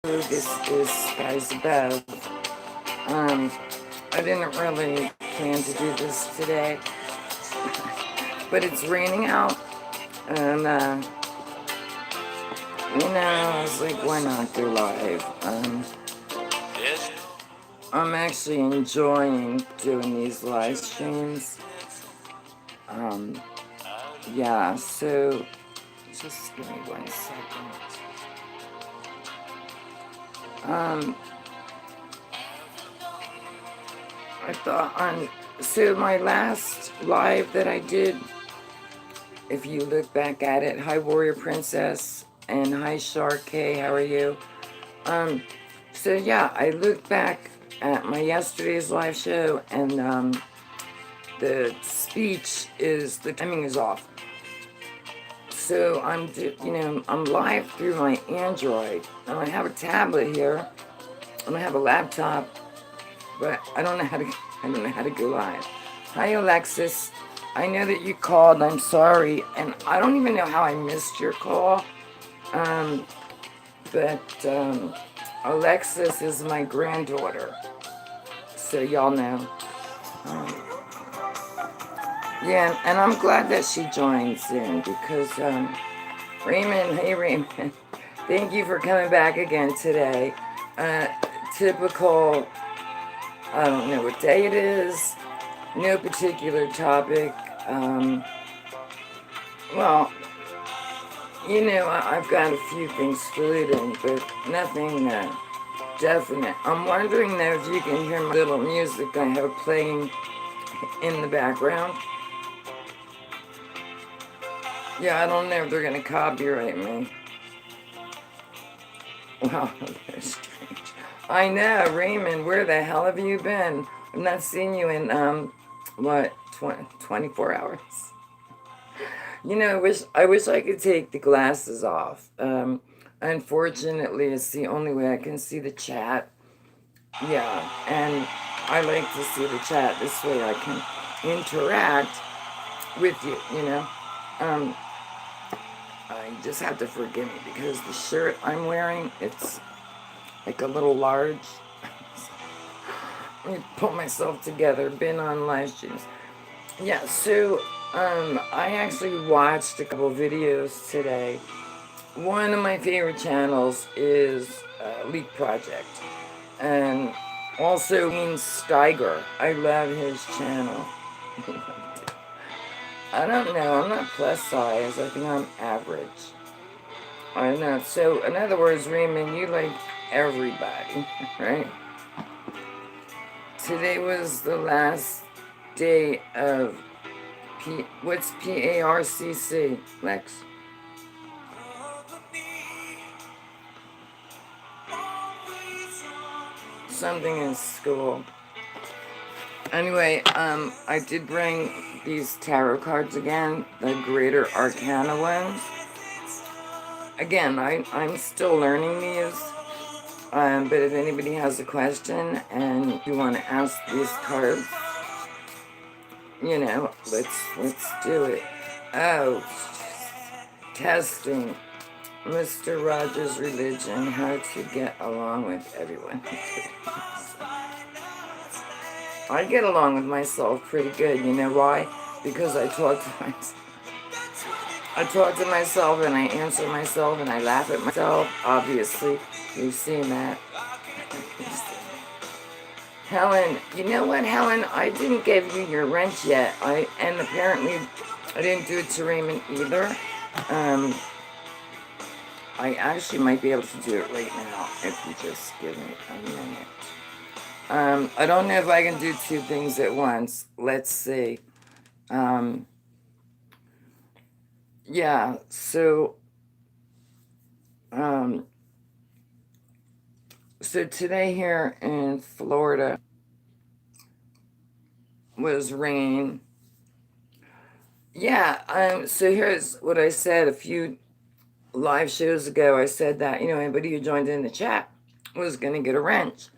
This is Skies Above. I didn't really plan to do this today, but it's raining out, and I was like, why not go live? I'm actually enjoying doing these live streams. Um, yeah, so just give me 1 second. I thought so my last live that I did, if you look back at it, hi Warrior Princess and hi Shark K, how are you? So yeah, I looked back at my yesterday's live show, and the timing is off. So I'm live through my Android, and I have a tablet here, and I have a laptop, but I don't know how to go live. Hi Alexis, I know that you called. I'm sorry, and I don't even know how I missed your call. But Alexis is my granddaughter, so y'all know. Yeah, and I'm glad that she joins in because Raymond, hey Raymond, thank you for coming back again today. Uh, Typical, I don't know what day it is, no particular topic. Well, I've got a few things floating, but nothing definite. I'm wondering though if you can hear my little music I have playing in the background. Yeah, I don't know if they're gonna copyright me. Wow, that's strange. I know, Raymond, where the hell have you been? I've not seen you in, 24 hours. I wish I could take the glasses off. Unfortunately, it's the only way I can see the chat. Yeah, and I like to see the chat. This way I can interact with you. Um, you just have to forgive me because the shirt I'm wearing, it's like a little large. Let me pull myself together. Been on live streams. Yeah, so I actually watched a couple videos today. One of my favorite channels is Leak Project, and also Ian Steiger. I love his channel. I don't know. I'm not plus size. I think I'm average. I don't know. So, in other words, Raymond, you like everybody, right? Today was the last day of what's PARCC, Lex? Something in school. Anyway, I did bring these tarot cards again, the Greater Arcana ones. Again, I'm still learning these, but if anybody has a question and you want to ask these cards, let's do it. Oh, testing. Mr. Rogers' religion, how to get along with everyone. I get along with myself pretty good. You know why? Because I talk to myself. I talk to myself and I answer myself and I laugh at myself. Obviously, you've seen that. Helen, you know what, Helen? I didn't give you your rent yet. And apparently I didn't do it to Raymond either. I actually might be able to do it right now if you just give me a minute. I don't know if I can do two things at once. Let's see. Yeah, so today here in Florida was rain. Yeah, so here's what I said a few live shows ago. I said that, anybody who joined in the chat was going to get a wrench.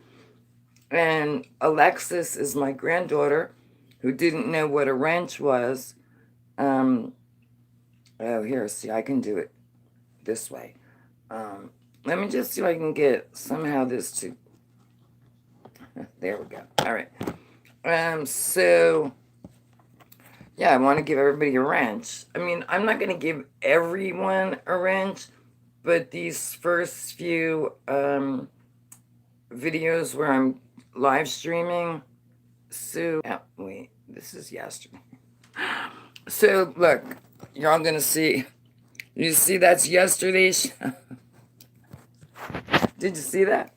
And Alexis is my granddaughter who didn't know what a wrench was. Oh, here, see, I can do it this way. Let me just see if I can get somehow this to. There we go. All right. So yeah, I want to give everybody a wrench. I mean, I'm not going to give everyone a wrench, but these first few videos where I'm live streaming. So wait, this is yesterday. So look, you're all gonna see. You see that's yesterday's. Did you see that?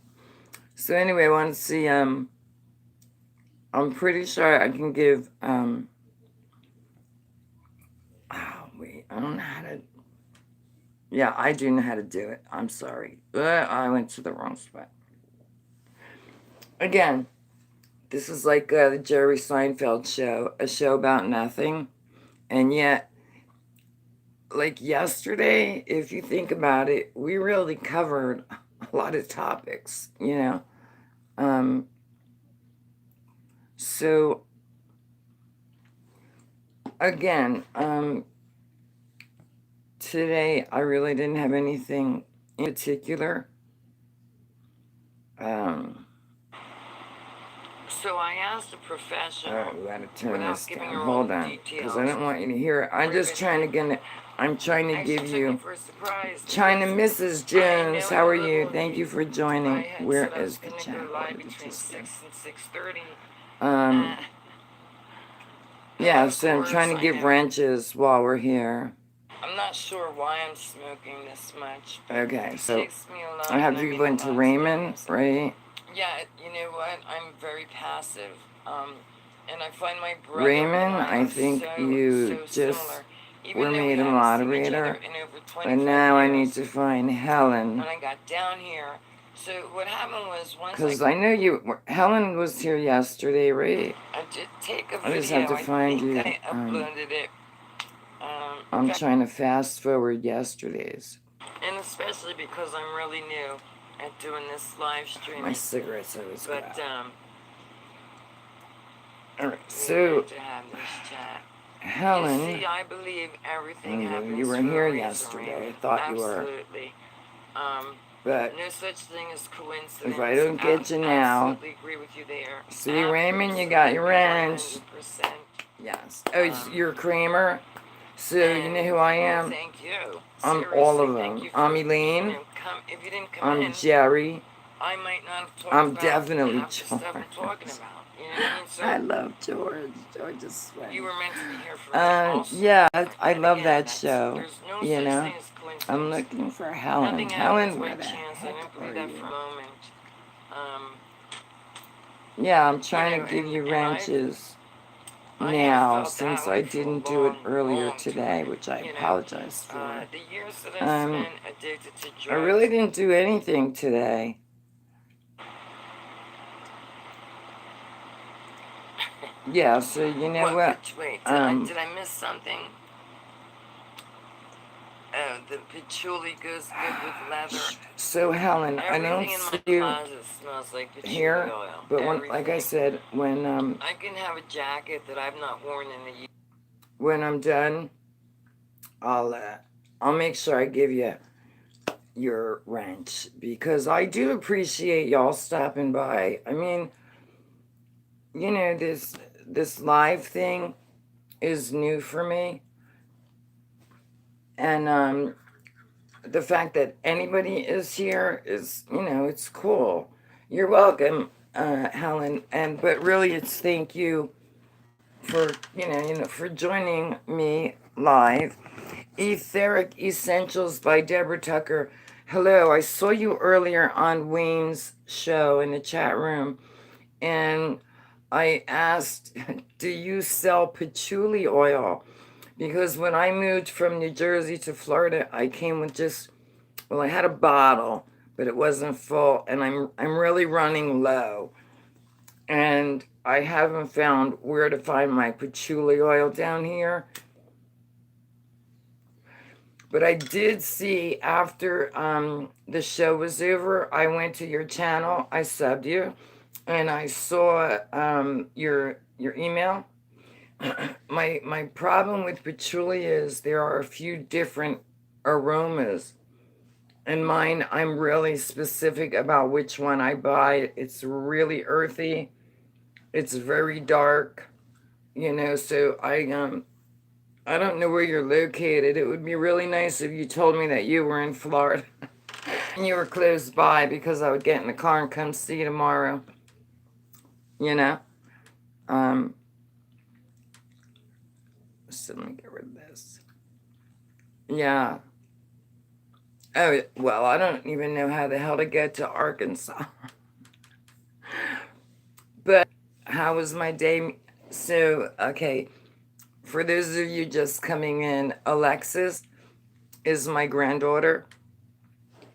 So anyway, I want to see. I'm pretty sure I can give. Oh wait, I don't know how to. Yeah, I do know how to do it. I'm sorry. I went to the wrong spot. Again, this is like the Jerry Seinfeld show, a show about nothing, and yet, like yesterday, if you think about it, we really covered a lot of topics, you know. So again, today I really didn't have anything in particular. So I asked a professional. All right, we gotta turn this down. Hold on, because I don't want you to hear it. I'm just trying to get. I'm trying to give you. China Mrs. Jones, how are you? Thank you for joining. Where is the chat? Yeah, so I'm trying to give wrenches while we're here. I'm not sure why I'm smoking this much. Okay, so I have to go into Raymond, right? Yeah, you know what? I'm very passive. And I find my brother Raymond, I think you just were made a moderator. And now I need to find Helen. When I got down here, so what happened was because I know you, Helen was here yesterday, right? I did take a video. I just have to find you. I uploaded it. I'm trying to fast forward yesterday's. And especially because I'm really new at doing this live stream. My cigarettes always go out. Alright, so Helen, you see, I believe everything happens you were here yesterday. I thought you were. Absolutely. But no such thing as coincidence. If I don't get you now, agree with you there. See, Raymond, you got your wrench. 100%. Yes. Oh, you're Kramer. So you know who I am? Thank you. I'm all of them. I'm Elaine. If you didn't come I'm Jerry. I might not have talked I'm about definitely George. Stuff I'm talking about. You know what I mean? So I love George. George is sweet. You were meant to be here for yeah, I love that show. No you know, I'm looking for Helen. Helen, where the heck are you? Yeah, I'm trying to give you wrenches now since I didn't do it earlier today, which I apologize for. I really didn't do anything today. Yeah, so you know what? Wait, did I miss something? Oh, the patchouli goes good with leather. So Helen, I don't see you like here, but when, like I said, when I can have a jacket that I've not worn in a year. When I'm done, I'll make sure I give you your wrench because I do appreciate y'all stopping by. I mean, you know, this live thing is new for me. And the fact that anybody is here is, you know, it's cool. You're welcome, Helen. But really, it's thank you for, you know, for joining me live. Etheric Essentials by Deborah Tucker. Hello, I saw you earlier on Wayne's show in the chat room, and I asked, do you sell patchouli oil? Because when I moved from New Jersey to Florida, I came with just, well, I had a bottle, but it wasn't full, and I'm really running low. And I haven't found where to find my patchouli oil down here. But I did see after the show was over, I went to your channel, I subbed you, and I saw your email. My problem with patchouli is there are a few different aromas, And mine, I'm really specific about which one I buy. It's really earthy. It's very dark, you know, so I don't know where you're located. It would be really nice if you told me that you were in Florida and you were close by, because I would get in the car and come see you tomorrow, you know? Um, so let me get rid of this. Yeah. Oh, well, I don't even know how the hell to get to Arkansas. But how was my day? So, okay, for those of you just coming in, Alexis is my granddaughter.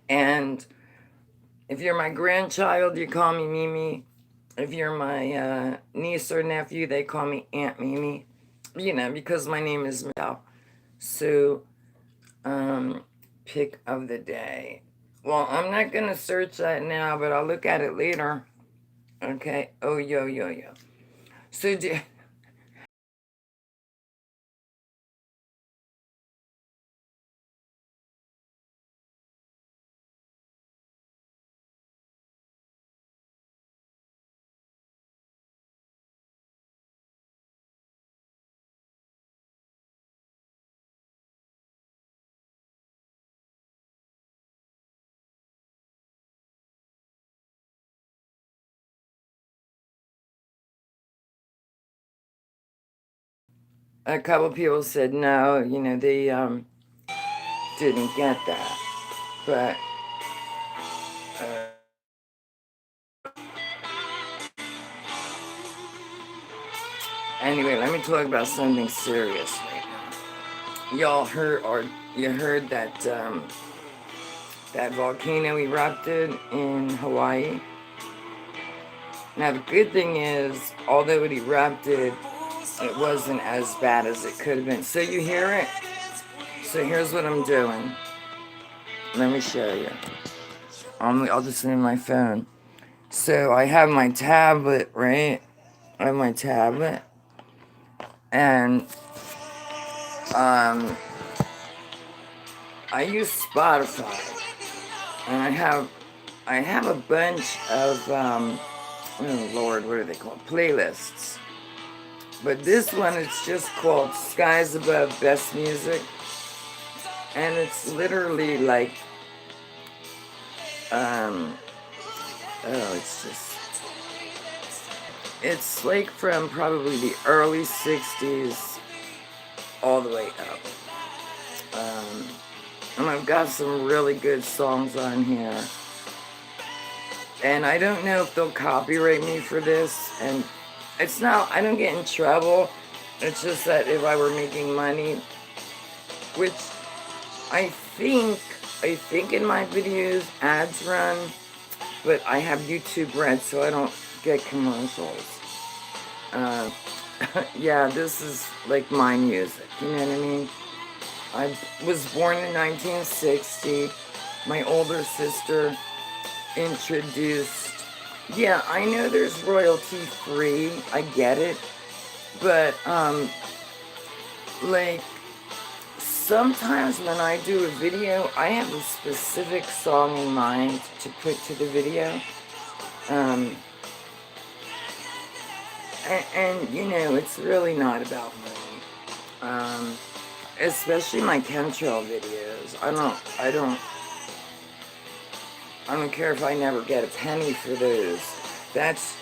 And if you're my grandchild, you call me Mimi. If you're my niece or nephew, they call me Aunt Mimi. You know, because my name is Michelle. So, pick of the day. Well, I'm not going to search that now, but I'll look at it later. Okay. Oh, yo, yo, yo. So, a couple people said no, you know, they didn't get that. But anyway, let me talk about something serious right now. Y'all heard, or you heard that that volcano erupted in Hawaii? Now the good thing is, although it erupted, it wasn't as bad as it could have been. So you hear it? So here's what I'm doing. Let me show you. I'll just name my phone. So I have my tablet, right? I have my tablet. And I use Spotify. And I have a bunch of oh Lord, what are they called? Playlists. But this one, it's just called Skies Above Best Music. And it's literally like, it's like from probably the early 60s all the way up. And I've got some really good songs on here. And I don't know if they'll copyright me for this. And it's not, I don't get in trouble. It's just that if I were making money, which I think in my videos ads run, but I have YouTube Red, so I don't get commercials. Yeah, this is like my music, you know what I mean? I was born in 1960. My older sister introduced, yeah, I know there's royalty free, I get it, but like sometimes when I do a video, I have a specific song in mind to put to the video. And you know, it's really not about money. Especially my chemtrail videos. I don't care if I never get a penny for those. That's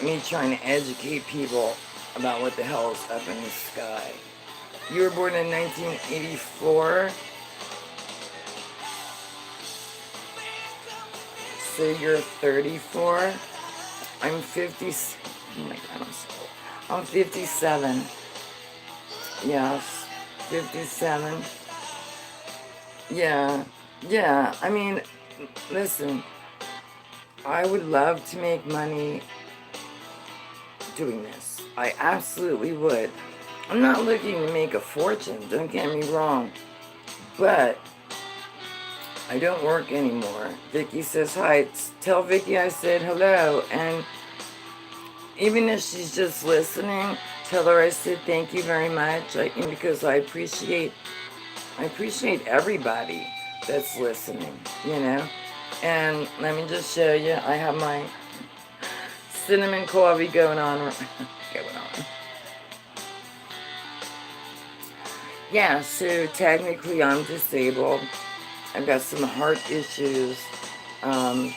me trying to educate people about what the hell is up in the sky. You were born in 1984. So you're 34. I'm 50. Oh my God, I'm so old. I'm 57. Yes, 57. Yeah, yeah. I mean, listen, I would love to make money doing this. I absolutely would. I'm not looking to make a fortune, don't get me wrong. But I don't work anymore. Vicky says hi. Tell Vicky I said hello. And even if she's just listening, tell her I said thank you very much. Because I appreciate everybody. that's listening, you know? And let me just show you, I have my cinnamon coffee going on. Yeah, so technically I'm disabled. I've got some heart issues. And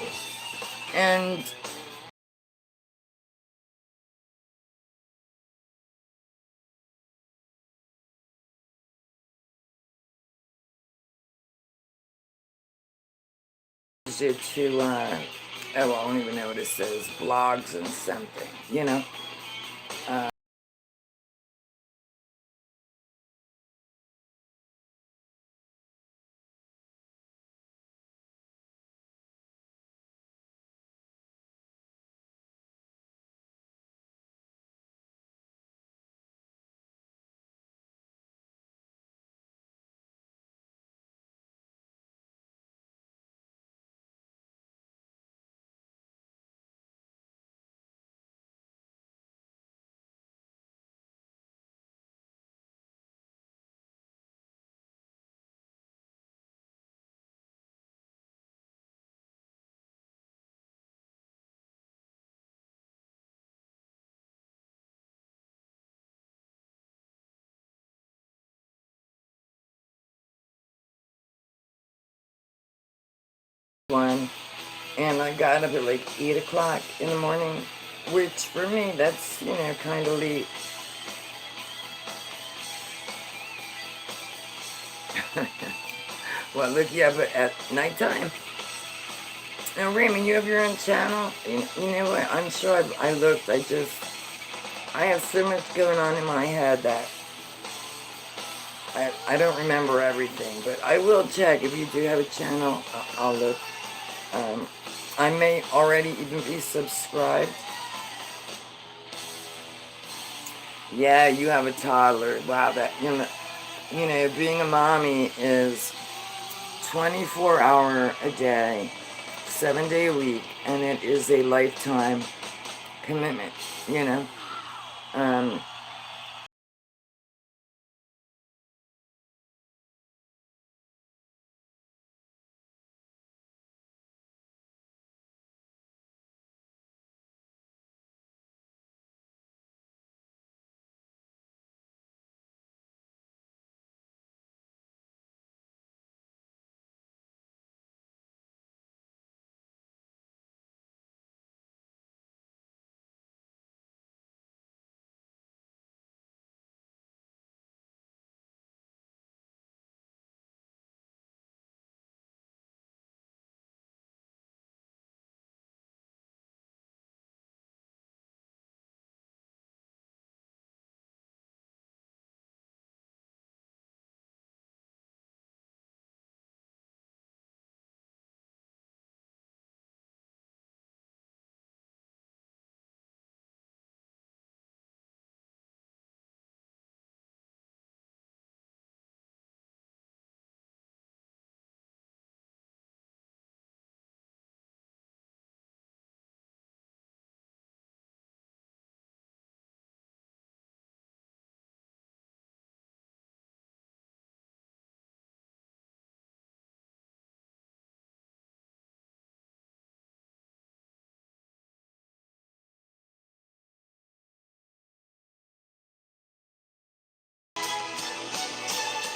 it to, oh, I don't even know what it says, blogs and something, you know? One, and I got up at like 8 o'clock in the morning, which for me, that's, you know, kind of late. Well, look you up at nighttime. Now, Raymond, you have your own channel? You know what? I'm sure I looked. I have so much going on in my head that I don't remember everything. But I will check. If you do have a channel, I'll look. I may already even be subscribed. Yeah, you have a toddler. Wow, that, you know, being a mommy is 24-hour a day, 7-day a week, and it is a lifetime commitment, you know.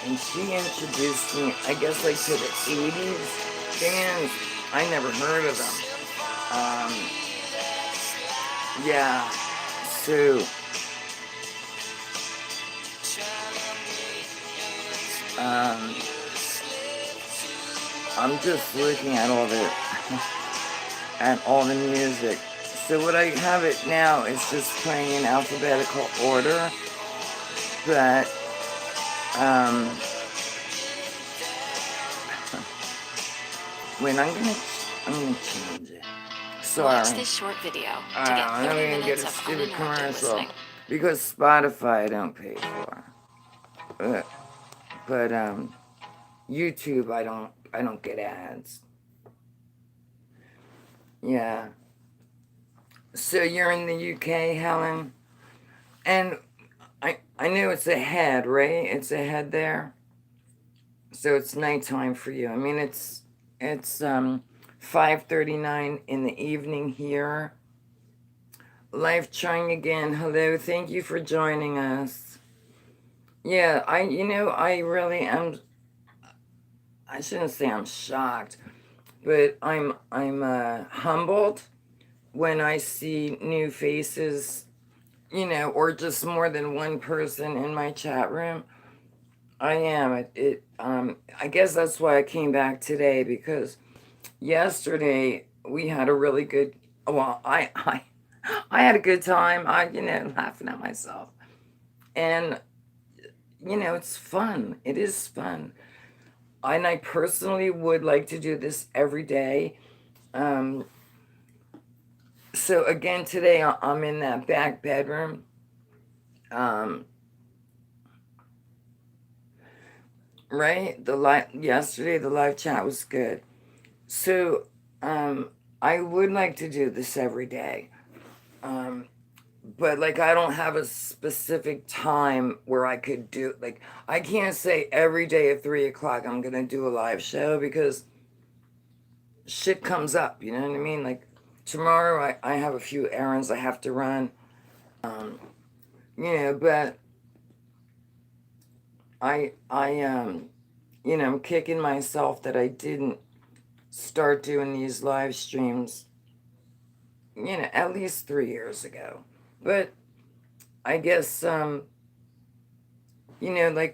And she introduced me, I guess, like to the 80s bands. I never heard of them. Yeah, so, um, I'm just looking at all the music. So what I have it now is just playing in alphabetical order, but, wait, I'm gonna change it. Sorry. Watch this short video to get 30 minutes of uninterrupted listening. Because Spotify I don't pay for. But YouTube I don't get ads. Yeah. So you're in the UK, Helen? And I know it's a head, right? It's a head there. So it's nighttime for you. I mean, it's 5:39 in the evening here. Life trying again. Hello, thank you for joining us. Yeah, I really am. I shouldn't say I'm shocked, but I'm humbled when I see new faces, or just more than one person in my chat room. I am. I guess that's why I came back today, because yesterday we had a really good. Well, I had a good time. Laughing at myself, and it's fun. It is fun, and I personally would like to do this every day. Um, so again, today I'm in that back bedroom. Um, right, yesterday the live chat was good. So I would like to do this every day. But like I don't have a specific time where I could do, like I can't say every day at 3 o'clock I'm gonna do a live show, because shit comes up, you know what I mean? Like tomorrow I have a few errands I have to run. But I'm kicking myself that I didn't start doing these live streams, at least 3 years ago. But I guess like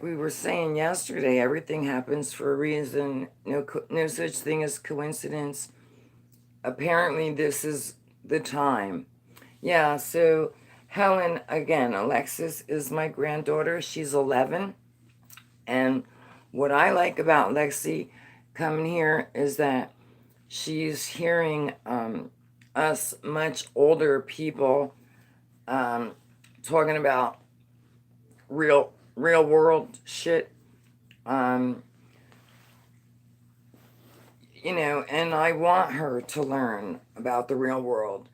we were saying yesterday, everything happens for a reason. No such thing as coincidence. Apparently, this is the time. Yeah, so Helen, again, Alexis is my granddaughter. She's 11. And what I like about Lexi coming here is that she's hearing us much older people talking about real world shit. Um, and I want her to learn about the real world.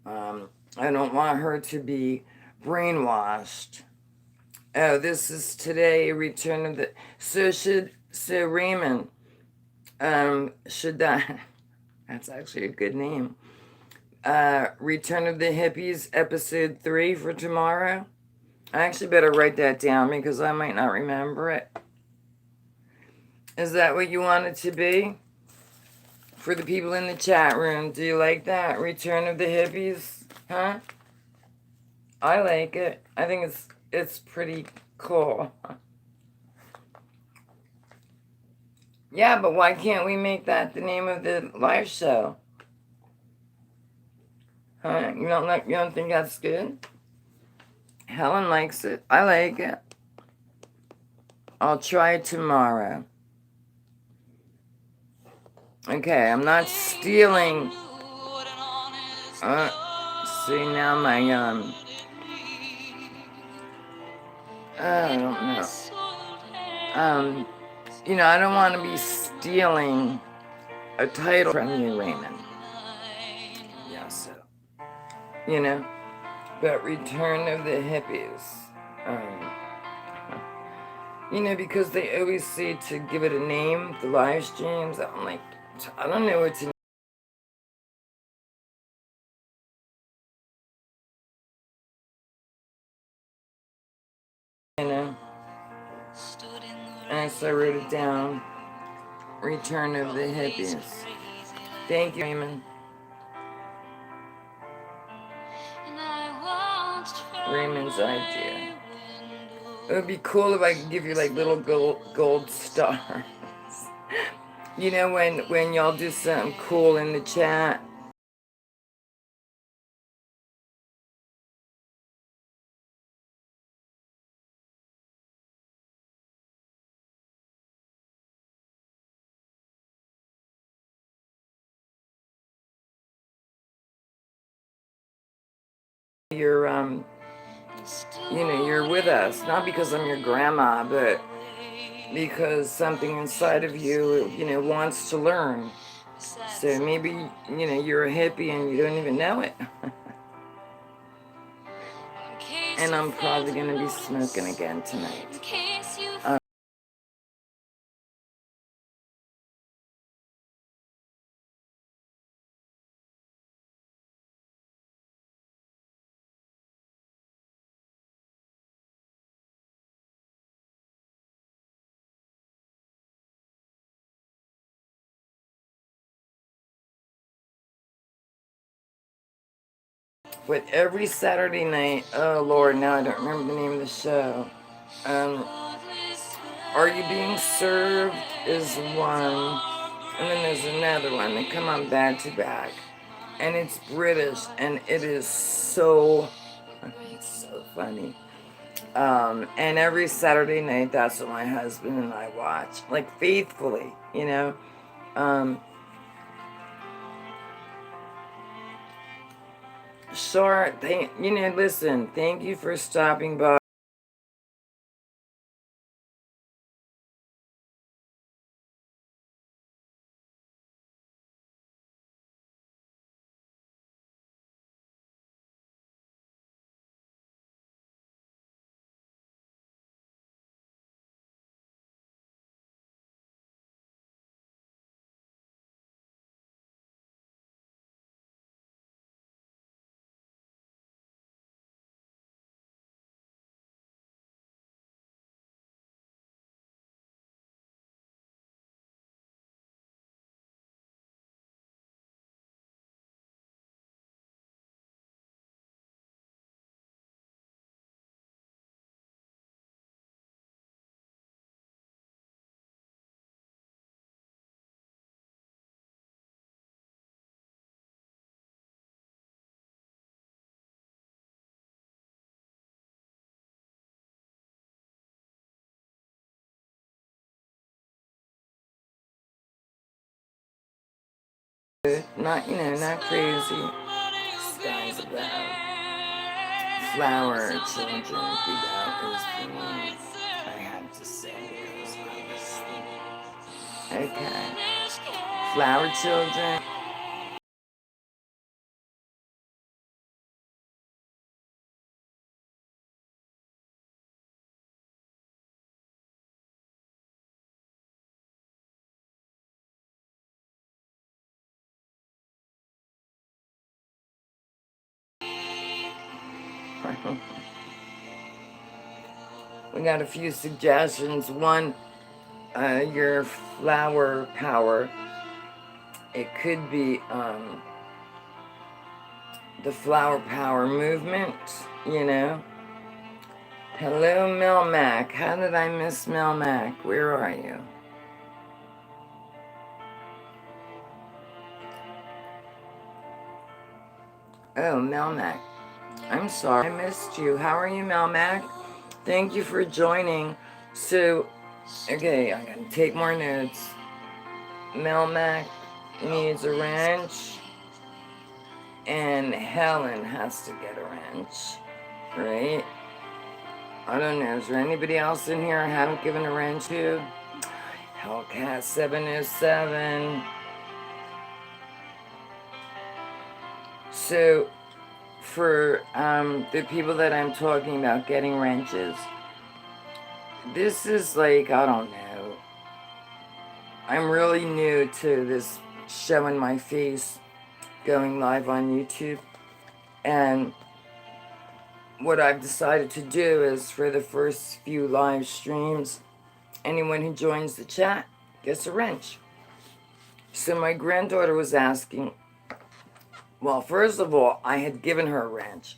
I don't want her to be brainwashed. Oh, this is today, Return of the... So Raymond, should that... That's actually a good name. Return of the Hippies, episode 3 for tomorrow. I actually better write that down because I might not remember it. Is that what you want it to be? For the people in the chat room, do you like that? Return of the Hippies? Huh? I like it. I think it's pretty cool. Yeah, but why can't we make that the name of the live show? Huh? You don't think that's good? Helen likes it. I like it. I'll try it tomorrow. Okay, I'm not stealing. See now my I don't know. I don't want to be stealing a title from you, Raymond. Yeah, so but Return of the Hippies. Because they always say to give it a name, the live streams. I'm like, I don't know what to. And so I wrote it down. Return of the Hippies. Thank you, Raymond. Raymond's idea. It would be cool if I could give you like little gold stars. When y'all do something cool in the chat. You're you're with us, not because I'm your grandma, but because something inside of you, wants to learn. So maybe, you're a hippie and you don't even know it. And I'm probably going to be smoking again tonight. But every Saturday night, oh Lord, now I don't remember the name of the show. Um, Are You Being Served is one, and then there's another one. They come on back to back, and it's British, and it is so, it's so funny. And every Saturday night, that's what my husband and I watch, like faithfully, you know. Sure, listen, thank you for stopping by. Not, not crazy. Skies above. Flower children, be thou is the name. I had to say because I was asleep. Okay. Flower children. We got a few suggestions. One, your flower power. It could be the flower power movement, you know. Hello, Melmac. How did I miss Melmac? Where are you? Oh, Melmac. I'm sorry, I missed you. How are you, Melmac? Thank you for joining. So, okay, I'm gonna take more notes. Melmac needs a wrench, and Helen has to get a wrench, right? I don't know. Is there anybody else in here I haven't given a wrench to? Hellcat 707. So, for the people that I'm talking about getting wrenches, this is like, I don't know. I'm really new to this showing my face, going live on YouTube. And what I've decided to do is for the first few live streams, anyone who joins the chat gets a wrench. So my granddaughter was asking, well, first of all, I had given her a wrench.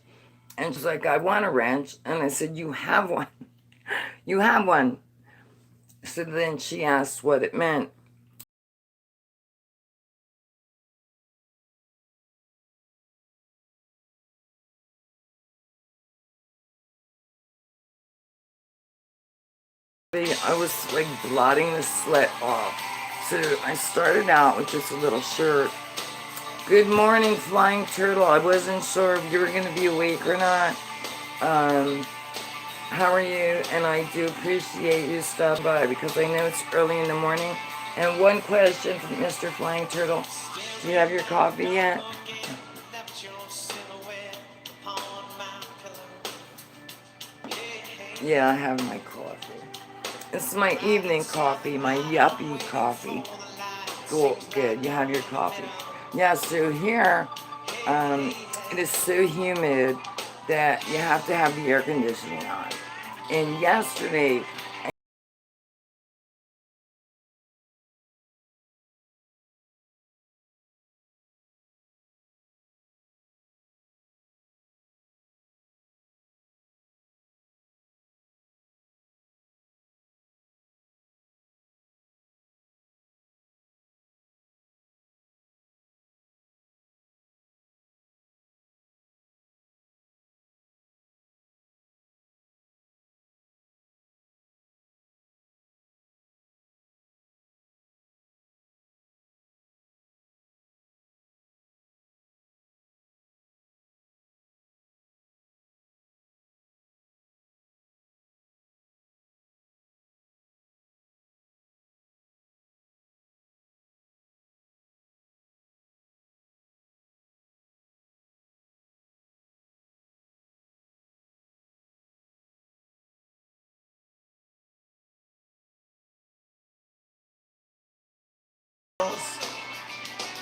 And she's like, I want a wrench. And I said, you have one. You have one. So then she asked what it meant. I was like blotting the sweat off. So I started out with just a little shirt. Good morning, Flying Turtle. I wasn't sure if you were going to be awake or not. How are you? And I do appreciate you stopping by because I know it's early in the morning. And one question from Mr. Flying Turtle. Do you have your coffee yet? Yeah, I have my coffee. This is my evening coffee, my yuppie coffee. Cool, good. You have your coffee. Yeah, so here, it is so humid that you have to have the air conditioning on. And yesterday,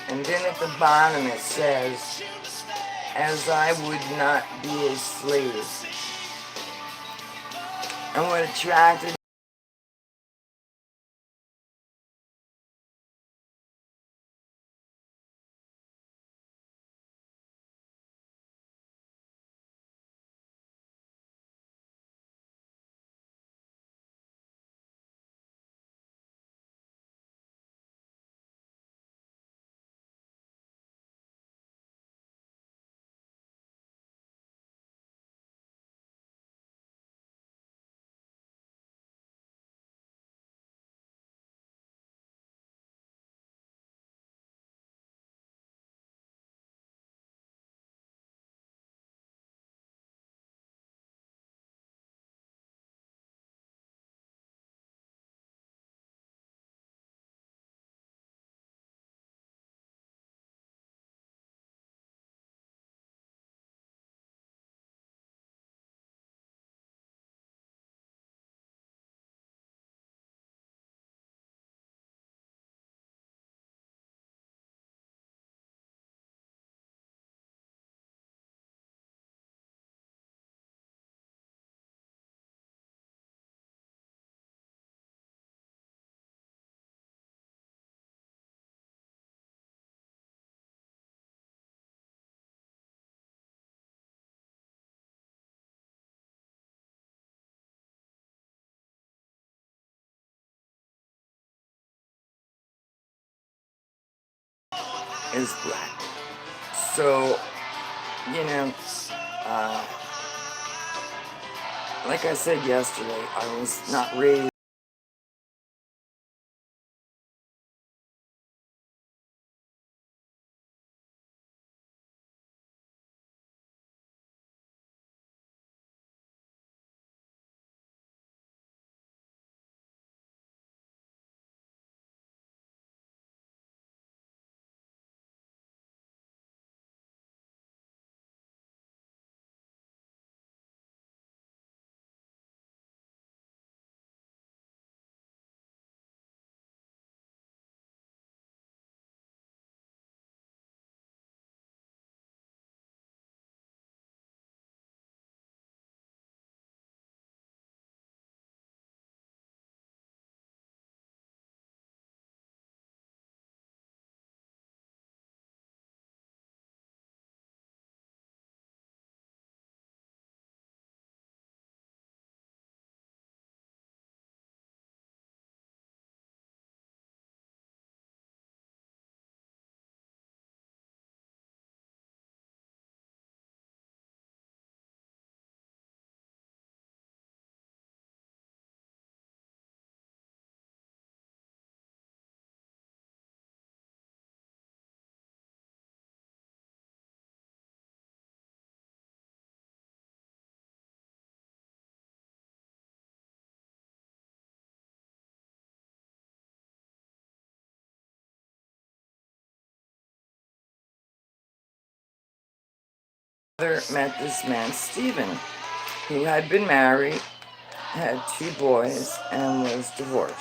And then at the bottom it says, as I would not be a slave. And what attracted is black. So, you know, uh, like I said yesterday, I was not raised met this man, Stephen, who had been married, had 2 boys, and was divorced.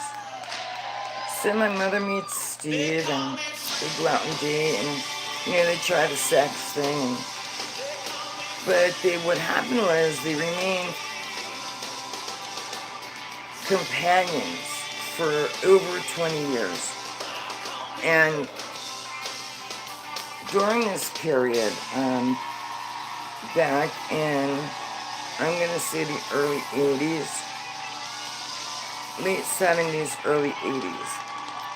So my mother meets Steve, and they go out and date, and they try the sex thing. But what happened was they remained companions for over 20 years. And during this period, back in, I'm going to say the early 80s, late 70s, early 80s,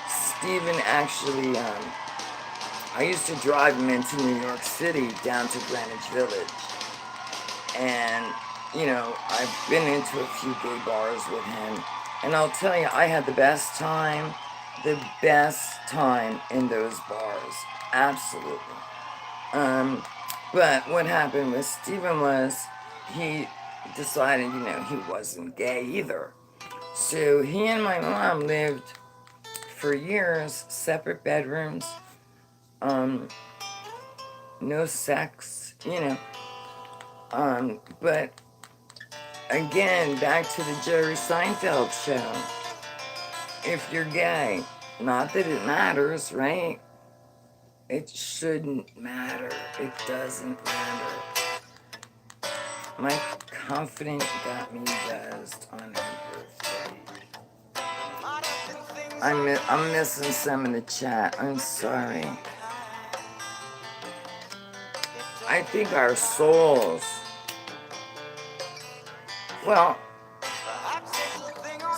Stephen actually, I used to drive him into New York City down to Greenwich Village. And, I've been into a few gay bars with him. And I'll tell you, I had the best time in those bars. Absolutely. But what happened with Stephen was he decided, he wasn't gay either. So he and my mom lived for years, separate bedrooms, no sex, but again, back to the Jerry Seinfeld show. If you're gay, Not that it matters, right? It shouldn't matter. It doesn't matter. My confident got me buzzed on her birthday. I'm missing some in the chat. I'm sorry. I think our souls. Well,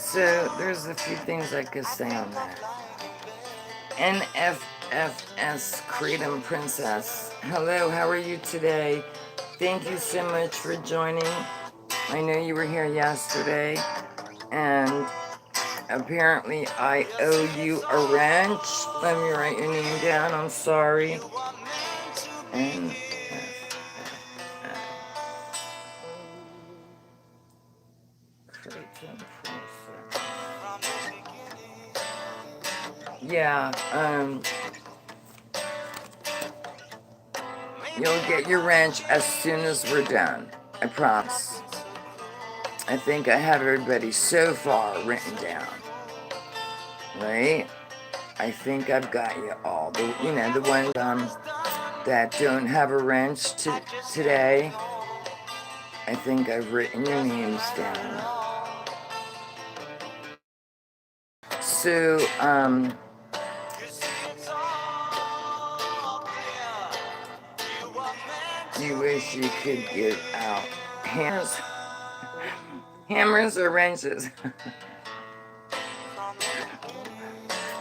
so there's a few things I could say on that. NFFS Freedom Princess. Hello, how are you today? Thank you so much for joining. I know you were here yesterday, and apparently I owe you a wrench. Let me write your name down. I'm sorry. And yeah, you'll get your wrench as soon as we're done. I promise. I think I have everybody so far written down. Right? I think I've got you all. The ones that don't have a wrench today. I think I've written your names down. So, you wish you could get out hammers or wrenches.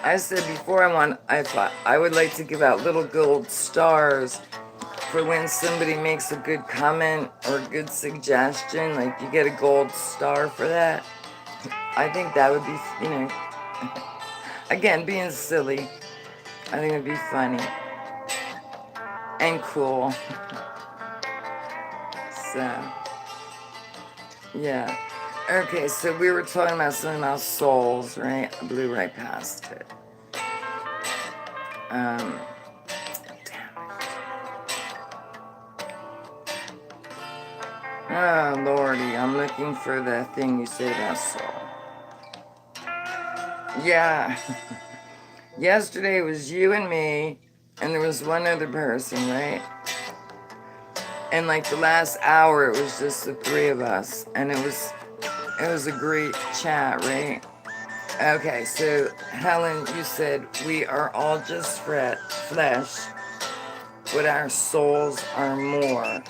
I said before I thought I would like to give out little gold stars for when somebody makes a good comment or a good suggestion. Like you get a gold star for that. I think that would be, again, being silly. I think it'd be funny and cool. So, yeah. Okay, so we were talking about something about souls, right? I blew right past it. Damn it. Oh, Lordy, I'm looking for the thing you said about soul. Yeah. Yesterday it was you and me, and there was one other person, right? And like the last hour, it was just the three of us, and it was a great chat, right? Okay, so Helen, you said we are all just flesh, but our souls are more,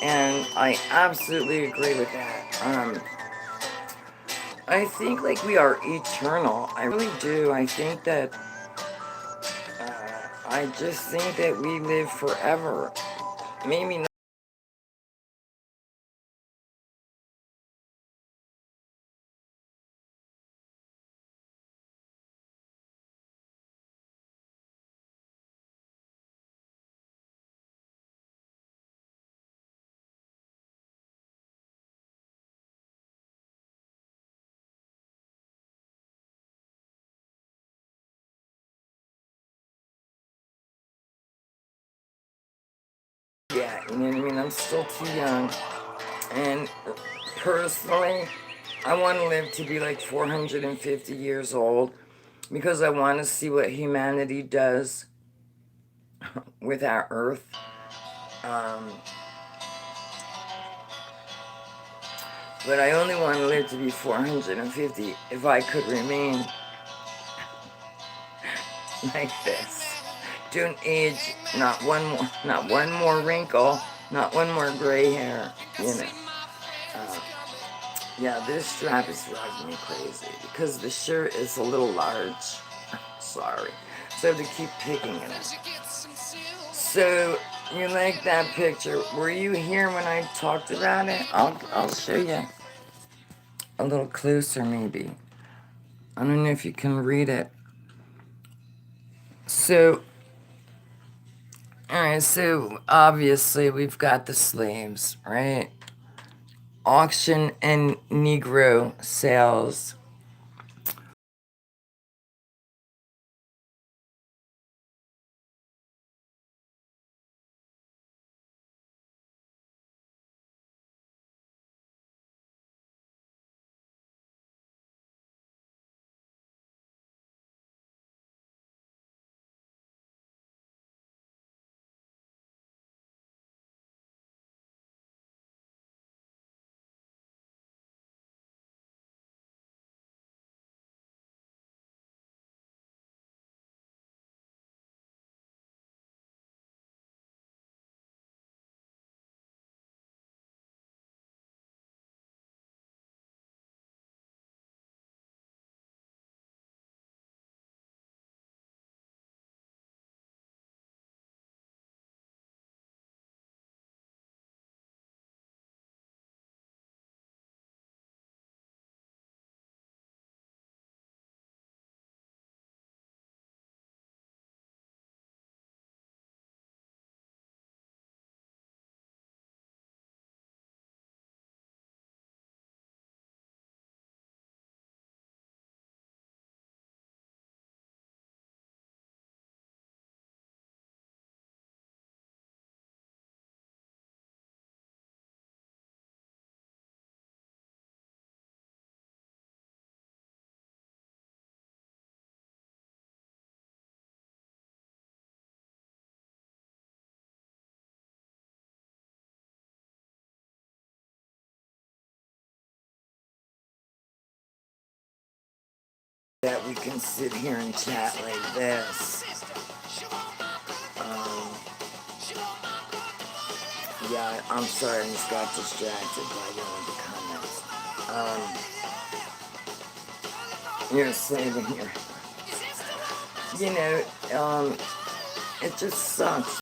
and I absolutely agree with that. I think like we are eternal. I really do. I think that. I just think that we live forever. Maybe not. Yeah, you know what I mean? I'm still too young. And personally, I want to live to be like 450 years old because I want to see what humanity does with our earth. But I only want to live to be 450 if I could remain like this. Don't age, not one more wrinkle, not one more gray hair, Yeah, this strap is driving me crazy because the shirt is a little large. Sorry. So I have to keep picking it. So, you like that picture. Were you here when I talked about it? I'll show you a little closer maybe. I don't know if you can read it. So, alright, so obviously we've got the slaves, right? Auction and Negro sales. can sit here and chat like this. Yeah, I'm sorry, I just got distracted by one of the comments. You're saving here. It just sucks.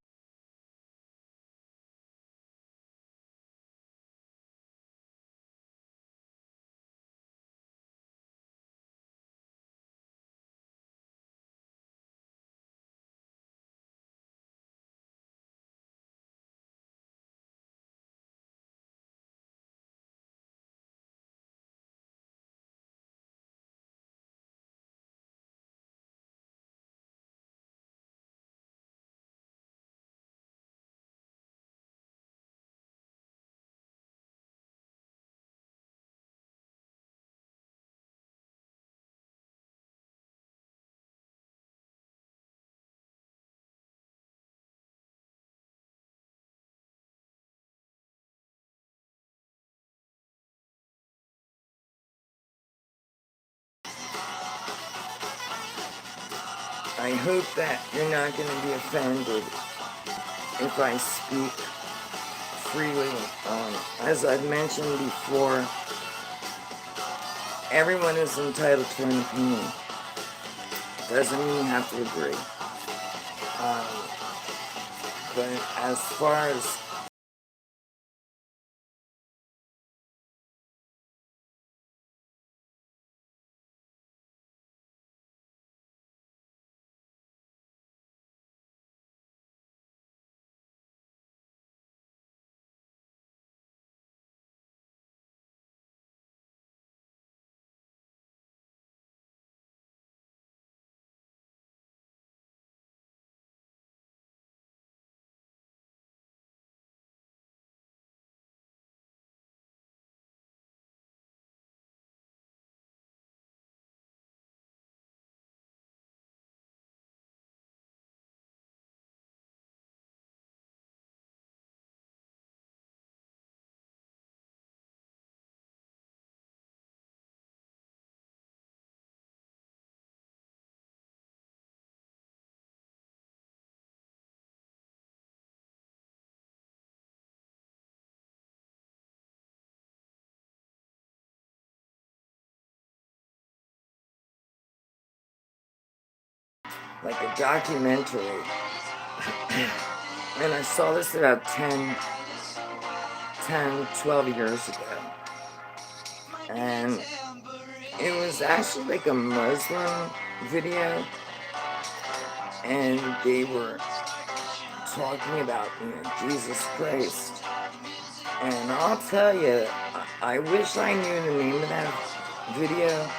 I hope that you're not going to be offended if I speak freely. As I've mentioned before, everyone is entitled to an opinion. Doesn't mean you have to agree. But as far as like a documentary, and I saw this about 12 years ago, and it was actually like a Muslim video, and they were talking about, Jesus Christ. And I'll tell you, I wish I knew the name of that video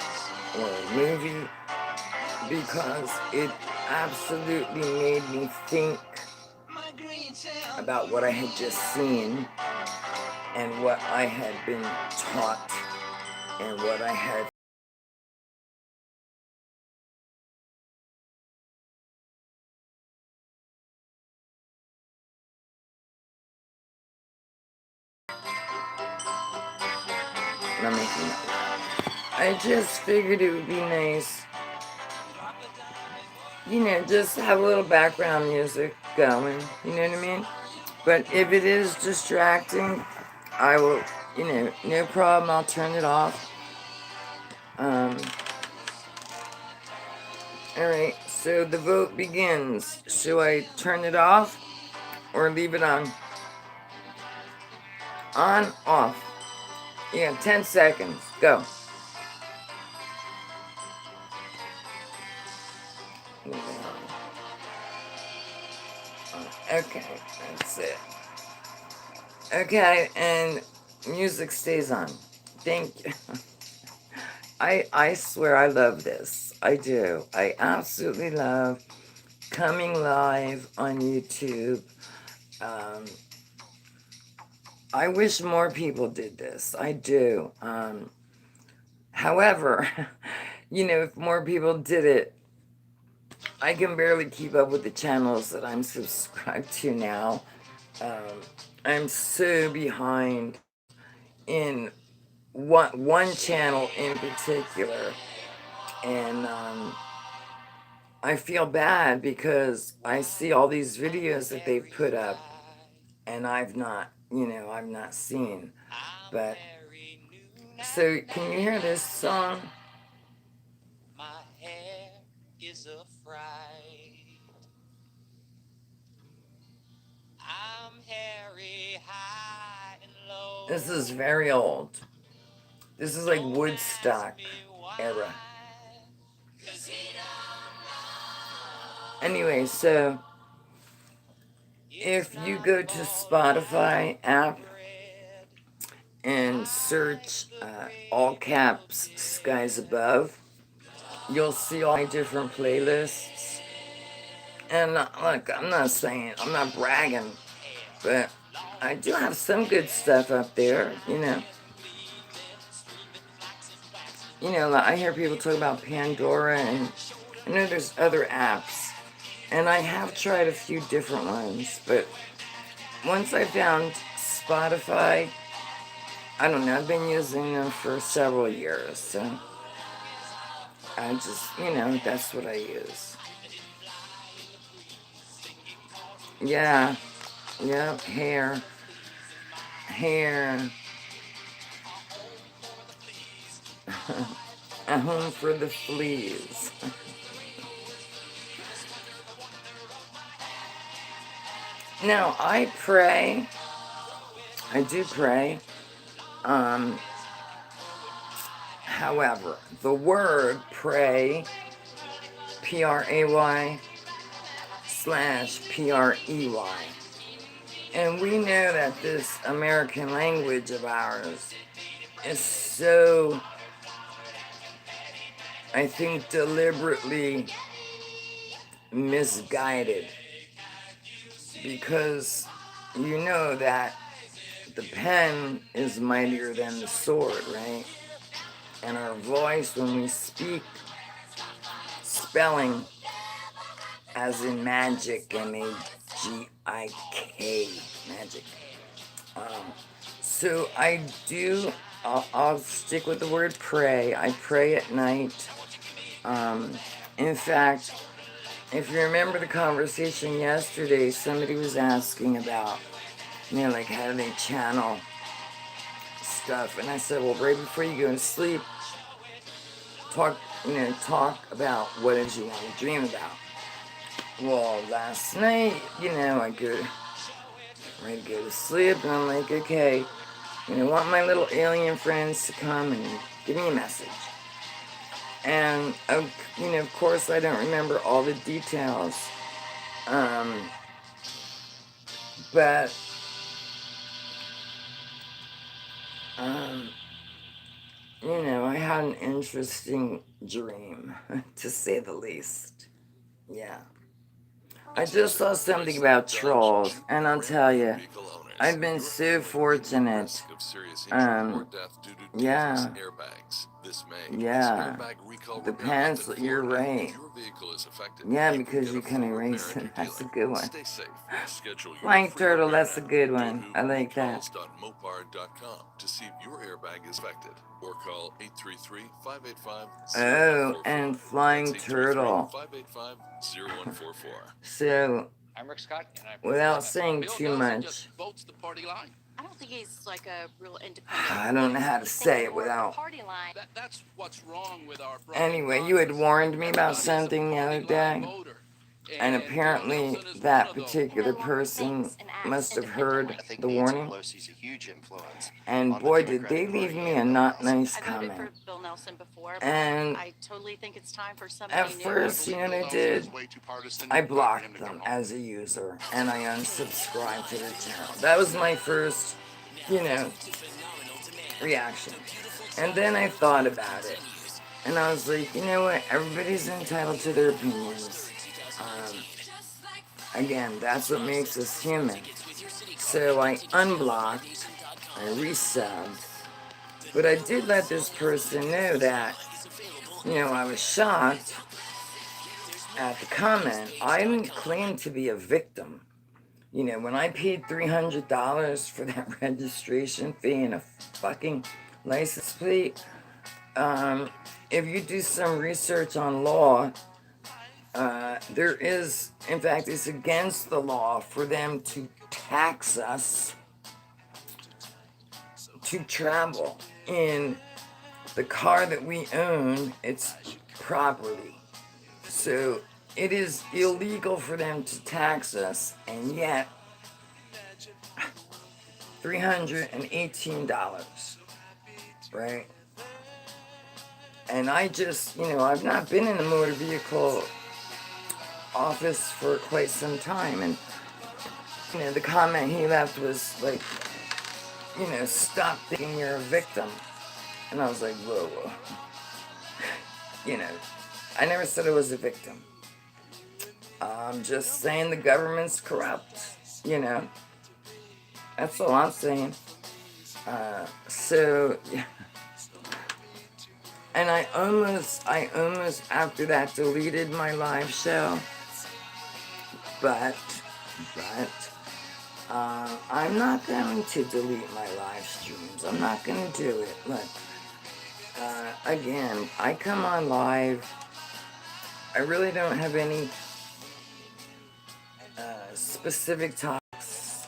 or movie, because it absolutely made me think about what I had just seen and what I had been taught and what I had. Not making it. I just figured it would be nice, just have a little background music going, you know what I mean? But if it is distracting, I will, no problem, I'll turn it off. Alright, so the vote begins. Should I turn it off or leave it on? On, off. 10 seconds. Go. Okay, that's it. Okay, and music stays on. Thank you. I swear I love this. I do. I absolutely love coming live on YouTube. I wish more people did this. I do. However, if more people did it, I can barely keep up with the channels that I'm subscribed to now. I'm so behind in one channel in particular. And I feel bad because I see all these videos that they've put up, and I've not seen. But so, can you hear this song? My hair is a fright. I'm hairy, high and low. This is very old. This is like Woodstock era. Anyway, so if you go to Spotify app and search all caps Skies Above, you'll see all my different playlists. And look, I'm not bragging, but I do have some good stuff up there, like I hear people talk about Pandora, and I know there's other apps. And I have tried a few different ones, but once I found Spotify, I don't know, I've been using them for several years, so I just, that's what I use. Yeah, yep, hair. A home for the fleas. Now, I do pray. However, the word pray, Pray/Prey, and we know that this American language of ours is so, I think, deliberately misguided, because you know that the pen is mightier than the sword, right? And our voice, when we speak, spelling as in magic, M-A-G-I-K, magic. So I'll stick with the word pray. I pray at night. In fact, if you remember the conversation yesterday, somebody was asking about, like how do they channel stuff, and I said, well, right before you go to sleep, talk about what it is you want to dream about. Well, last night, I go ready to go to sleep, and I'm like, okay, I want my little alien friends to come and give me a message. And, of course, I don't remember all the details. But, I had an interesting dream, to say the least. Yeah. I just saw something about trolls, and I'll tell you, I've been so fortunate. Yeah. Yeah. Depends, you're right. Yeah, because you can erase it. That's a good one. Flying turtle, that's a good one. I like that. Oh, and flying turtle. So, without saying too much, I don't think he's like a real independent. I don't know how to say it without. Party line. That's what's wrong with our Anyway, you had warned me about something the other day, and apparently that particular person must have heard the warning. And boy, did they leave me a not nice I voted comment. for Bill Nelson before, but And I totally think it's time for somebody at new. first, they did, I blocked them as a user, and I unsubscribed to their channel. That was my first, reaction. And then I thought about it, and I was like, you know what, everybody's entitled to their opinions. Again, that's what makes us human. So I unblocked, I resubbed, but I did let this person know that, I was shocked at the comment. I didn't claim to be a victim. When I paid $300 for that registration fee and a fucking license plate, If you do some research on law, there is, in fact, it's against the law for them to tax us to travel in the car that we own. It's property. So it is illegal for them to tax us, and yet $318, right? And I just, I've not been in the motor vehicle office for quite some time, and the comment he left was like, stop thinking you're a victim. And I was like, whoa. I never said I was a victim. I'm just saying the government's corrupt, That's all I'm saying. Yeah. And I almost after that deleted my live show. But I'm not going to delete my live streams. I'm not going to do it. Look, again, I come on live. I really don't have any specific talks.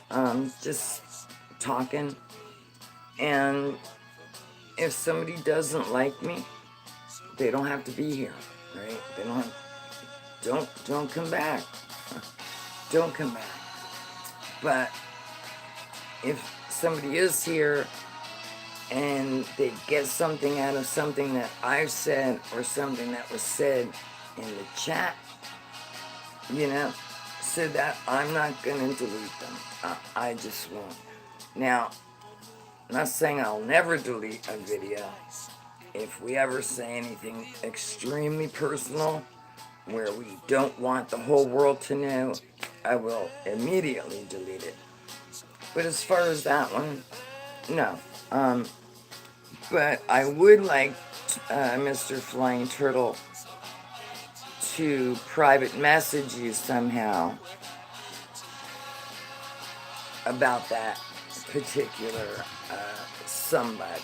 Just talking. And if somebody doesn't like me, they don't have to be here, right? They don't come back. Don't come back. But if somebody is here and they get something out of something that I've said or something that was said in the chat, so that I'm not going to delete them. I just won't. Now, I'm not saying I'll never delete a video. If we ever say anything extremely personal where we don't want the whole world to know, I will immediately delete it. But as far as that one, no. But I would like Mr. Flying Turtle to private message you somehow about that particular somebody,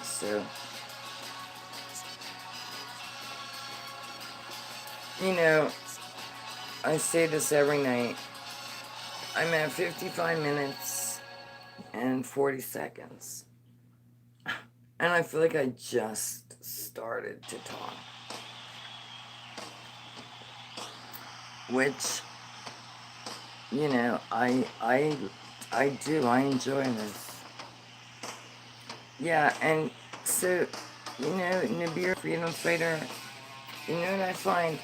So, I say this every night. I'm at 55 minutes and 40 seconds. And I feel like I just started to talk. Which, I do. I enjoy this. Yeah, and so, Nabir Freedom Fighter, what I find?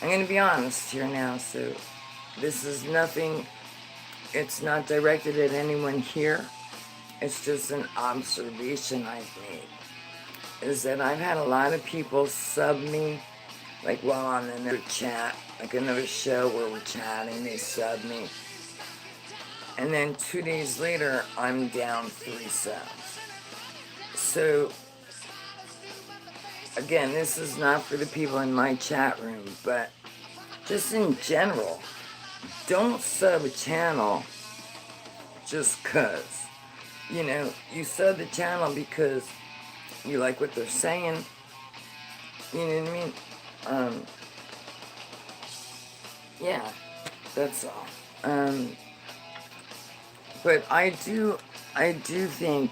I'm going to be honest here now, so this is nothing, it's not directed at anyone here. It's just an observation I've made. Is that I've had a lot of people sub me, like while on another chat, like another show where we're chatting, they sub me. And then 2 days later, I'm down 3 subs. So, again, this is not for the people in my chat room, but just in general, don't sub a channel just 'cause. You sub the channel because you like what they're saying. You know what I mean? Yeah, that's all. But I do think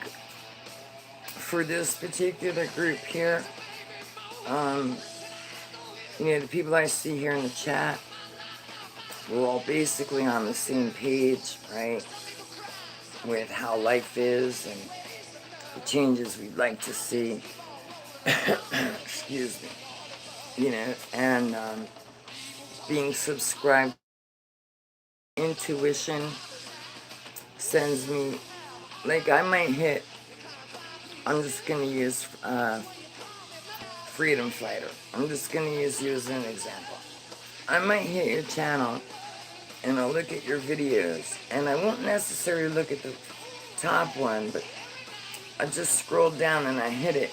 for this particular group here, the people I see here in the chat, we're all basically on the same page, right? With how life is and the changes we'd like to see. Excuse me. And being subscribed. Intuition sends me, like I might hit, I'm just going to use Freedom Fighter. I'm just going to use you as an example. I might hit your channel and I'll look at your videos, and I won't necessarily look at the top one, but I just scroll down and I hit it,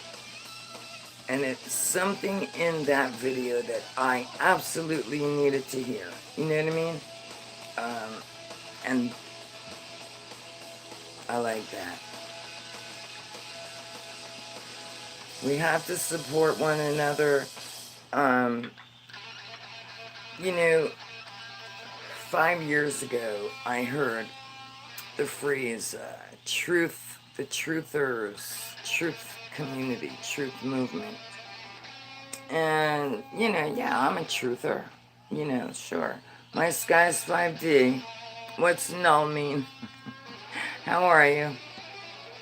and it's something in that video that I absolutely needed to hear. You know what I mean? And I like that. We have to support one another. Um, you know, 5 years ago, I heard the phrase, the truthers, truth community, truth movement. And, yeah, I'm a truther. Sure. My sky's 5D. What's null mean? How are you?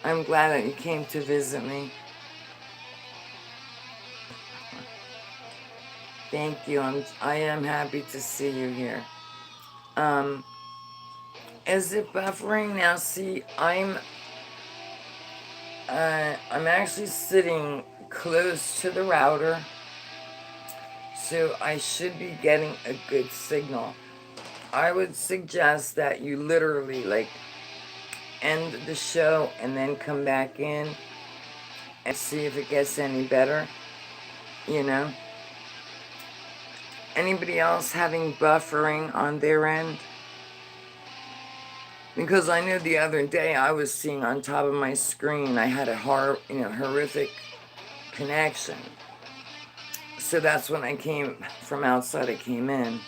I'm glad that you came to visit me. Thank you. I am happy to see you here. Is it buffering now? See, I'm actually sitting close to the router, so I should be getting a good signal. I would suggest that you literally end the show and then come back in and see if it gets any better. Anybody else having buffering on their end? Because I knew the other day I was seeing on top of my screen I had a horrific connection. So that's when I came from outside, I came in.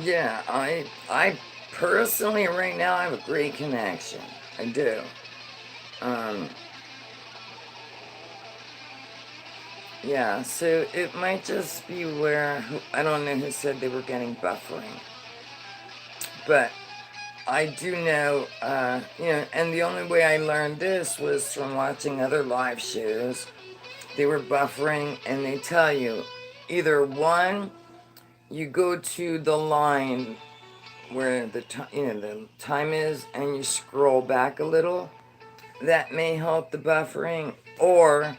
Yeah, I personally right now I have a great connection. I do. Yeah, so it might just be where, I don't know who said they were getting buffering. But I do know, and the only way I learned this was from watching other live shows. They were buffering, and they tell you, either one, you go to the line where the time is, and you scroll back a little. That may help the buffering, or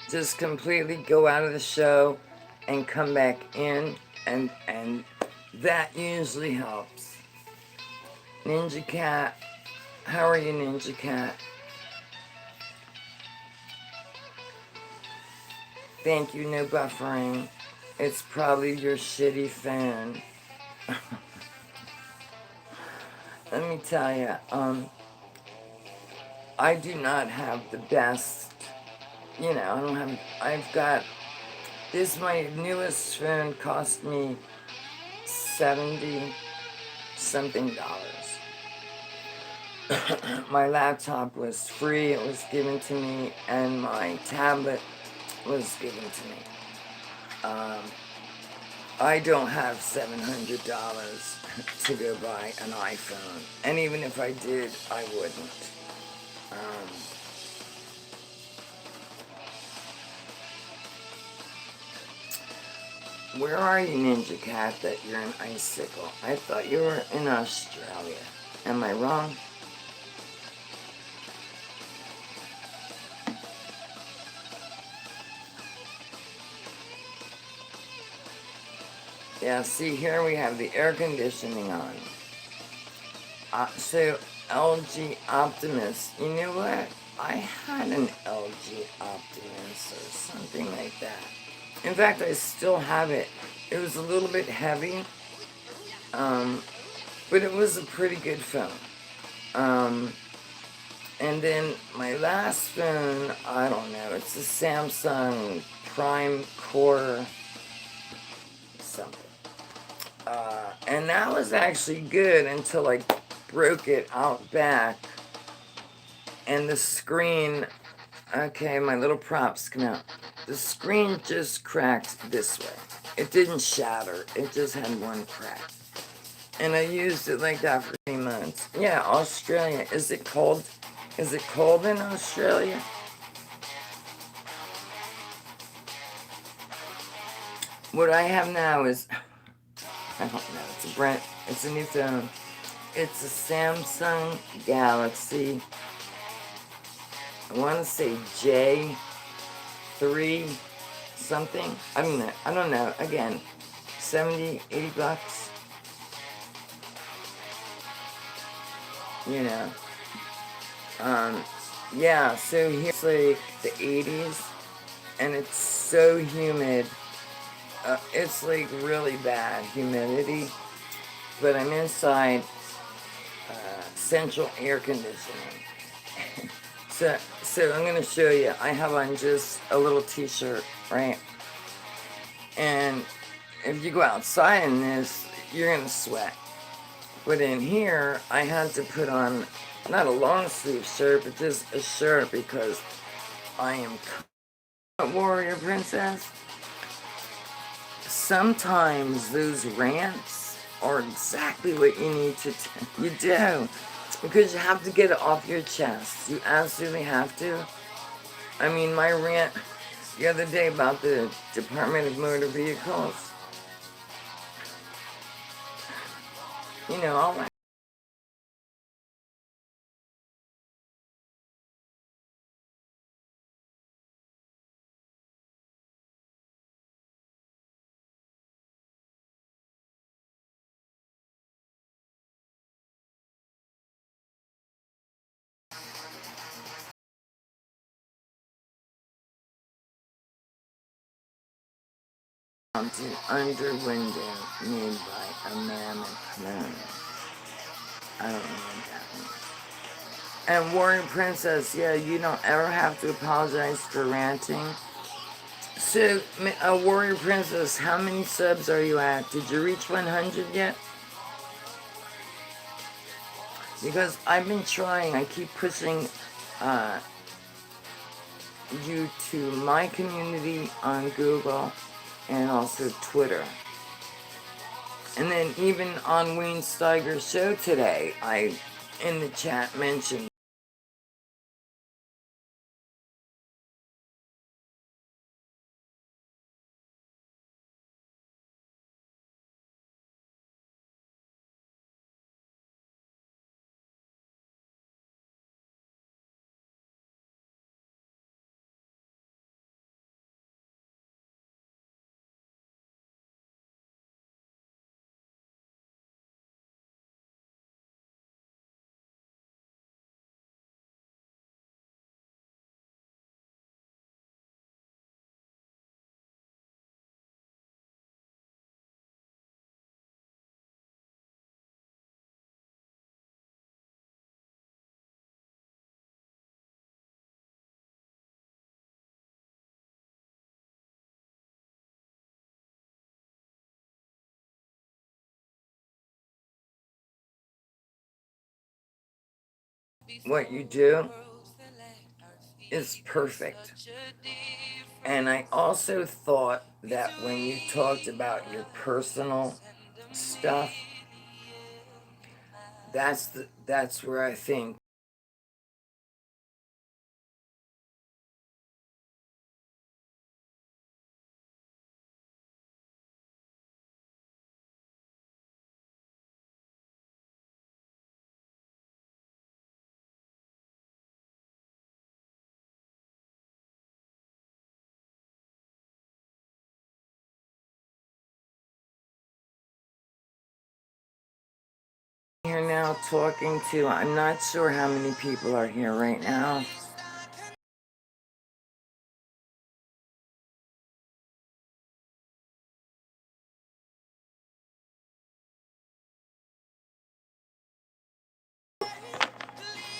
just completely go out of the show and come back in, and that usually helps. Ninja Cat, how are you, Ninja Cat? Thank you, no buffering. It's probably your shitty phone. Let me tell you, I do not have the best, I've got, my newest phone cost me $70 something. My laptop was free, it was given to me, and my tablet was given to me. I don't have $700 to go buy an iPhone, and even if I did, I wouldn't. Where are you, Ninja Cat, that you're in Icicle? I thought you were in Australia. Am I wrong? Yeah, see, here we have the air conditioning on. So, LG Optimus. You know what? I had an LG Optimus or something like that. In fact, I still have it. It was a little bit heavy, but it was a pretty good phone. And then my last phone, I don't know, it's a Samsung Prime Core something. And that was actually good until I broke it out back. And the screen, okay, my little props come out. The screen just cracked this way. It didn't shatter, it just had one crack. And I used it like that for 3 months. Yeah, Australia. Is it cold? Is it cold in Australia? What I have now is, I don't know, it's a new phone. It's a Samsung Galaxy, I want to say J3 something. I don't know. Again, 70, 80 bucks. Yeah, so here's like the 80s, and it's so humid. It's like really bad humidity, but I'm inside central air conditioning. So I'm gonna show you. I have on just a little t-shirt, right? And if you go outside in this, you're gonna sweat. But in here, I had to put on not a long sleeve shirt, but just a shirt because I am a warrior princess. Sometimes those rants are exactly what you need to you do, because you have to get it off your chest. You absolutely have to. I mean, my rant the other day about the Department of Motor Vehicles, you know, all that. Under window made by a mammoth man. I don't know what that means. And Warrior Princess, yeah, you don't ever have to apologize for ranting. So, Warrior Princess, how many subs are you at? Did you reach 100 yet? Because I've been trying, I keep pushing you to my community on Google and also Twitter. And then even on Wayne Steiger's show today, I, in the chat, mentioned what you do is perfect. And I also thought that when you talked about your personal stuff, that's where I think you're now talking to, I'm not sure how many people are here right now.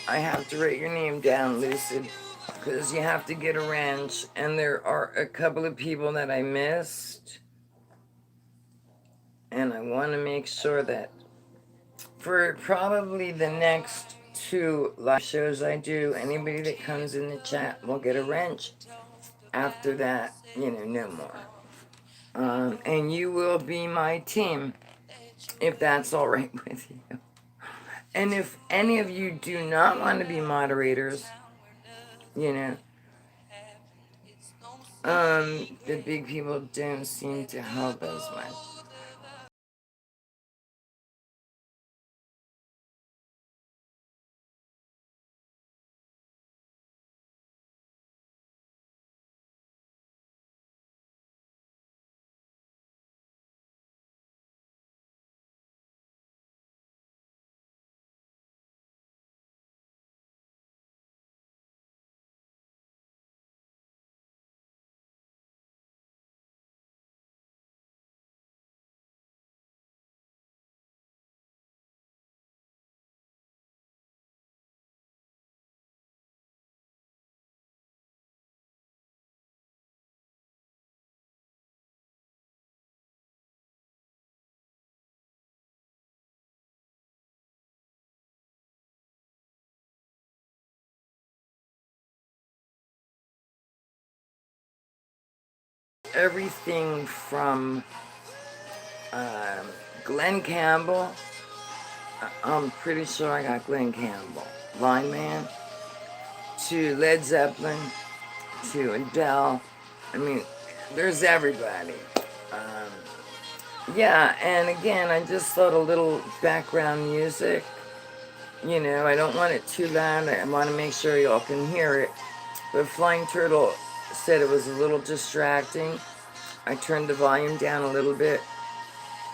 I have to write your name down, Lucid, because you have to get a wrench, and there are a couple of people that I missed, and I want to make sure that for probably the next 2 live shows I do, anybody that comes in the chat will get a wrench. After that, no more. And you will be my team, if that's all right with you. And if any of you do not want to be moderators, the big people don't seem to help as much. everything from Glenn Campbell. I'm pretty sure I got Glenn Campbell. Blind Man. To Led Zeppelin. To Adele. I mean, there's everybody. Yeah, and again, I just thought a little background music. You know, I don't want it too loud. I want to make sure y'all can hear it. But Flying Turtle said it was a little distracting. I turned the volume down a little bit.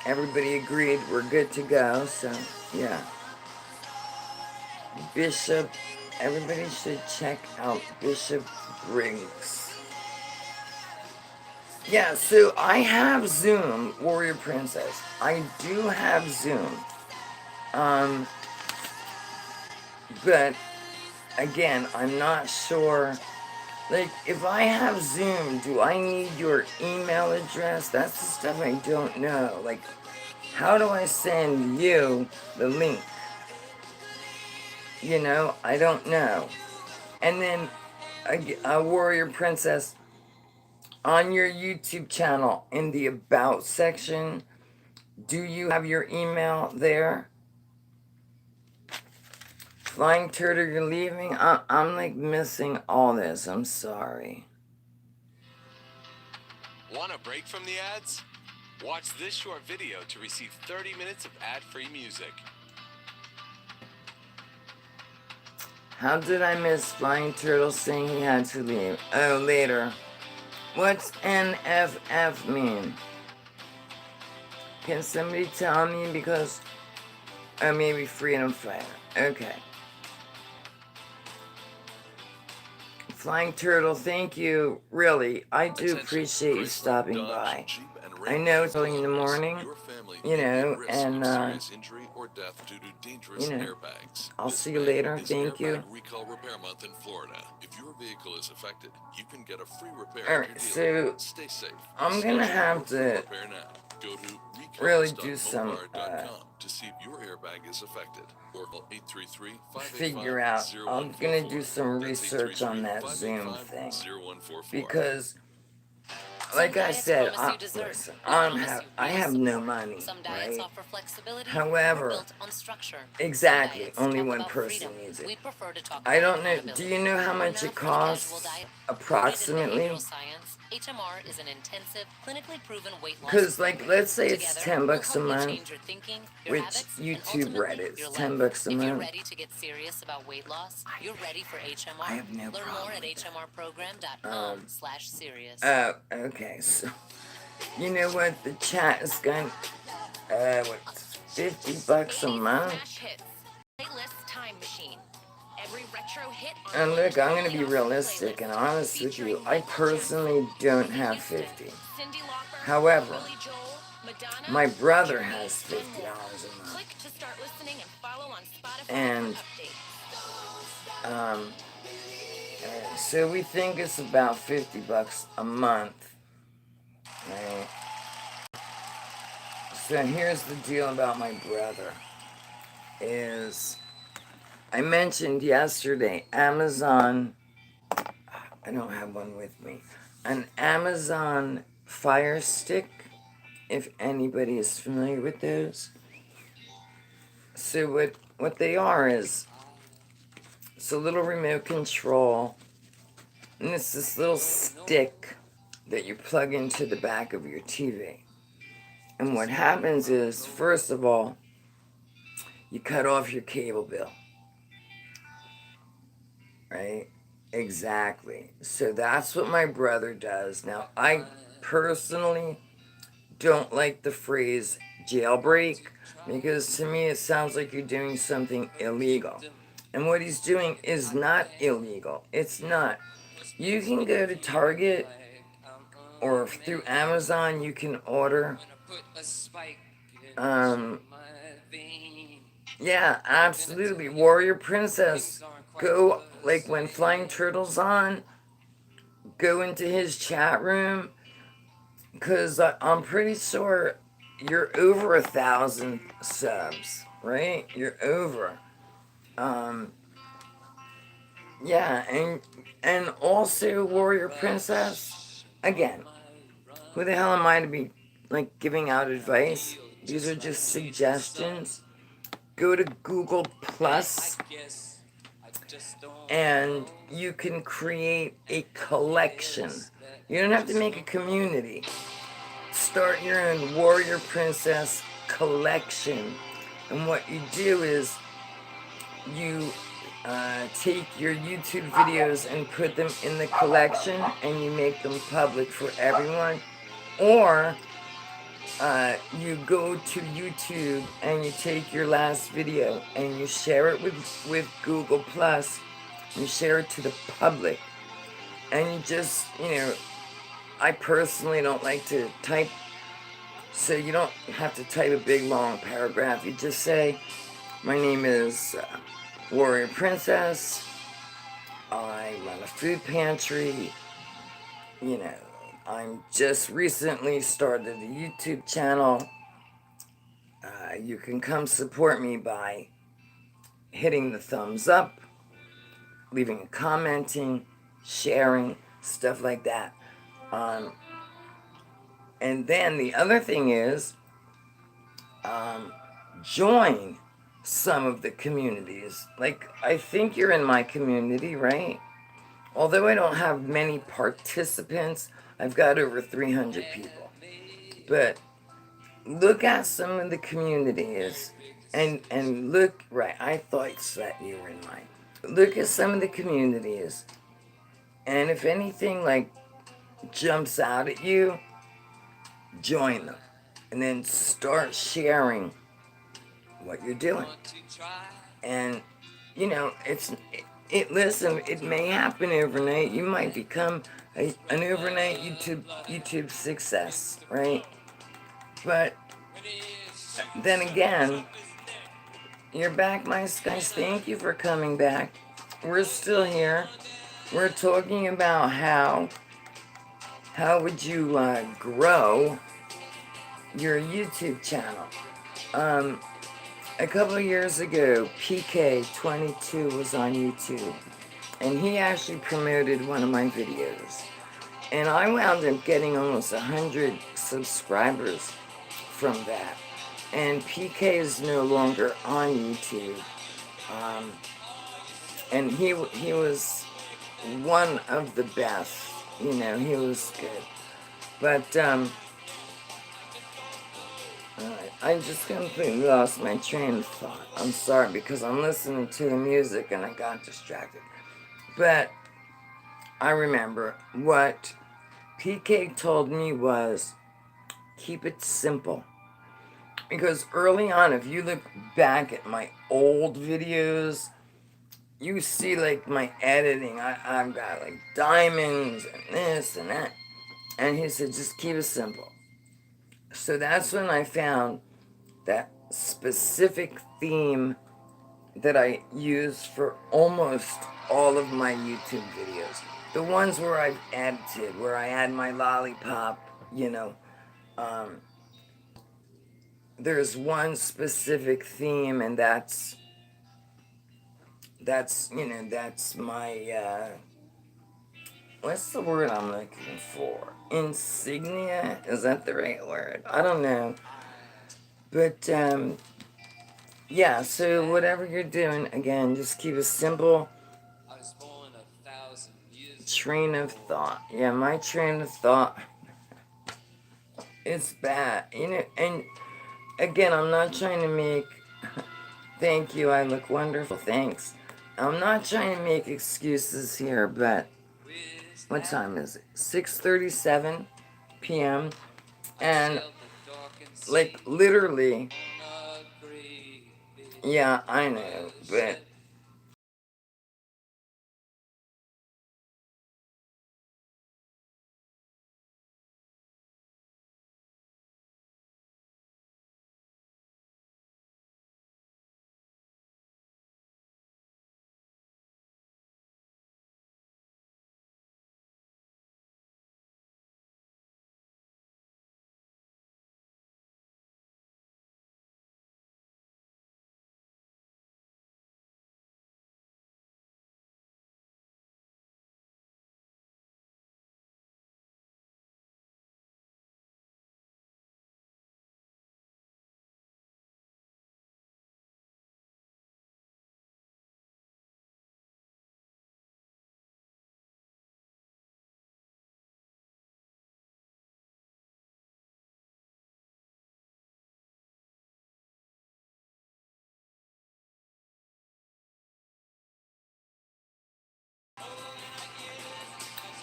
Everybody agreed we're good to go, so yeah. Bishop, everybody should check out Bishop Briggs. Yeah, so I have Zoom, Warrior Princess. I do have Zoom. But again, I'm not sure. Like, if I have Zoom, do I need your email address? That's the stuff I don't know. Like, how do I send you the link? You know, I don't know. And then, a Warrior Princess, on your YouTube channel, in the About section, do you have your email there? Flying Turtle, you're leaving? I'm like missing all this. I'm sorry. Want a break from the ads? Watch this short video to receive 30 minutes of ad-free music. How did I miss Flying Turtle saying he had to leave? Oh, later. What's NFF mean? Can somebody tell me? Because, oh, maybe Freedom Fighter. Okay. Flying Turtle, thank you. Really, I do appreciate you stopping by. I know it's early in the morning, you know, and, you know, I'll see you later. Thank you. Recall repair month in Florida. If your vehicle is affected, you can get a free repair. All right, so stay safe. I'm gonna have to Go to really do some to see if your airbag is affected. Or call 833-585-0144. figure out. I'm gonna do some research on that Zoom thing because, like I said, listen, I have no money, right? However, exactly, only one person needs it. I don't know. Do you know how much it costs approximately? HMR is an intensive, clinically proven weight loss. Because, like, let's say it's $10 a month, which YouTube read it. It's $10 a month. If you're ready to get serious about weight loss, you're ready for HMR. I have no Learn problem more at with that. hmrprogram.com/serious. Oh, okay. So, you know what? The chat is going. What? $50 a month. Playlist time machine. Every retro hit on And look, I'm gonna be realistic and honest with you. I personally don't have 50. However, my brother has $50 a month. Click to start listening and follow on Spotify And updates. so we think it's about $50 a month. Right? So here's the deal about my brother. Is I mentioned yesterday Amazon. I don't have one with me. An Amazon Fire Stick, if anybody is familiar with those. So what they are is, it's a little remote control, and it's this little stick that you plug into the back of your TV. And what happens is, first of all, you cut off your cable bill. Right? Exactly. So that's what my brother does. Now, I personally don't like the phrase jailbreak because to me it sounds like you're doing something illegal. And what he's doing is not illegal. It's not. You can go to Target or through Amazon, you can order. Yeah, absolutely. Warrior Princess. Go, like when Flying Turtle's on, go into his chat room, because I'm pretty sure you're over 1,000 subs, right? You're over. Yeah, and also Warrior Princess, again, Who the hell am I to be like giving out advice? These are just suggestions. Go to Google Plus and you can create a collection. You don't have to make a community. Start your own Warrior Princess collection. And what you do is you take your YouTube videos and put them in the collection and you make them public for everyone. Or you go to YouTube and you take your last video and you share it with Google Plus. You share it to the public. And you just, I personally don't like to type, so you don't have to type a big long paragraph. You just say, my name is Warrior Princess. I run a food pantry. I'm just recently started a YouTube channel. You can come support me by hitting the thumbs up, leaving a commenting, sharing, stuff like that. And then the other thing is, join some of the communities. Like, I think you're in my community, right? Although I don't have many participants, I've got over 300 people. But look at some of the communities and look, right, I thought that you were in mine. Look at some of the communities, and if anything like jumps out at you, join them. And then start sharing what you're doing. And, listen, it may happen overnight. You might become an overnight YouTube success, right? But then again, you're back, my guys. Thank you for coming back. We're still here. We're talking about how would you grow your YouTube channel. A couple of years ago, PK22 was on YouTube, and he actually promoted one of my videos. And I wound up getting almost 100 subscribers from that. And PK is no longer on YouTube. And he was one of the best. He was good. But, I just completely lost my train of thought. I'm sorry, because I'm listening to the music and I got distracted. But I remember what PK told me was, keep it simple. Because early on, if you look back at my old videos, you see like my editing. I've got like diamonds and this and that. And he said, just keep it simple. So that's when I found that specific theme that I use for almost all of my YouTube videos. The ones where I've edited, where I add my lollipop, there's one specific theme, and that's my, what's the word I'm looking for? Insignia? Is that the right word? I don't know. But, yeah, so whatever you're doing, again, just keep a simple train of thought. Yeah, my train of thought, it's bad. And again, I'm not trying to make, thank you, I look wonderful, thanks. I'm not trying to make excuses here, but what time is it? 6:37 p.m. And, like, literally, yeah, I know, but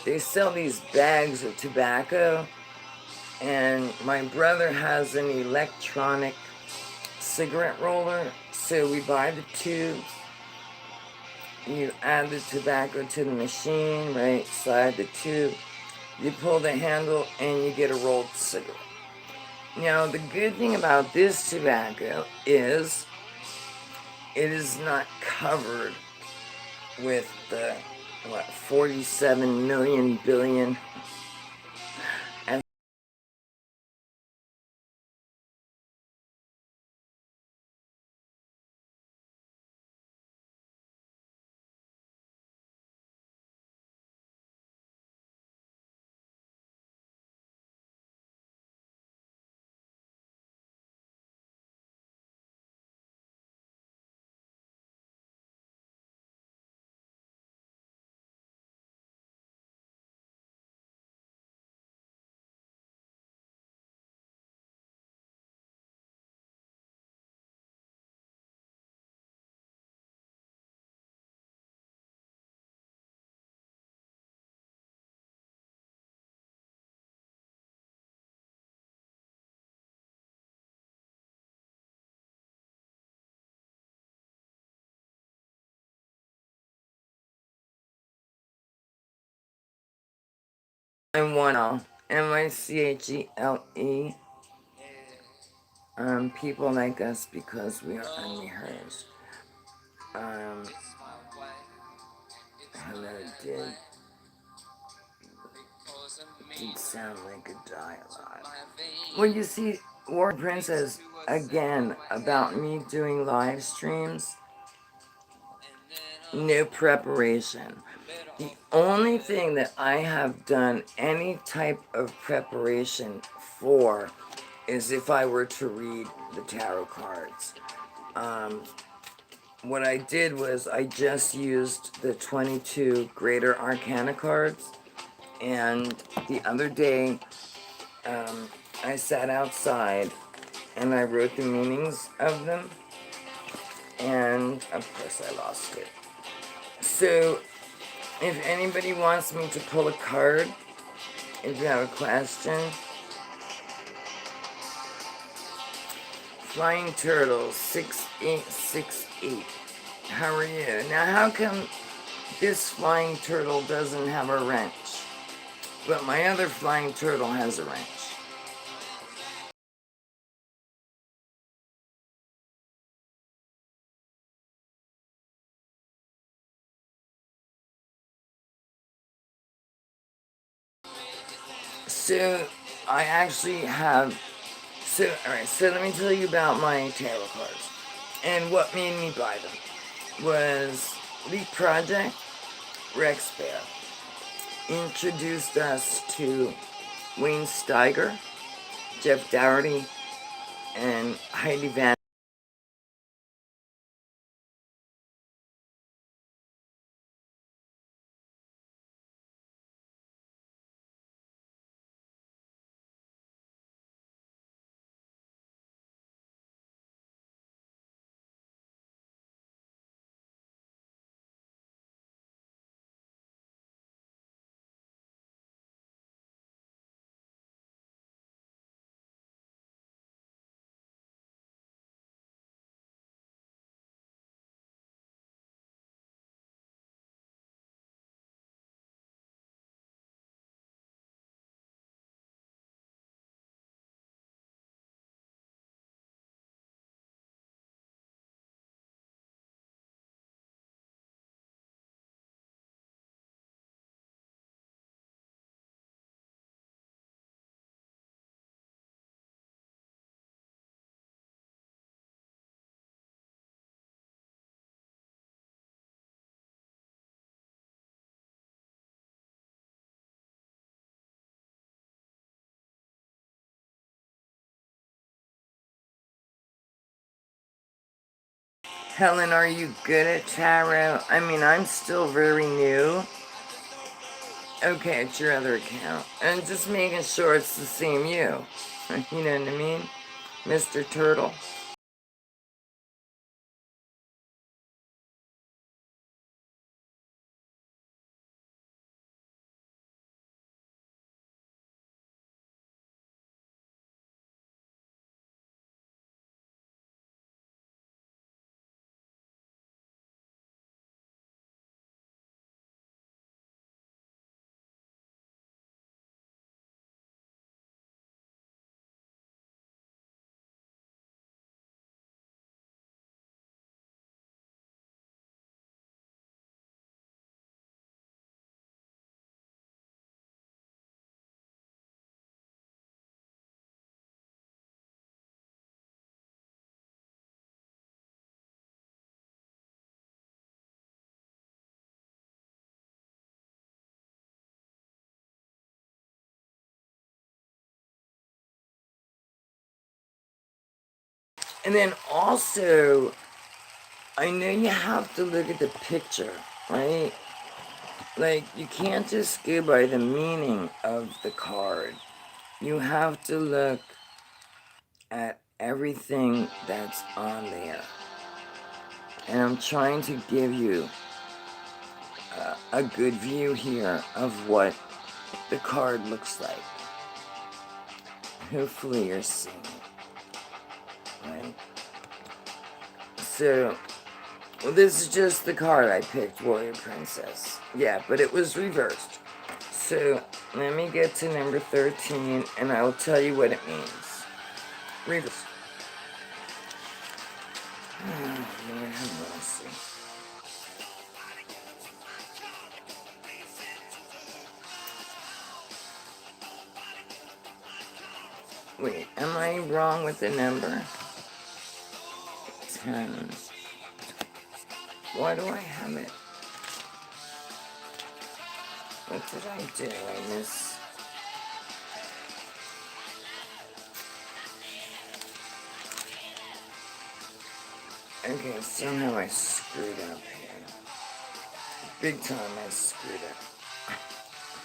they sell these bags of tobacco, and my brother has an electronic cigarette roller, so we buy the tubes, you add the tobacco to the machine, right, slide the tube, you pull the handle, and you get a rolled cigarette. Now, the good thing about this tobacco is it is not covered with the, 47 million billion. And MICHELE, people like us because we are unrehearsed. Hello, did sound like a dialogue. Well, you see, Warrior Princess, again, about me doing live streams, no preparation. The only thing that I have done any type of preparation for is if I were to read the tarot cards. What I did was I just used the 22 Greater Arcana cards, and the other day I sat outside and I wrote the meanings of them, and of course I lost it. So if anybody wants me to pull a card, if you have a question, Flying Turtle 6868, how are you? Now how come this flying turtle doesn't have a wrench, but my other flying turtle has a wrench? So I actually have, alright, so let me tell you about my tarot cards. And what made me buy them was Leap Project, Rex Bear introduced us to Wayne Steiger, Jeff Dougherty, and Heidi Van. Helen, are you good at tarot? I mean, I'm still very new. Okay, it's your other account. And just making sure it's the same you. You know what I mean? Mr. Turtle. And then also, I know you have to look at the picture, right? Like, you can't just go by the meaning of the card. You have to look at everything that's on there. And I'm trying to give you a good view here of what the card looks like. Hopefully you're seeing it, right? So, well, this is just the card I picked, Warrior Princess. Yeah, but it was reversed. So, let me get to number 13, and I will tell you what it means. Reverse. Oh, Lord have mercy. Wait, am I wrong with the number? 10. Why do I have it? What did I do? I miss. Okay, somehow I screwed up here. Big time I screwed up.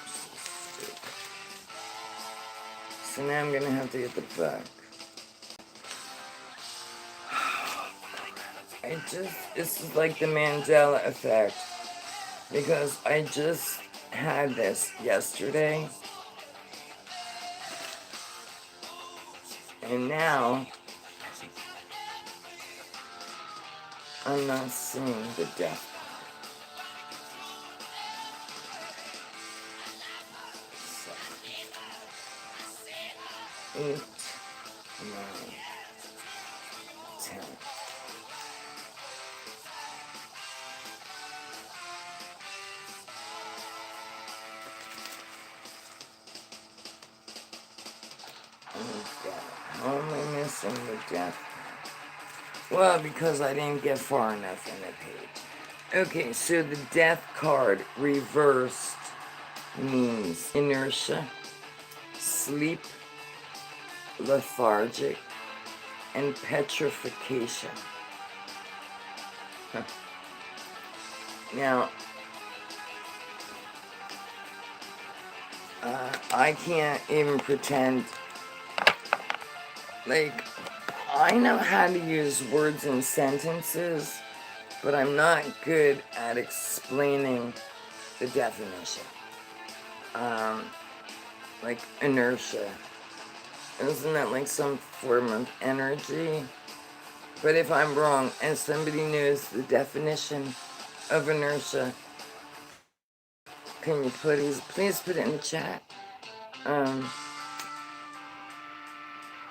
So stupid. So now I'm gonna have to get the book. This is like the Mandela effect. Because I just had this yesterday. And now, I'm not seeing the death. 8, 9, 10. How am I missing the death? Well, because I didn't get far enough in the page. Okay, so the death card reversed means inertia, sleep, lethargic, and petrification. Now, I can't even pretend, like, I know how to use words and sentences, but I'm not good at explaining the definition. Like inertia. Isn't that like some form of energy? But if I'm wrong and somebody knows the definition of inertia, can you please put it in the chat?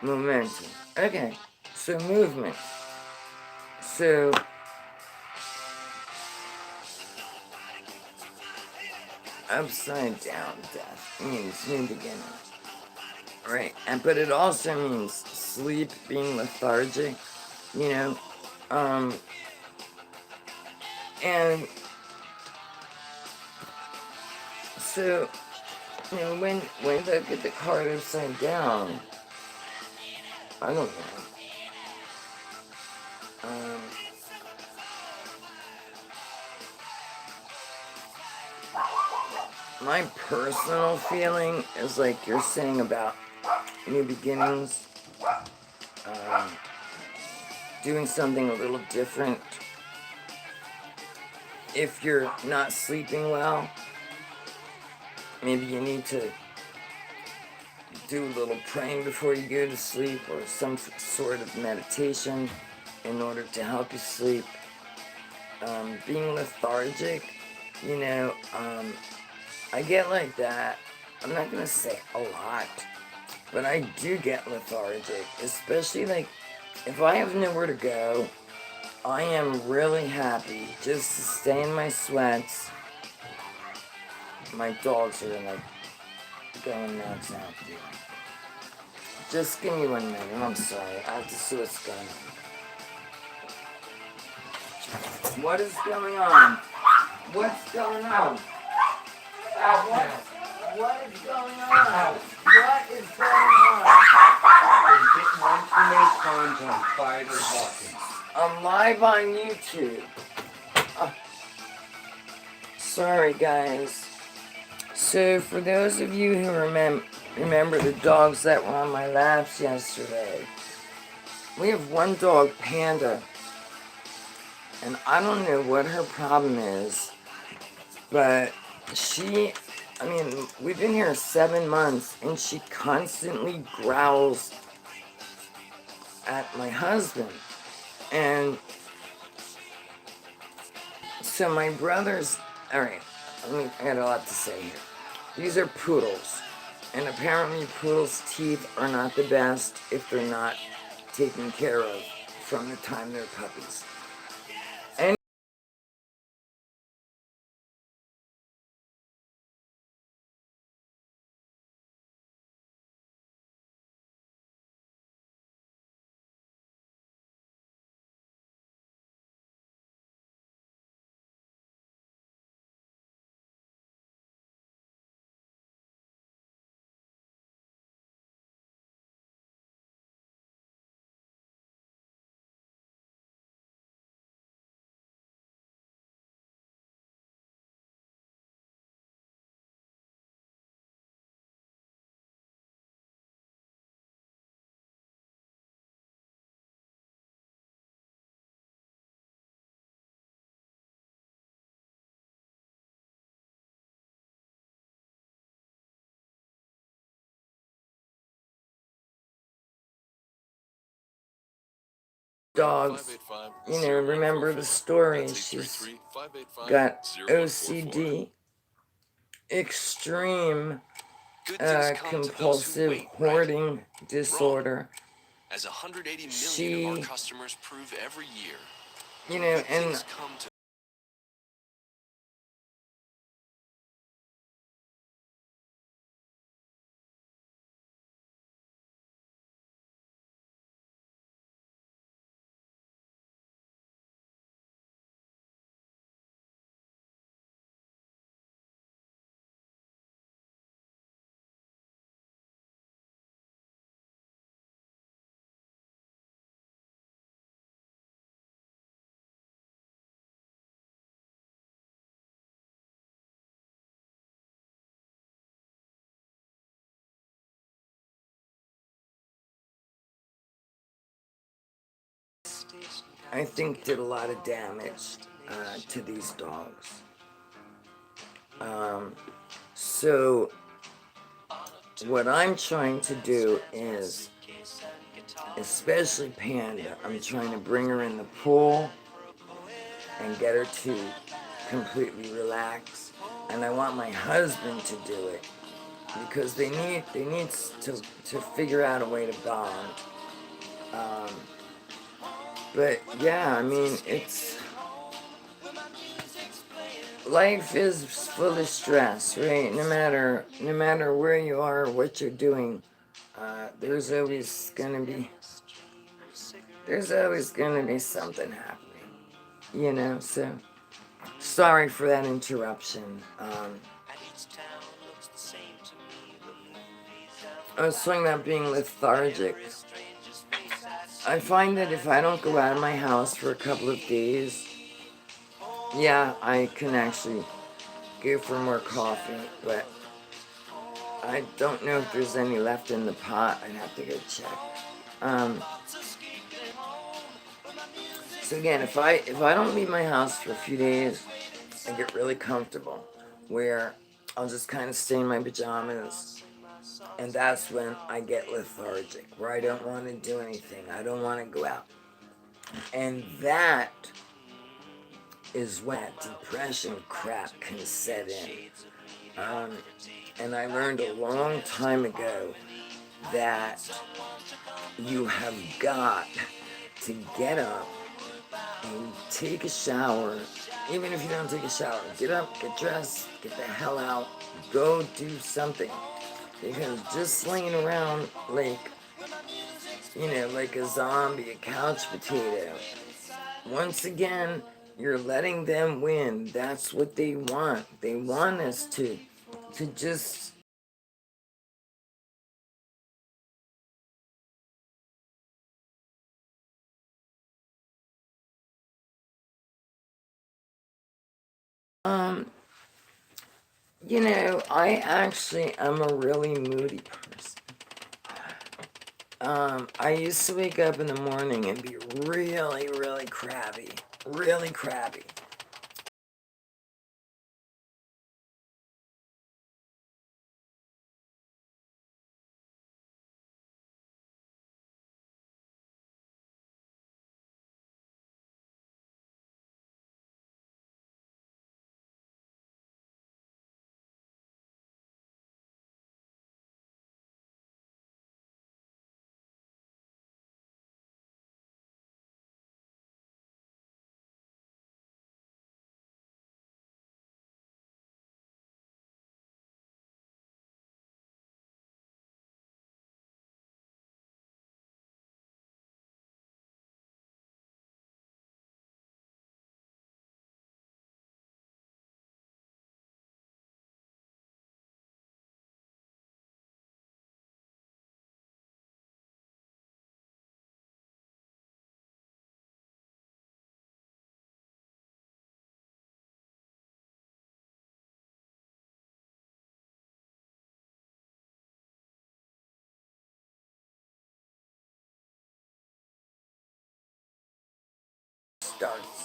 Momentum. Okay, so movement. So, upside down death means new beginning. Right, but it also means sleep, being lethargic, you know, and so, you know, when you look at the card upside down, I don't know. My personal feeling is like you're saying about new beginnings, doing something a little different. If you're not sleeping well, maybe you need to do a little praying before you go to sleep or some sort of meditation in order to help you sleep. Being lethargic, you know, I get like that. I'm not gonna say a lot, but I do get lethargic, especially like if I have nowhere to go. I am really happy just to stay in my sweats. My dogs are like going nuts out there. Just give me 1 minute. I'm sorry. I have to see what's going on. What is going on? What's going on? What is going on? What is going on? Once you make content, Spider Hawkins. I'm live on YouTube. Sorry, guys. So, for those of you who remember the dogs that were on my laps yesterday, we have one dog, Panda, and I don't know what her problem is, but we've been here 7 months, and she constantly growls at my husband. And so my brothers, alright, I got a lot to say here. These are poodles, and apparently poodles' teeth are not the best if they're not taken care of from the time they're puppies. And dogs, remember the story. She's got OCD, extreme compulsive hoarding disorder. As 180 million She, of our customers prove every year, and things come to I think did a lot of damage to these dogs. So what I'm trying to do is, especially Panda, I'm trying to bring her in the pool and get her to completely relax. And I want my husband to do it because they need to figure out a way to bond. But yeah, it's life is full of stress, right? No matter where you are or what you're doing, there's always gonna be something happening, So sorry for that interruption. I was talking about being lethargic. I find that if I don't go out of my house for a couple of days, yeah, I can actually go for more coffee, but I don't know if there's any left in the pot. I'd have to go check. So again, if I don't leave my house for a few days, I get really comfortable, where I'll just kind of stay in my pajamas, and that's when I get lethargic, where I don't want to do anything. I don't want to go out. And that is when that depression crap can set in. And I learned a long time ago that you have got to get up and take a shower. Even if you don't take a shower, get up, get dressed, get the hell out, go do something. Because just laying around like a zombie, a couch potato, once again, you're letting them win. That's what they want. They want us to just You know, I actually am a really moody person. I used to wake up in the morning and be really, really crabby. Really crabby.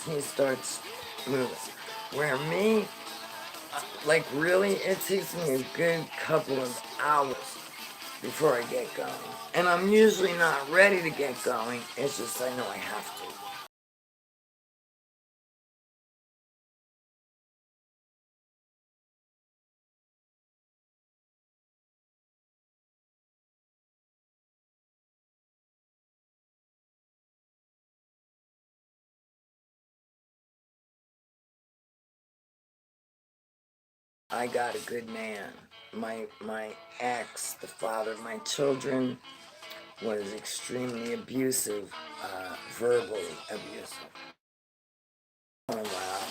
He starts moving. Where me, like really, it takes me a good couple of hours before I get going. And I'm usually not ready to get going, it's just I know I have to. I got a good man. My ex, the father of my children, was extremely abusive, verbally abusive. Oh wow.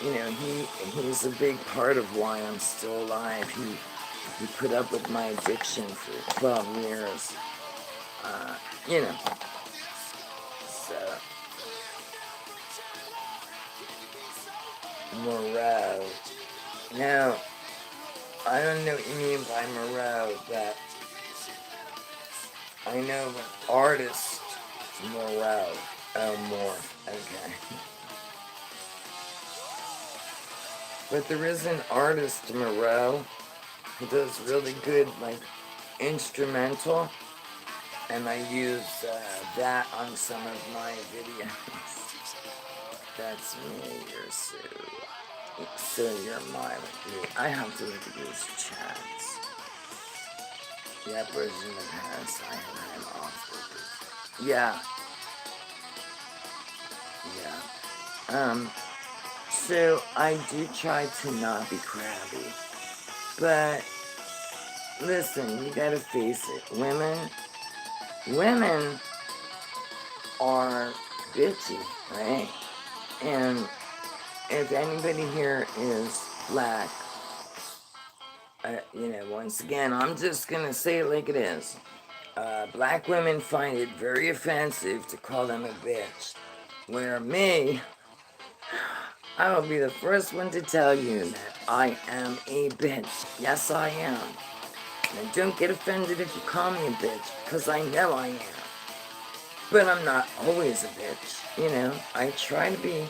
You know, he's a big part of why I'm still alive. He put up with my addiction for 12 years. You know. So Moreau. Now, I don't know what you mean by Moreau, but I know an artist, Moreau. Oh, more. Okay. But there is an artist, Moreau, who does really good, like, instrumental, and I use that on some of my videos. That's me, you're Sue. So you're my, I have to look at these chats. Yeah, version of Paris, I have him off. Yeah. Yeah. So I do try to not be crabby. But listen, you gotta face it. Women are bitchy, right? And if anybody here is black, you know, once again, I'm just gonna say it like it is. Black women find it very offensive to call them a bitch. Where me, I will be the first one to tell you that I am a bitch. Yes, I am. And don't get offended if you call me a bitch, because I know I am. But I'm not always a bitch, you know. I try to be,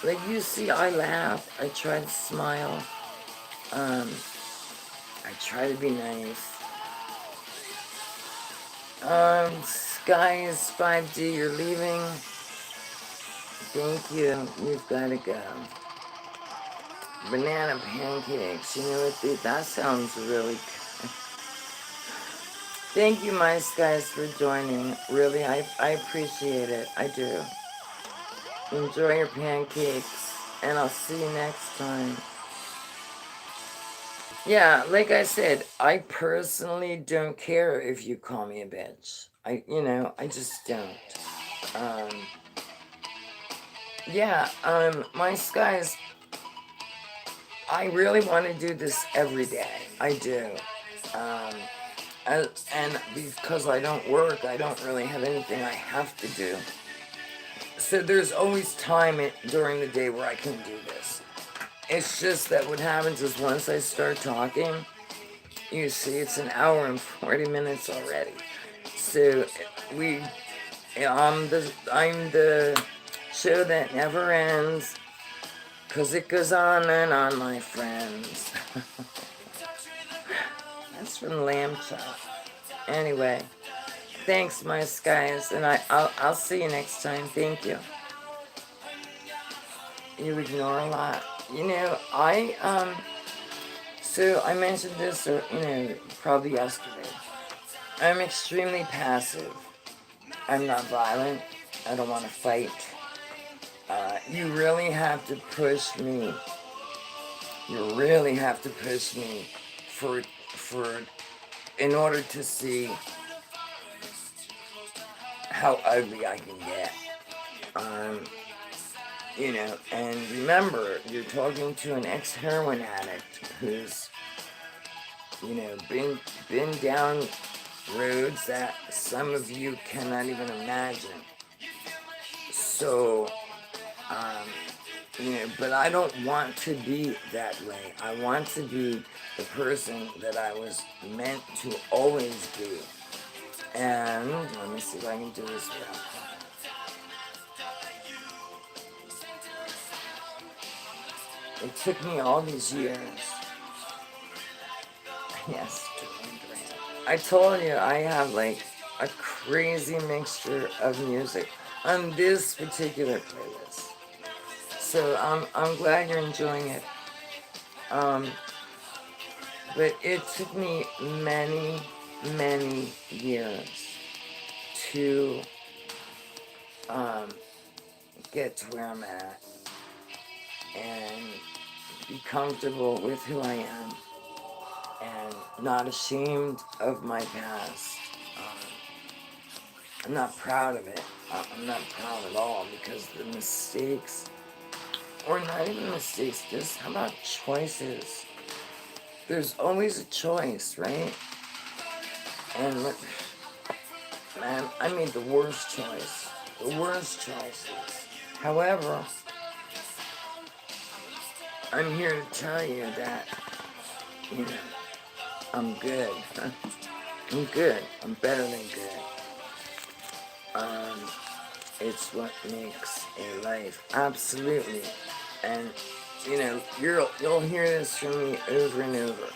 like you see, I laugh. I try to smile. I try to be nice. Sky is 5G, you're leaving. Thank you, you've got to go. Banana pancakes, you know what, dude, that sounds really good. Thank you, mice guys, for joining. Really, I appreciate it, I do. Enjoy your pancakes, and I'll see you next time. Yeah, like I said, I personally don't care if you call me a bitch. I just don't. My skies, I really want to do this every day. I do. And because I don't work, I don't really have anything I have to do. So there's always time during the day where I can do this. It's just that what happens is once I start talking, you see it's an hour and 40 minutes already. So I'm the show that never ends, 'cause it goes on and on, my friends. That's from Lamb Chop. Anyway, thanks, my skies, and I'll see you next time. Thank you. You ignore a lot. You know, so I mentioned this, probably yesterday. I'm extremely passive. I'm not violent. I don't want to fight. You really have to push me. You really have to push me in order to see how ugly I can get. And remember, you're talking to an ex-heroin addict who's, been down roads that some of you cannot even imagine. So, but I don't want to be that way. I want to be the person that I was meant to always be. And let me see if I can do this well. It took me all these years. Yes, I told you I have like a crazy mixture of music on this particular playlist. So I'm glad you're enjoying it. But it took me many, many years to get to where I'm at and be comfortable with who I am and not ashamed of my past. I'm not proud of it. I'm not proud at all, because the mistakes, or not even mistakes, just how about choices? There's always a choice, right? And look, man, I made the worst choice. The worst choices. However, I'm here to tell you that, I'm good. I'm good. I'm better than good. It's what makes a life. Absolutely. And, you'll hear this from me over and over.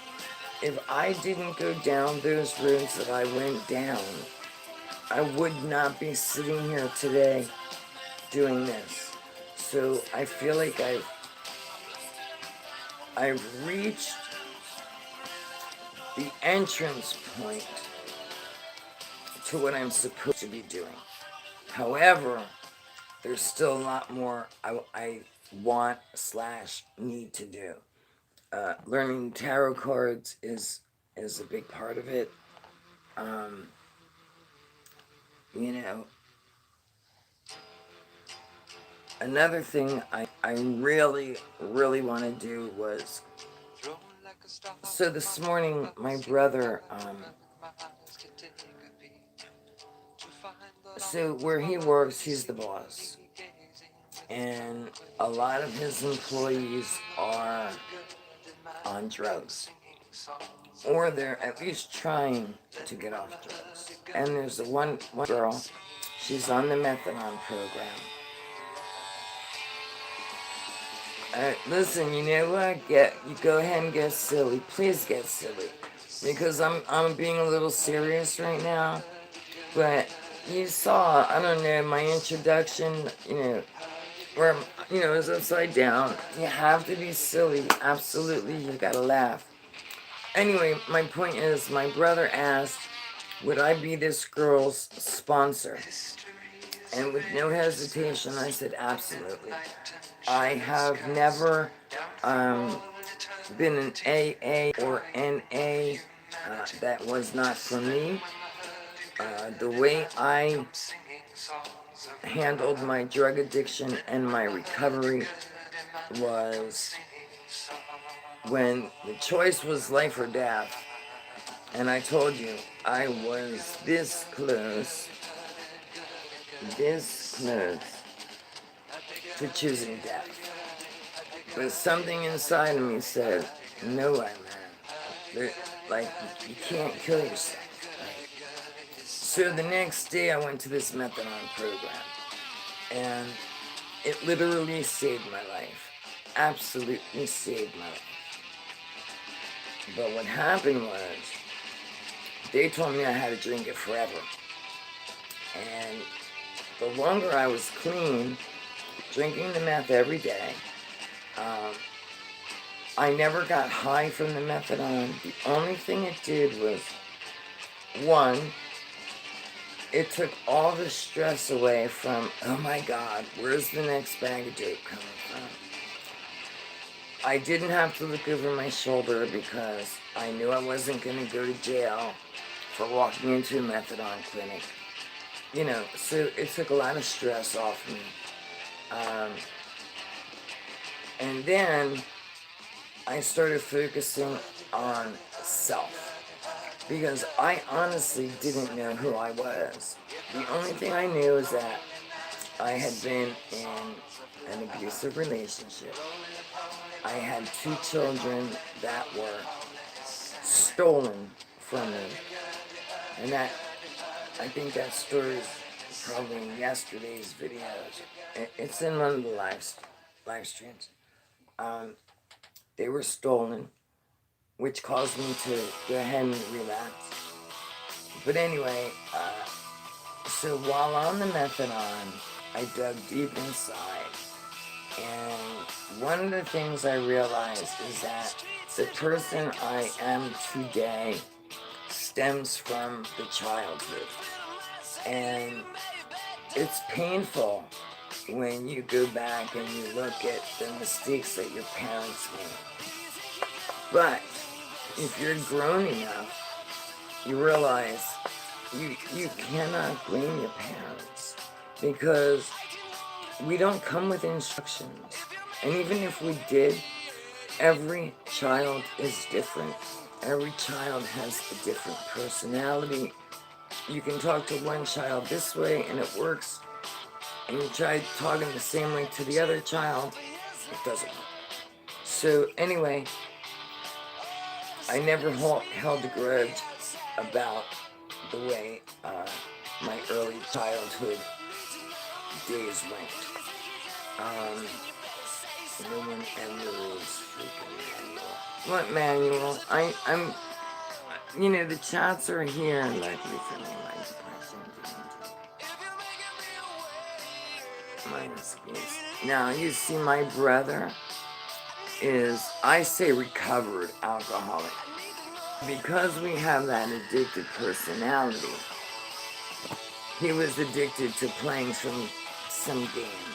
If I didn't go down those roads that I went down, I would not be sitting here today doing this. So I feel like I've reached the entrance point to what I'm supposed to be doing. However, there's still a lot more I want/need to do. Learning tarot cards is a big part of it. Another thing I really, really want to do was, so this morning my brother, so where he works, he's the boss. And a lot of his employees are on drugs. Or they're at least trying to get off drugs. And there's the one girl, she's on the methadone program. Listen, you know what? You go ahead and get silly. Please get silly. Because I'm being a little serious right now. But you saw, I don't know, my introduction, where, it was upside down. You have to be silly. Absolutely, you gotta laugh. Anyway, my point is, my brother asked, would I be this girl's sponsor? And with no hesitation, I said, absolutely. I have never been an AA or NA. That was not for me. The way I handled my drug addiction and my recovery was when the choice was life or death. And I told you, I was this close for choosing death. But something inside of me said, no way, man. Like, you can't kill yourself. Right? So the next day I went to this methadone program. And it literally saved my life. Absolutely saved my life. But what happened was, they told me I had to drink it forever. And the longer I was clean, drinking the meth every day, I never got high from the methadone. The only thing it did was, one, it took all the stress away from, oh my God, where's the next bag of dope coming from? I didn't have to look over my shoulder because I knew I wasn't going to go to jail for walking into a methadone clinic. You know, so it took a lot of stress off me. And then I started focusing on self. Because I honestly didn't know who I was. The only thing I knew is that I had been in an abusive relationship. I had 2 children that were stolen from me. And that, I think that story is probably in yesterday's videos. It's in one of the live streams. They were stolen, which caused me to go ahead and relapse. But anyway, so while on the methadone, I dug deep inside. And one of the things I realized is that the person I am today stems from the childhood. And it's painful when you go back and you look at the mistakes that your parents made. But if you're grown enough, you realize you cannot blame your parents because we don't come with instructions. And even if we did, every child is different. Every child has a different personality. You can talk to one child this way and it works, and you try talking the same way to the other child, it doesn't work. So anyway, I never held a grudge about the way my early childhood days went. No one ever was freaking manual. What manual? I'm, you know, the chats are here, luckily for me, my depression didn't. Minus peace. Now, you see, my brother is, I say, recovered alcoholic. Because we have that addicted personality, he was addicted to playing some game.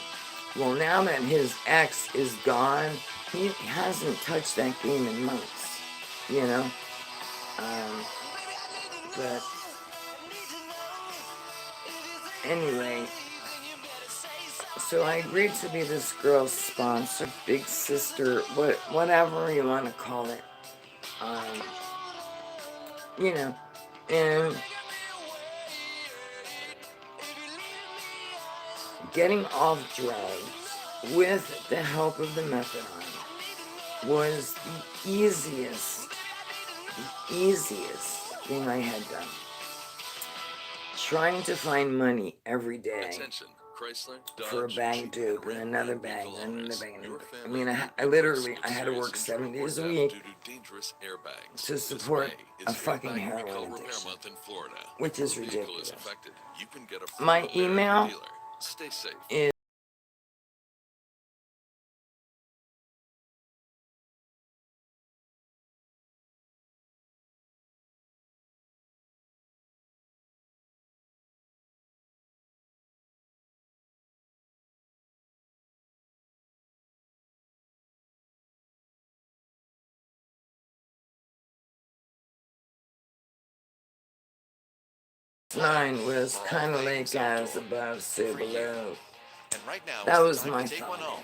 Well, now that his ex is gone, he hasn't touched that game in months, you know? But anyway, so I agreed to be this girl's sponsor, big sister, whatever you want to call it. You know, and getting off drugs with the help of the methadone was the easiest thing I had done. Trying to find money every day Attention, Chrysler, for a Dodge, bag Jeep, tube and Ram, another bag vehicle and another owners. bag and Your another bag. I family mean, I could literally face had to work serious 7 days a injury or week death due to dangerous airbags. to support This May is a fucking Airbag heroin Recall Repair addiction, Month in Florida. which If is your vehicle ridiculous. affected, you can get a free My repair at your email dealer. Stay safe. is nine was kind of like as above, so below. And right now, That is was the time my to take one thought. home.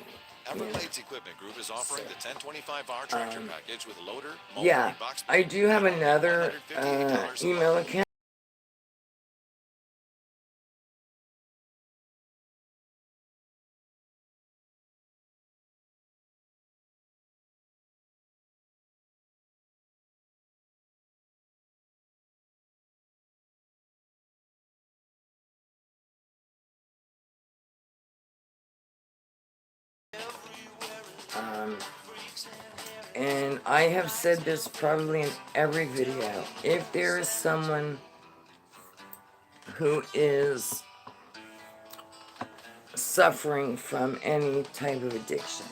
Everglades Equipment Group is offering the 1025R tractor package with loader, Yeah, multi box. I do have another $158 email account. And I have said this probably in every video. If there is someone who is suffering from any type of addiction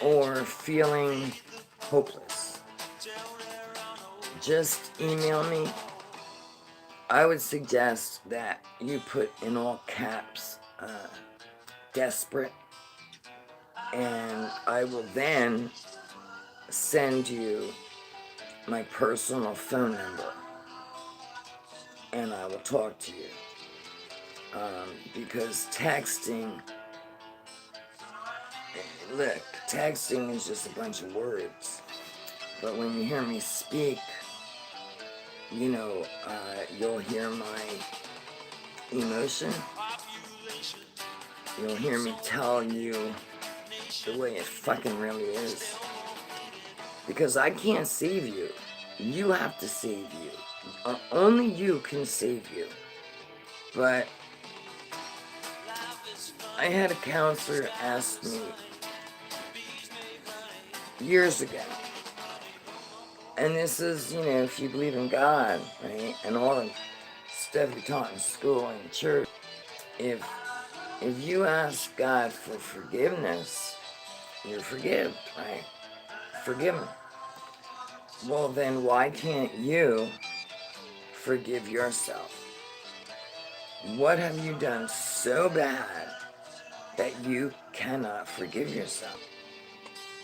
or feeling hopeless, just email me. I would suggest that you put in all caps, desperate, and I will then send you my personal phone number and I will talk to you. Because texting, look, texting is just a bunch of words. But when you hear me speak, you know, you'll hear my emotion. You'll hear me tell you the way it fucking really is. Because I can't save you. You have to save you. Only you can save you. But I had a counselor ask me years ago, and this is, you know, if you believe in God, right, and all the stuff you taught in school and church, if you ask God for forgiveness, you're forgiven, right? Forgiven. Well, then why can't you forgive yourself? What have you done so bad that you cannot forgive yourself?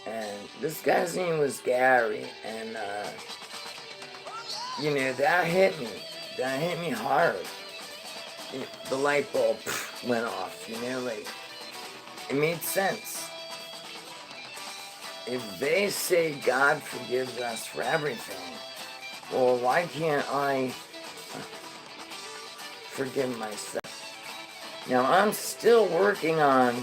And this guy's name was Gary, and you know, that hit me. That hit me hard. The light bulb went off, you know, like, it made sense. If they say God forgives us for everything, well, why can't I forgive myself? Now, I'm still working on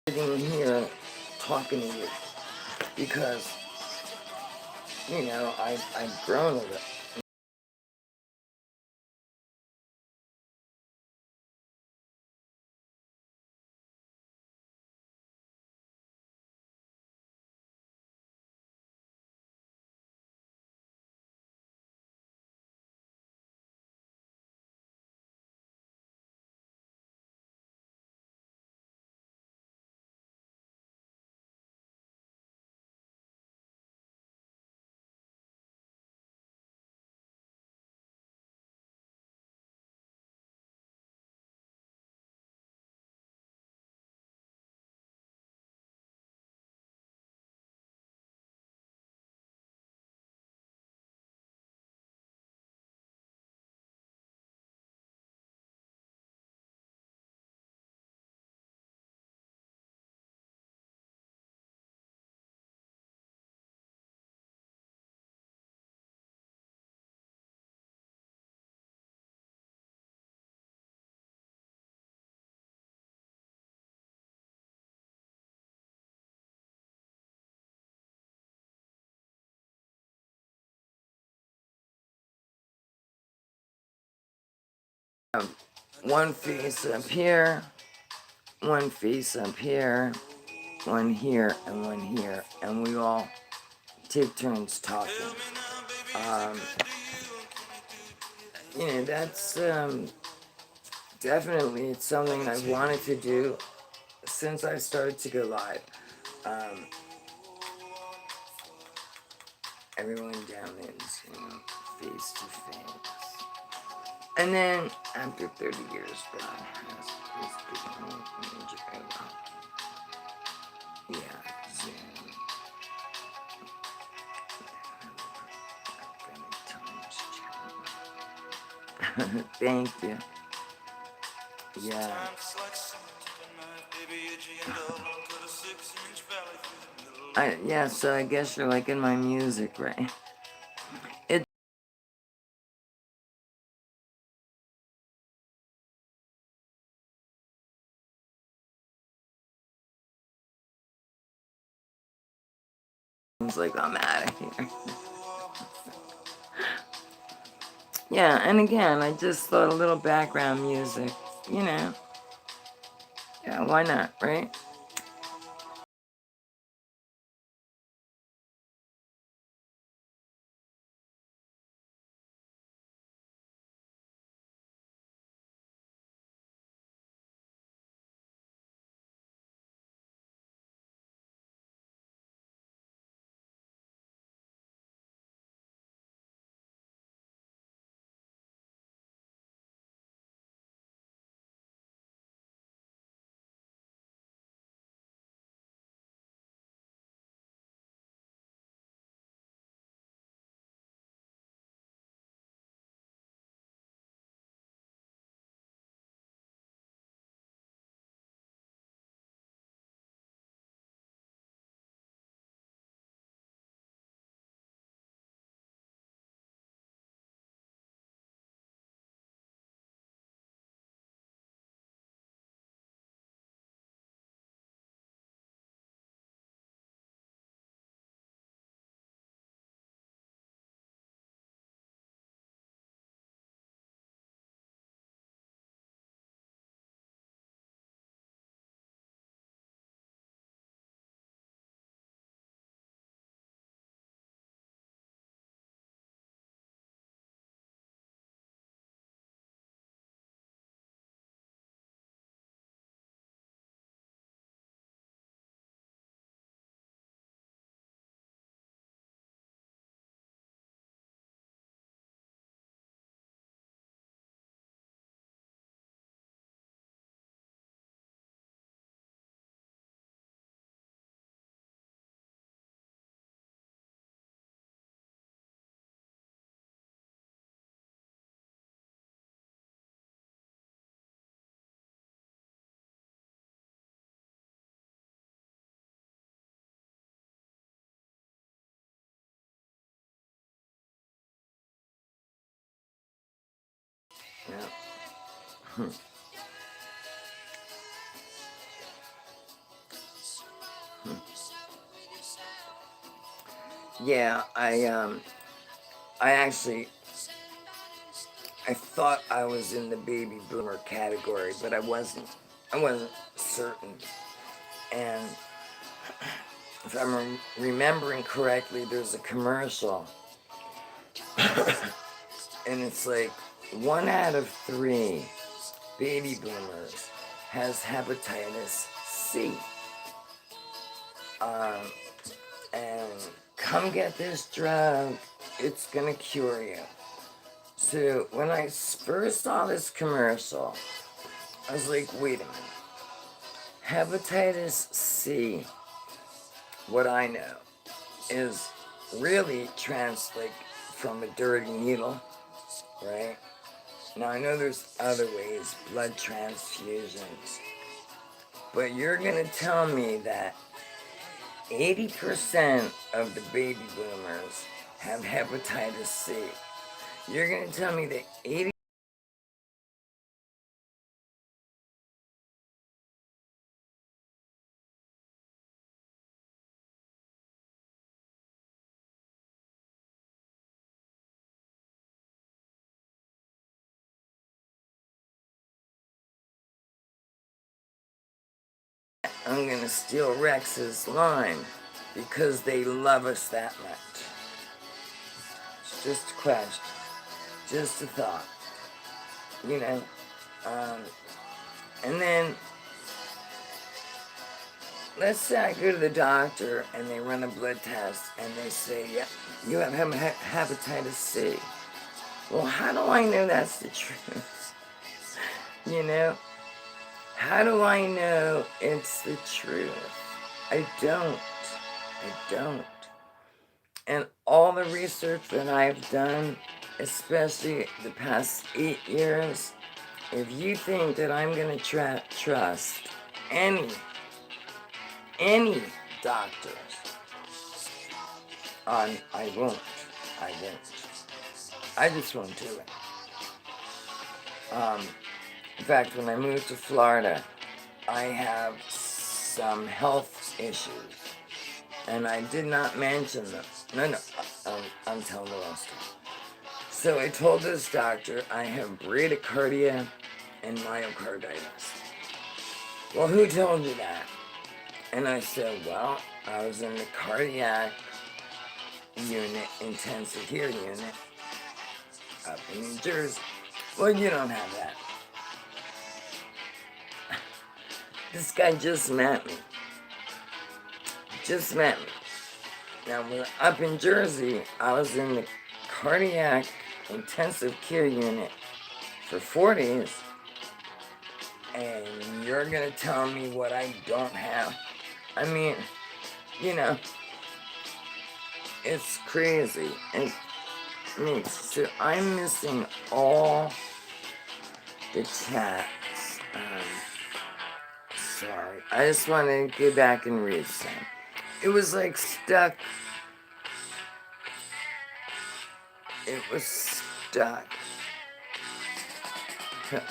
sitting here talking to you because, you know, I've grown a little. One face up here, one face up here, one here, and one here, and we all take turns talking. You know, that's definitely, it's something I've wanted to do since I started to go live. Everyone down is, you know, face to face. And then, after 30 years, God has given me a major overhaul. Yeah, Zoom. Thank you. Yeah. Yeah, so I guess you're liking my music, right? It's like, I'm out of here. Yeah, and again, I just thought a little background music, you know. Yeah, why not, right? Yeah. Yeah, I actually, I thought I was in the baby boomer category, but I wasn't. I wasn't certain. And if I'm remembering correctly, there's a commercial, and it's like 1 out of 3 baby boomers has hepatitis C. And come get this drug, it's gonna cure you. So when I first saw this commercial, I was like, wait a minute. Hepatitis C, what I know, is really like from a dirty needle, right? Now I know there's other ways, blood transfusions, but you're gonna tell me that 80% of the baby boomers have hepatitis C. You're gonna tell me that 80. I'm gonna steal Rex's line because they love us that much. It's just a question, just a thought, you know. And then, let's say I go to the doctor and they run a blood test and they say, yeah, you have hepatitis C. Well, how do I know that's the truth? You know? How do I know it's the truth? I don't. I don't. And all the research that I've done, especially the past 8 years, if you think that I'm going to trust any doctors, I won't. I won't. I just won't do it. In fact, when I moved to Florida, I have some health issues. And I did not mention them. No, I'm telling the wrong story. So I told this doctor I have bradycardia and myocarditis. Well, who told you that? And I said, well, I was in the cardiac unit, intensive care unit, up in New Jersey. Well, you don't have that. This guy just met me. Now, when up in Jersey, I was in the cardiac intensive care unit for 4 days, and you're gonna tell me what I don't have? I mean, it's crazy. And so I'm missing all the chats. Sorry. I just want to go back and read some. It was like stuck. It was stuck.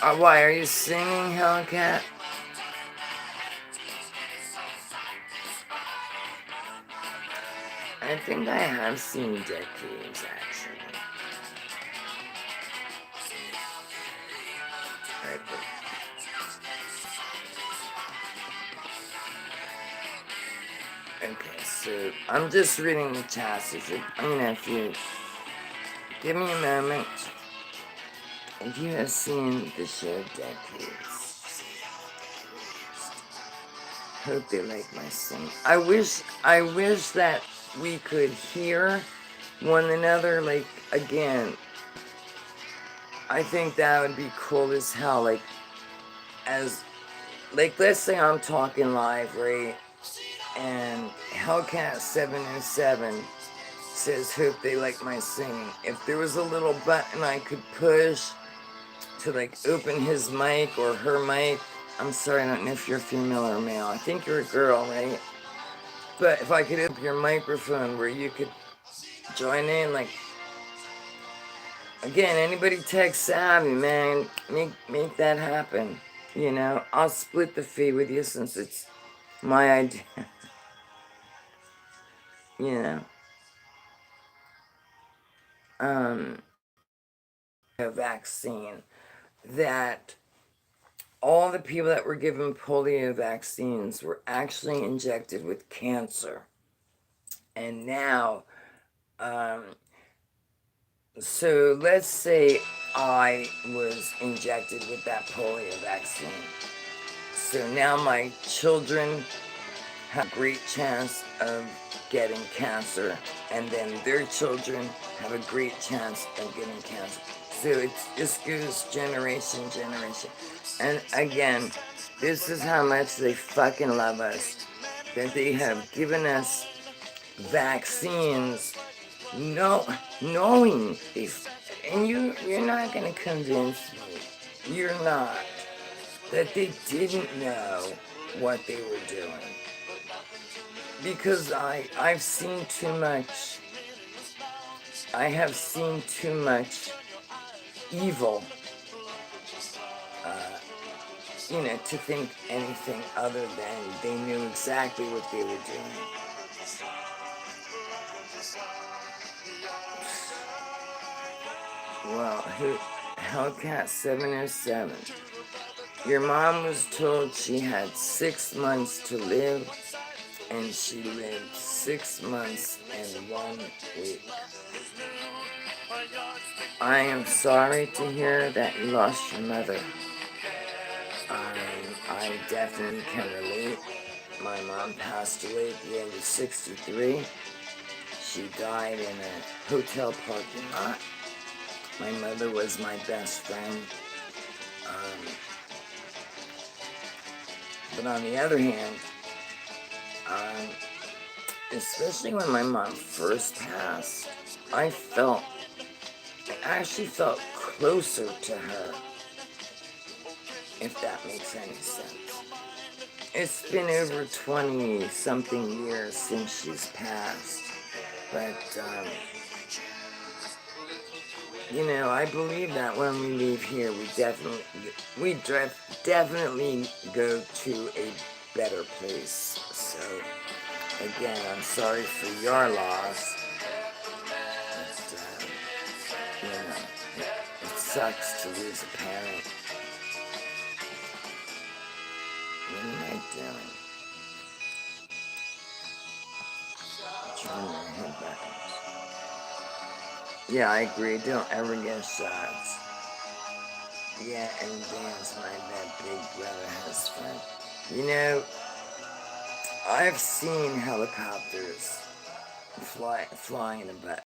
Why, are you singing, Hellcat? I think I have seen Decades, actually. Right, okay, so I'm just reading the chats. If you give me a moment, if you have seen the show Decades, hope they like my singing. I wish that we could hear one another, like, again. I think that would be cool as hell, like, let's say I'm talking live, right, and Hellcat 707 says, hope they like my singing. If there was a little button I could push to, like, open his mic or her mic, I'm sorry, I don't know if you're female or male, I think you're a girl, right? But if I could open your microphone where you could join in, like, again, anybody tech savvy, man, make that happen. I'll split the fee with you since it's my idea. A vaccine that all the people that were given polio vaccines were actually injected with cancer. And now, so let's say I was injected with that polio vaccine. So now my children have a great chance of getting cancer, and then their children have a great chance of getting cancer. So it just goes generation. And again, this is how much they fucking love us, that they have given us vaccines knowing if, and you're not going to convince me, you're not, that they didn't know what they were doing. Because I've seen too much, I have seen too much evil, to think anything other than they knew exactly what they were doing. Well, Hellcat 707. Your mom was told she had 6 months to live, and she lived 6 months and 1 week. I am sorry to hear that you lost your mother. I definitely can relate. My mom passed away at the age of 63. She died in a hotel parking lot. My mother was my best friend. But on the other hand, especially when my mom first passed, I actually felt closer to her, if that makes any sense. It's been over 20-something years since she's passed, but, I believe that when we leave here, we definitely go to a better place. So, Again, I'm sorry for your loss. But, you know, it sucks to lose a parent. What am I doing? Turn my head back. Yeah, I agree. Don't ever get shots. Yeah, and dance my bad big brother has fun. You know, I've seen helicopters flying about.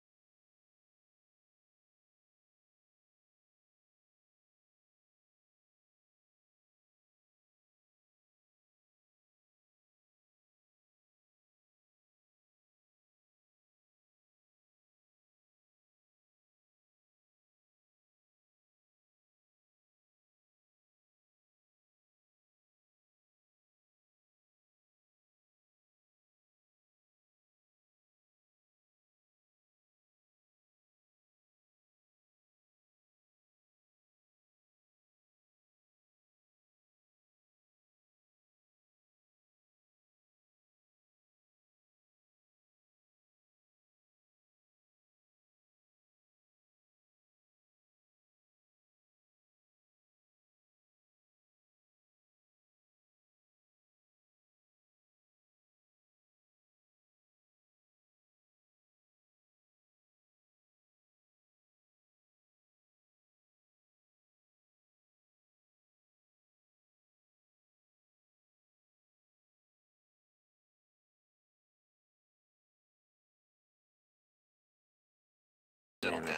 Settle down.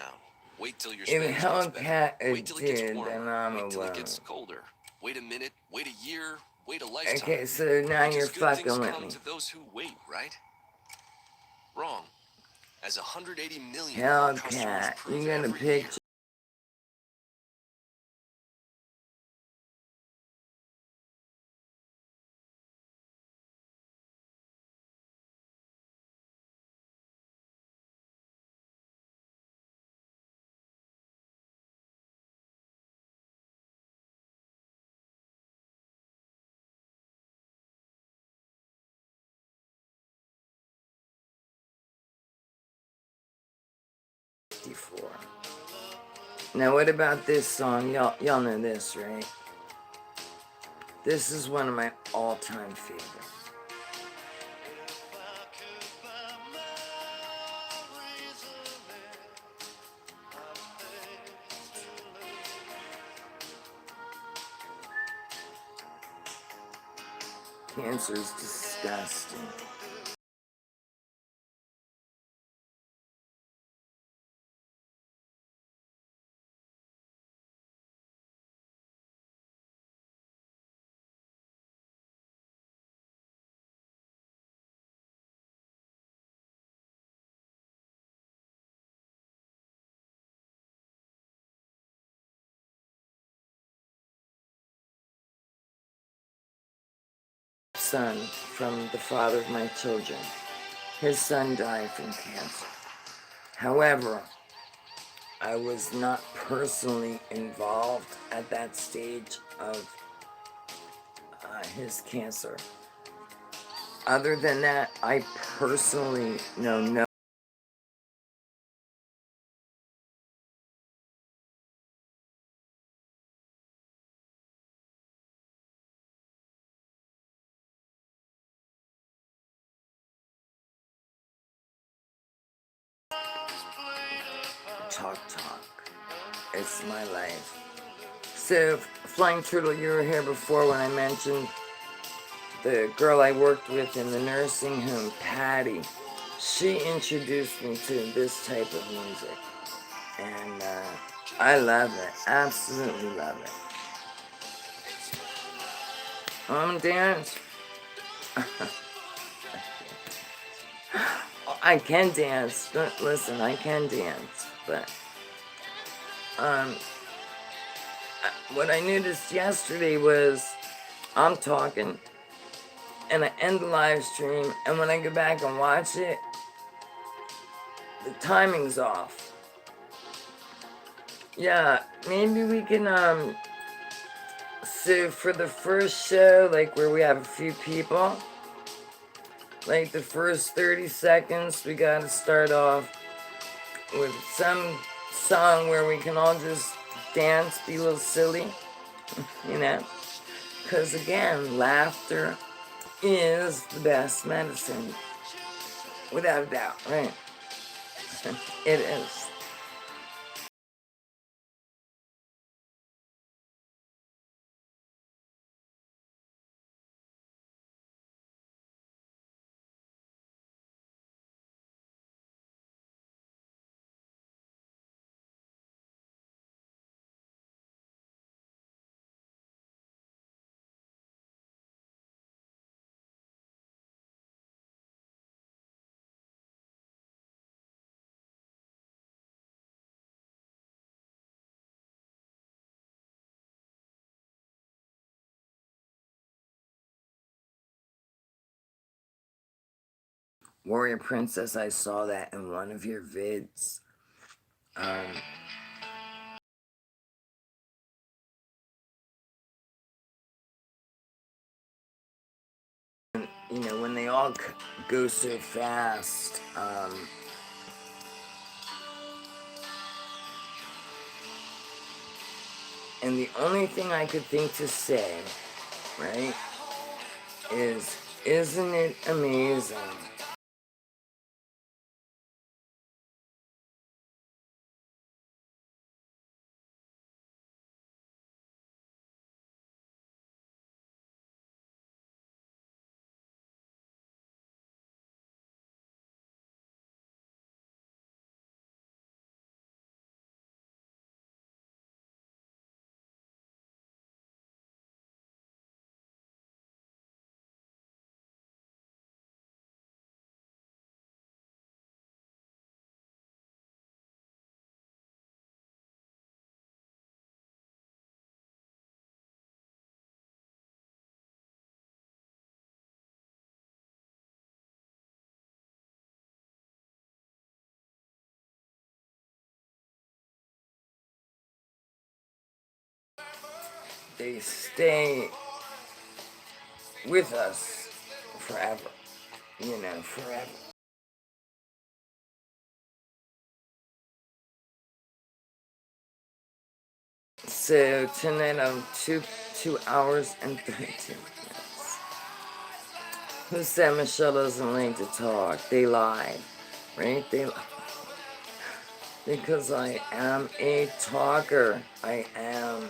Wait till your If Spanish gets better. Hellcat Wait till it gets did, warmer. then I'm Wait till alone. it gets colder. Wait a minute. Wait a year. Wait a lifetime. Okay, so now you're Because good things fucking with come me. to those who wait, right? Wrong. As 180 million of our customers Hellcat, prove you got a every year. picture? Now what about this song? Y'all know this, right? This is one of my all-time favorites. Cancer is disgusting. Son from the father of my children. His son died from cancer. However, I was not personally involved at that stage of his cancer. Other than that, I personally know no. Talk. It's my life. So, Flying Turtle, you were here before when I mentioned the girl I worked with in the nursing home, Patty. She introduced me to this type of music. And I love it. Absolutely love it. Dance. I can dance. Listen, I can dance. But, what I noticed yesterday was I'm talking and I end the live stream, and when I go back and watch it, the timing's off. Yeah, maybe we can, so for the first show, like where we have a few people, like the first 30 seconds, we gotta start off with some song where we can all just dance, be a little silly, you know? Because again, laughter is the best medicine, without a doubt, right? It is. Warrior Princess, I saw that in one of your vids. You know, when they all go so fast, and the only thing I could think to say, right, is, isn't it amazing? They stay with us forever, you know, forever. So tonight I'm 2 hours and 32 minutes. Who said Michelle doesn't like to talk? They lied, right? They lied. Because I am a talker. I am.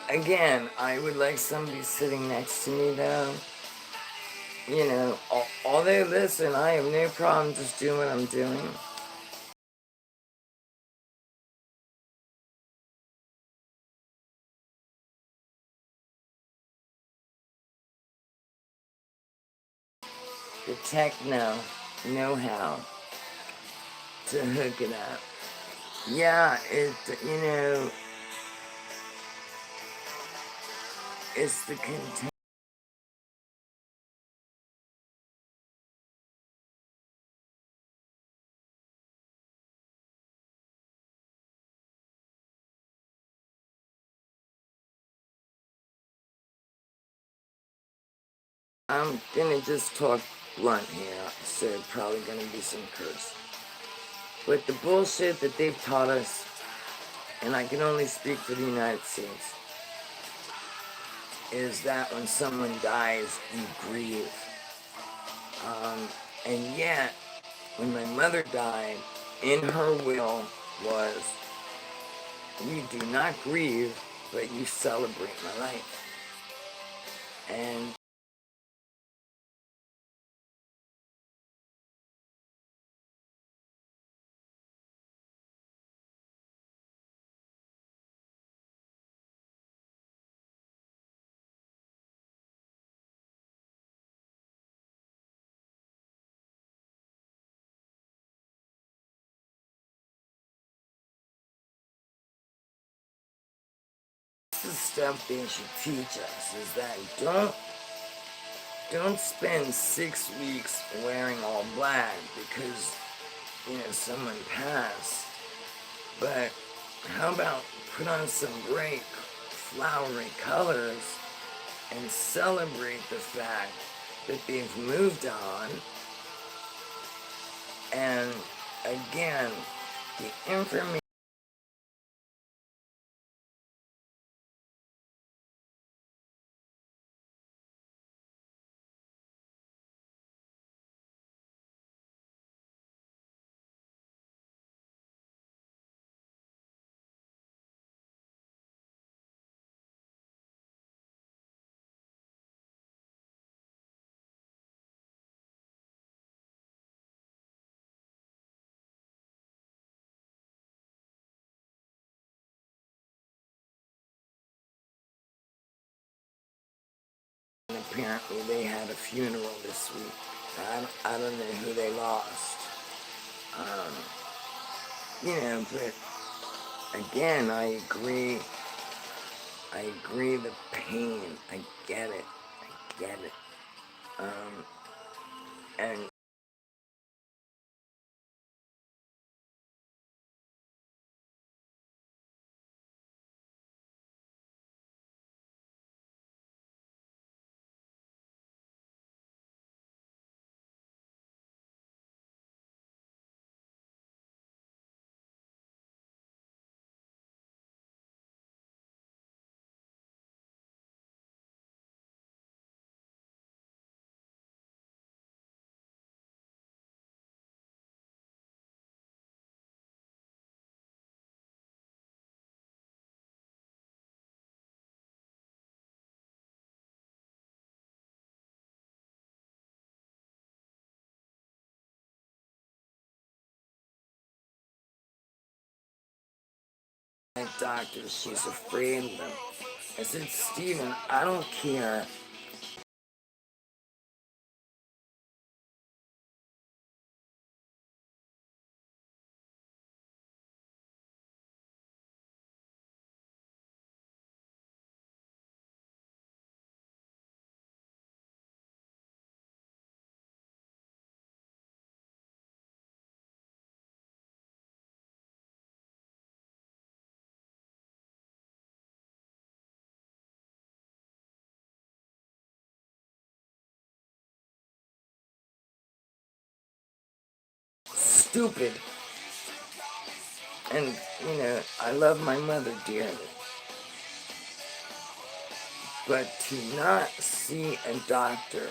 Again, I would like somebody sitting next to me though. You know, although listen, I have no problem just doing what I'm doing. The techno know-how to hook it up. Yeah, you know, it's the content. I'm gonna just talk blunt here, so probably gonna be some curse. But the bullshit that they've taught us, and I can only speak for the United States, is that when someone dies, you grieve. And yet, when my mother died, in her will was, you do not grieve, but you celebrate my life. And the stuff they should teach us is that don't spend 6 weeks wearing all black because, you know, someone passed. But how about put on some bright flowery colors and celebrate the fact that they've moved on. And again, the information apparently they had a funeral this week. I don't know who they lost. But again, I agree the pain. I get it. And my doctor, she's afraid of them. I said, Stephen, I don't care. Stupid. And, I love my mother dearly. But to not see a doctor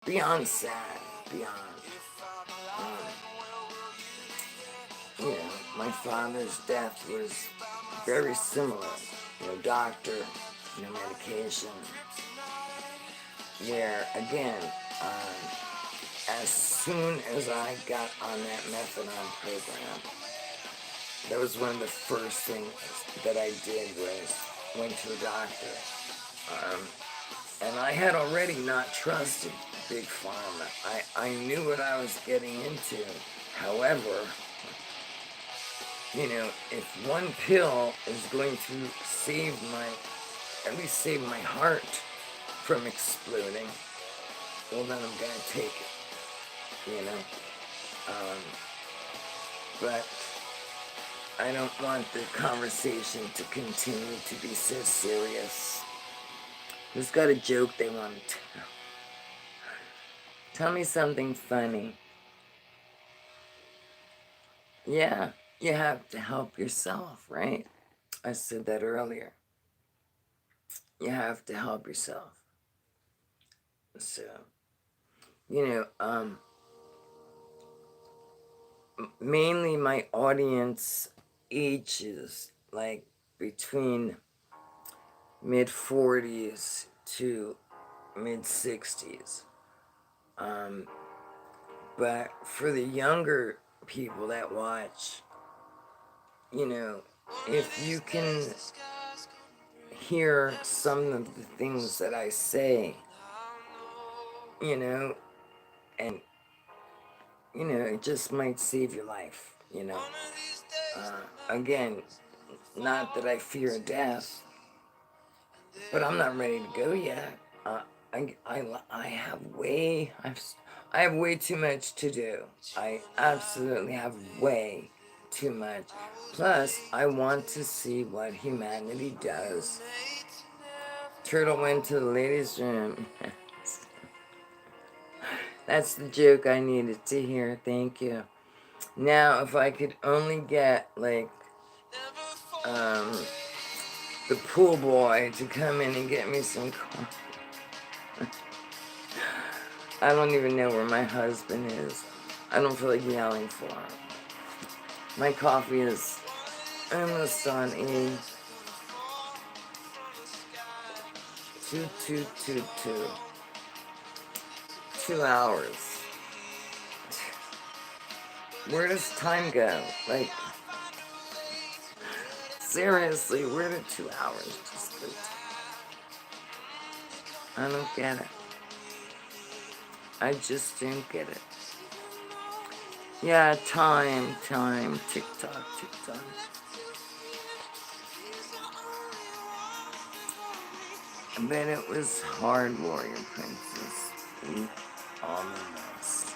beyond sad, beyond. My father's death was very similar. No doctor, no medication. Where, again, as soon as I got on that methadone program, that was one of the first things that I did was went to a doctor. And I had already not trusted Big Pharma. I knew what I was getting into. However, if one pill is going to at least save my heart from exploding, well then I'm gonna take it, but I don't want the conversation to continue to be so serious. Who's got a joke they want to tell? Tell me something funny. Yeah, you have to help yourself, right? I said that earlier. You have to help yourself. So, mainly my audience ages like between mid 40s to mid 60s. But for the younger people that watch, if you can hear some of the things that I say, and, it just might save your life, Again, not that I fear death, but I'm not ready to go yet. I have way too much to do. I absolutely have way too much. Plus, I want to see what humanity does. Turtle went to the ladies' room. That's the joke I needed to hear. Thank you. Now, if I could only get, like, the pool boy to come in and get me some coffee. I don't even know where my husband is. I don't feel like yelling for him. My coffee is almost on a 2 2 hours. Where does time go? Like, seriously, where did 2 hours just go to? I don't get it. I just don't get it. Yeah, time, tick-tock. But it was hard, Warrior Princess. We all know this.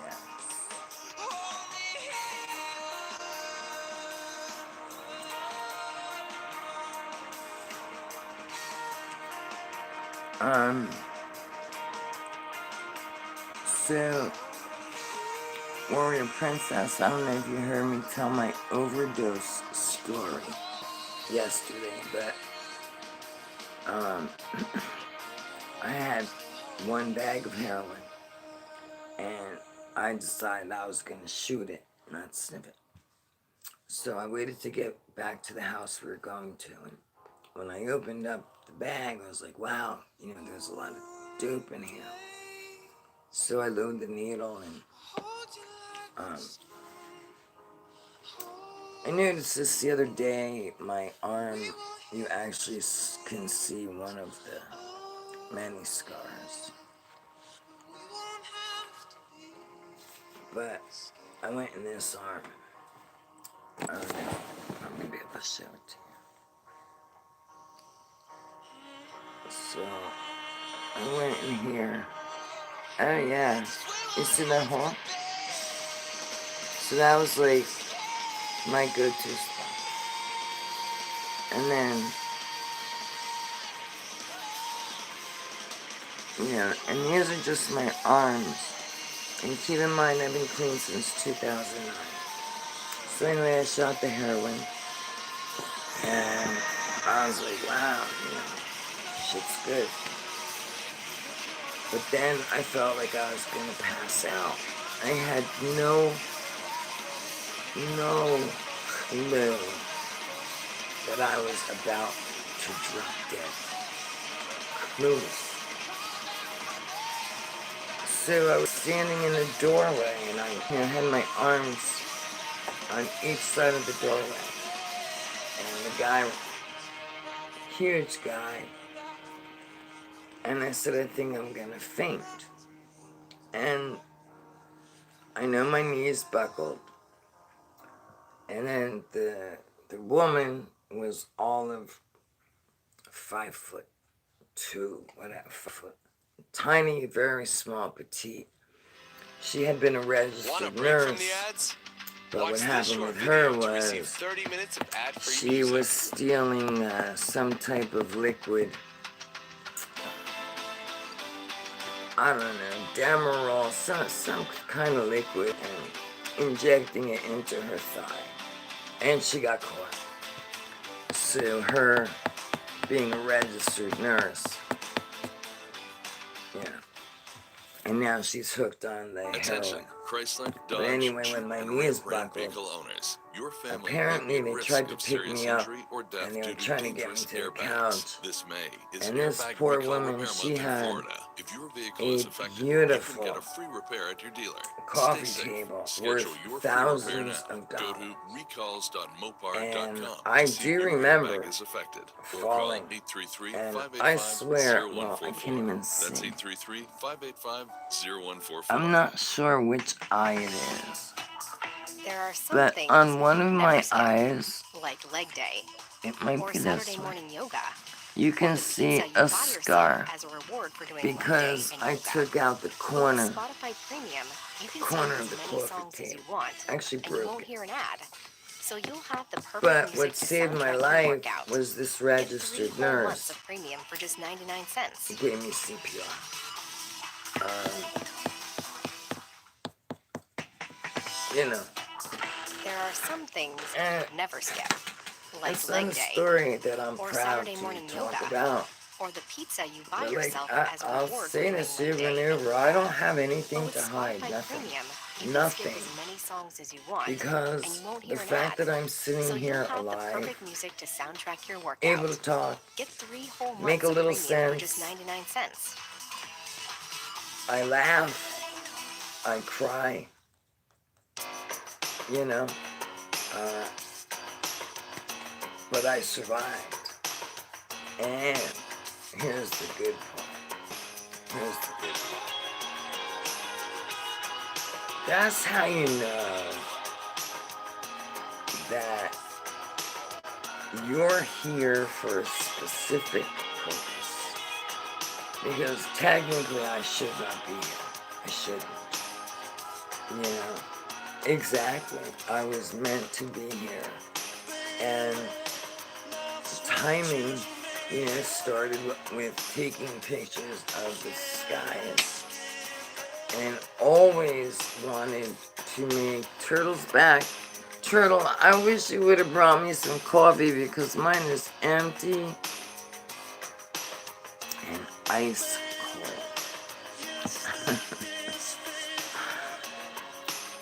Yes. So, Warrior Princess, I don't know if you heard me tell my overdose story yesterday, but, I had one bag of heroin, and I decided I was gonna shoot it, not sniff it. So I waited to get back to the house we were going to, and when I opened up the bag, I was like, wow, there's a lot of dope in here. So I loaded the needle, and I noticed this the other day, my arm, you actually can see one of the many scars. But I went in this arm. I don't know, I'm gonna be able to show it to you. So, I went in here. Oh yeah, you see that hole? So that was like my go-to spot. And then, and these are just my arms. And keep in mind, I've been clean since 2009. So anyway, I shot the heroin. And I was like, wow, shit's good. But then I felt like I was gonna pass out. I had no clue that I was about to drop dead. Clueless. So I was standing in the doorway, and I had my arms on each side of the doorway. And the guy, huge guy, and I said, I think I'm gonna faint. And I know my knees buckled. And then the woman was all of 5'2", whatever, 5 foot. Tiny, very small, petite. She had been a registered nurse. But what happened with her was she was stealing some type of liquid I don't know, Demerol, some kind of liquid, and injecting it into her thigh. And she got caught. So her being a registered nurse, yeah. And now she's hooked on the Attention, heroin. Chrysler, But Dodge, anyway, Jeep, when my and knee is Ram brand buckled, vehicle owners, your family apparently may be they at tried risk to of pick serious me up, injury or death and they were due to trying to get me dangerous to the airbags. couch. This May is And this Airbag poor Recall woman, Repair she Month in had Florida. If your vehicle a is affected, beautiful you can get a free repair at your dealer. coffee Stay safe. table Schedule worth your free repair thousands now. of Go dollars. to recalls.mopar.com And to I see do if your remember airbag is affected. Or falling. call 833-585-0144. And I swear, well, I can't even That's see. 833-585-0144. I'm not sure which eye it is. There are some But things on one of never my skip, eyes, like leg day it might or be Saturday this way. morning yoga. You Or can the see pizza you a buy scar yourself as a reward for doing one because day in I yoga. took out the With corner Spotify Premium, you can corner save of the as many coffee songs as you table. want, I actually and you broke won't it. hear an ad. So you'll have the perfect But music what to saved my soundtrack your life workout. was this Get 3 registered whole months nurse. of premium for just 99 cents. He gave me CPR. You know, There are some things and never skip, like it's leg not a day story that I'm or proud Saturday to morning talk yoga. about. Or the pizza you buy But like, yourself as a I'll reward for say doing this one over and day in over, I don't have anything But to with hide, Spotify nothing. Premium, you can Nothing. skip as many songs as you want, Because and you won't the hear an fact ad. that I'm sitting So here you'll have the alive, perfect music to soundtrack your workout. able to talk, Get 3 whole make months a of little premium for just sense. 99 cents. I laugh, I cry, you know, but I survived. And here's the good part. Here's the good part. That's how you know that you're here for a specific purpose. Because technically I should not be here. I shouldn't. You know, exactly. I was meant to be here. And timing, you know, started with taking pictures of the skies. And always wanted to make Turtle's back. Turtle, I wish you would have brought me some coffee because mine is empty and ice cold.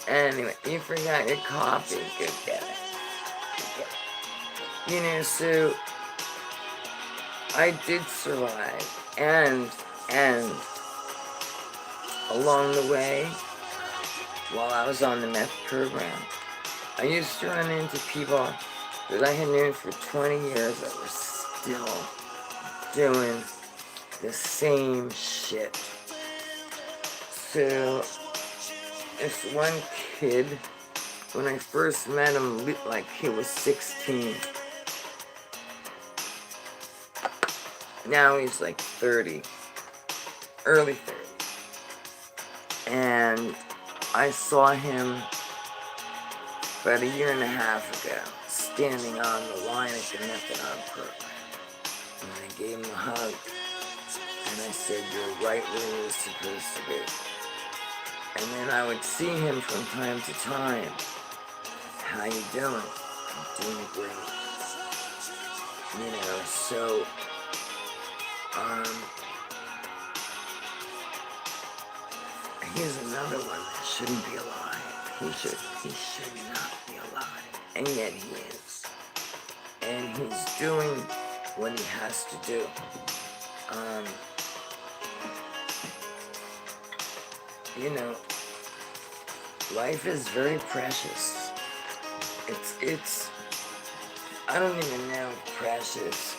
Anyway, you forgot your coffee. Go get it. You know, so I did survive, and along the way, while I was on the meth program, I used to run into people that I had known for 20 years that were still doing the same shit. So, this one kid, when I first met him, like he was 16. Now he's like 30, early 30s. And I saw him about a year and a half ago, standing on the line at the methadone program. And I gave him a hug, and I said, "You're right where you're supposed to be." And then I would see him from time to time. "How you doing?" "I'm doing great." You know, so, here's another one that shouldn't be alive. He should not be alive. And yet he is. And he's doing what he has to do. You know, life is very precious. It's, I don't even know if precious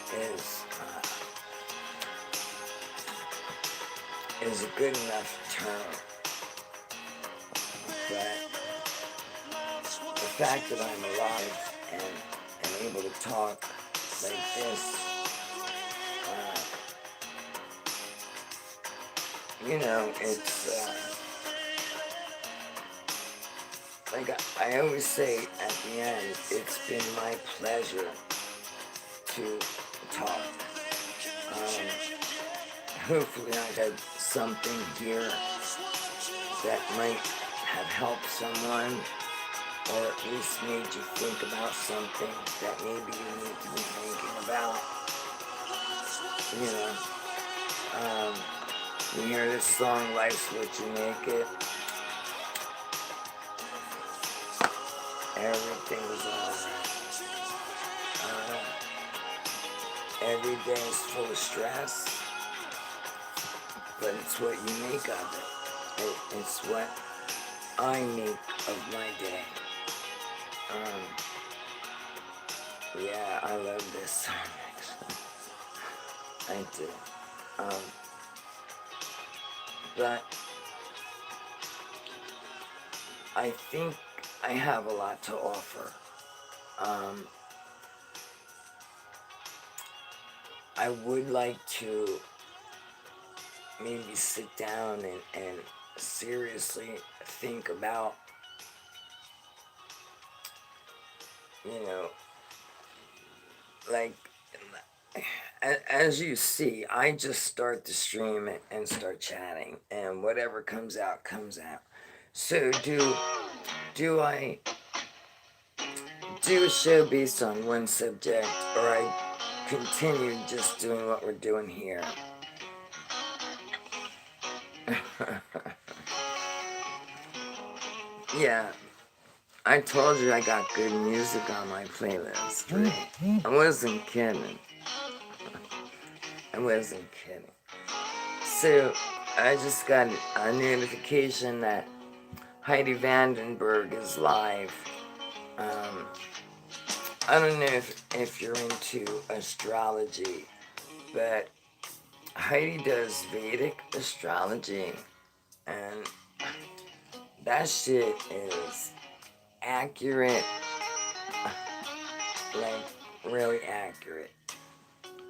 is a good enough term. But the fact that I'm alive and able to talk like this, you know, it's, like I always say at the end, it's been my pleasure to talk. Hopefully I've had something here that might have helped someone, or at least made you think about something that maybe you need to be thinking about. You know, you hear this song, Life's What You Make It. Everything's alright. Every day is full of stress, but it's what you make of it. It's what I make of my day. Yeah, I love this song, actually. I do. But I think I have a lot to offer. I would like to maybe sit down and seriously think about, you know, like, as you see, I just start the stream and start chatting, and whatever comes out, comes out. So do I do a show based on one subject, or I continue just doing what we're doing here? Yeah, I told you I got good music on my playlist, right? I wasn't kidding. I wasn't kidding. So, I just got a notification that Heidi Vandenberg is live. I don't know if you're into astrology, but Heidi does Vedic astrology, and that shit is accurate, like really accurate.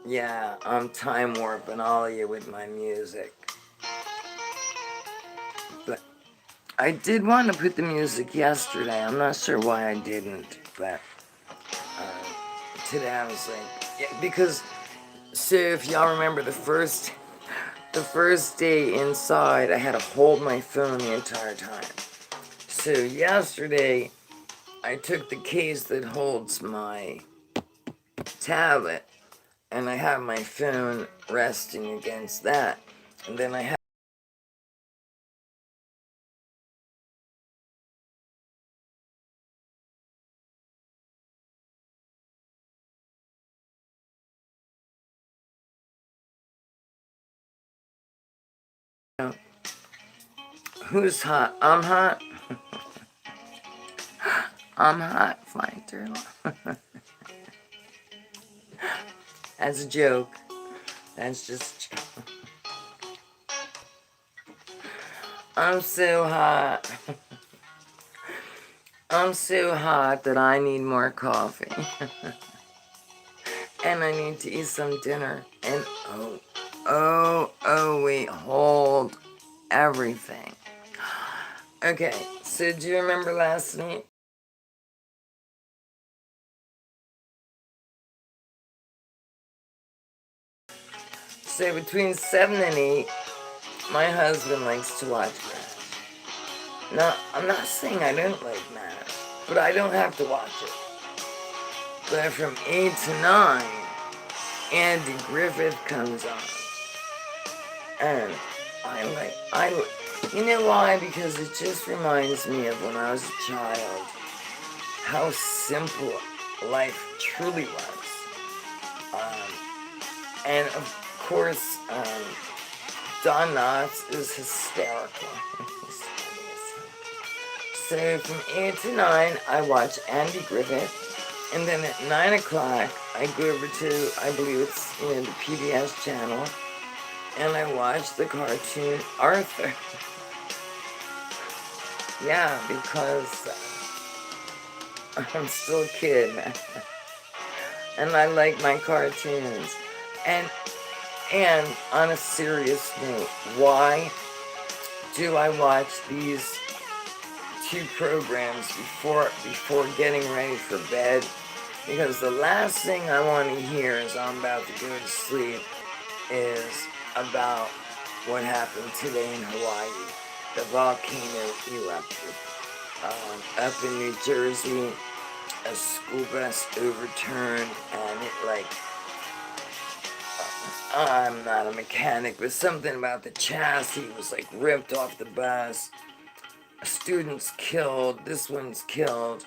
Yeah, I'm time warping all of you with my music. But I did want to put the music yesterday. I'm not sure why I didn't, but today I was like, yeah, because, so if y'all remember the first day inside, I had to hold my phone the entire time. So yesterday, I took the case that holds my tablet, and I have my phone resting against that. And then I have who's hot? I'm hot. I'm hot, flying through. That's a joke. That's just a joke. I'm so hot. I'm so hot that I need more coffee. And I need to eat some dinner. And wait, hold everything. Okay, so do you remember last night? So between 7 and 8, my husband likes to watch MASH. Now, I'm not saying I don't like MASH, but I don't have to watch it. But from 8 to 9, Andy Griffith comes on. And you know why? Because it just reminds me of when I was a child, how simple life truly was. And of course, Don Knotts is hysterical. So from 8 to 9, I watch Andy Griffith, and then at 9 o'clock, I go over to, I believe it's, the PBS channel, and I watch the cartoon Arthur. Yeah, because I'm still a kid, and I like my cartoons. And on a serious note, why do I watch these two programs before getting ready for bed? Because the last thing I want to hear as I'm about to go to sleep is about what happened today in Hawaii. The volcano erupted. Up in New Jersey, a school bus overturned, and it like, I'm not a mechanic, but something about the chassis was like ripped off the bus. A student's killed, this one's killed.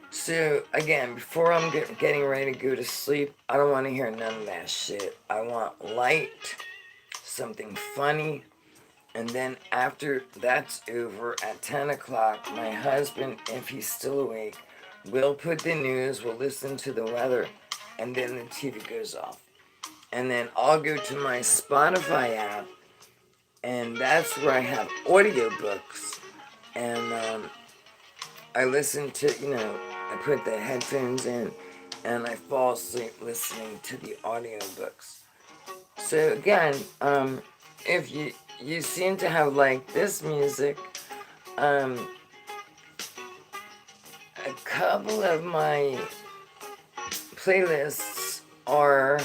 So again, before I'm getting ready to go to sleep, I don't want to hear none of that shit. I want light, something funny, and then after that's over at 10 o'clock, my husband, if he's still awake, will put the news, we'll listen to the weather, and then the TV goes off. And then I'll go to my Spotify app, and that's where I have audiobooks. And I listen to, I put the headphones in, and I fall asleep listening to the audiobooks. So again, if you seem to have liked this music, a couple of my playlists are,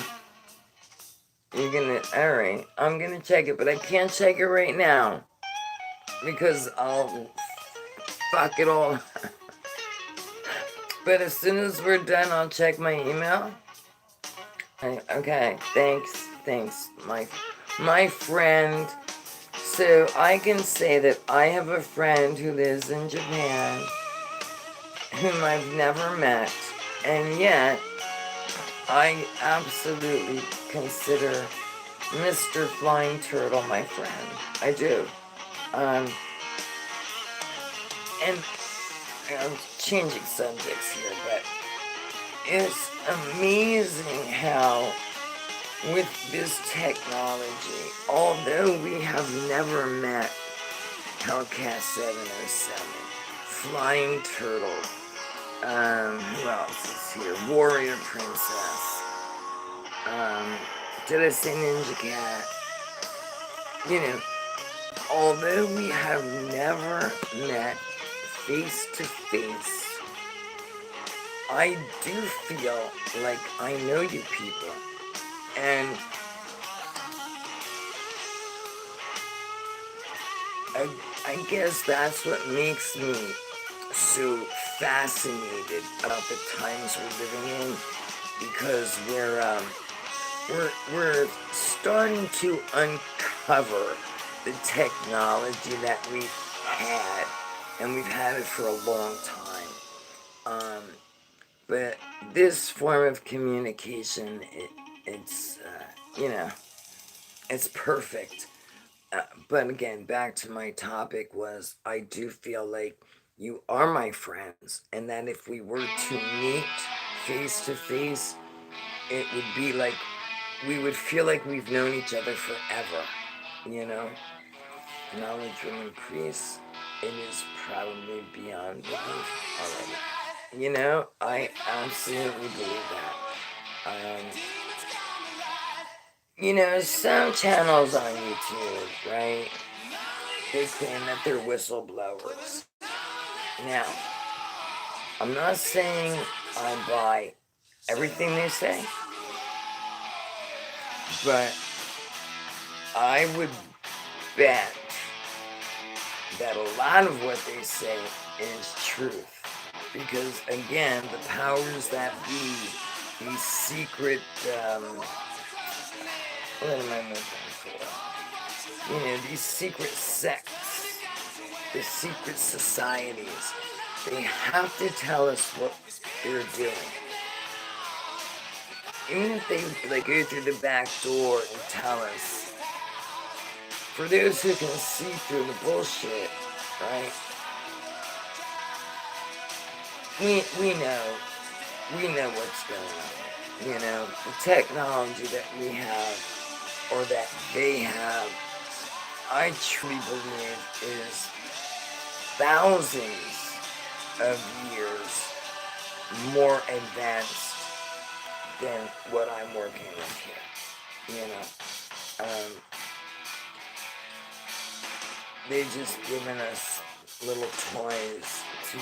alright, I'm gonna check it, but I can't check it right now because I'll fuck it all. But as soon as we're done, I'll check my email. Okay, thanks, my friend. So I can say that I have a friend who lives in Japan, whom I've never met, and yet I absolutely consider Mr. Flying Turtle my friend. I do. And I'm changing subjects here, but it's amazing how with this technology, although we have never met Hellcat 707, Flying Turtle, who else is here? Warrior Princess, did I say Ninja Cat? Although we have never met face to face, I do feel like I know you people. And I guess that's what makes me so fascinated about the times we're living in, because we're starting to uncover the technology that we've had, and we've had it for a long time. But this form of communication, it's it's perfect. But again, back to my topic was, I do feel like you are my friends, and that if we were to meet face to face, it would be like, we would feel like we've known each other forever, Knowledge will increase. It is probably beyond belief already. I absolutely believe that. Some channels on YouTube, right? They claim that they're whistleblowers. Now, I'm not saying I buy everything they say, but I would bet that a lot of what they say is truth. Because again, the powers that be, these secret, what am I looking for? These secret sects, the secret societies, they have to tell us what they're doing. Even if they go through the back door and tell us, for those who can see through the bullshit, right? We know what's going on. The technology that we have, or that they have, I truly believe is thousands of years more advanced than what I'm working with here. They've just given us little toys to,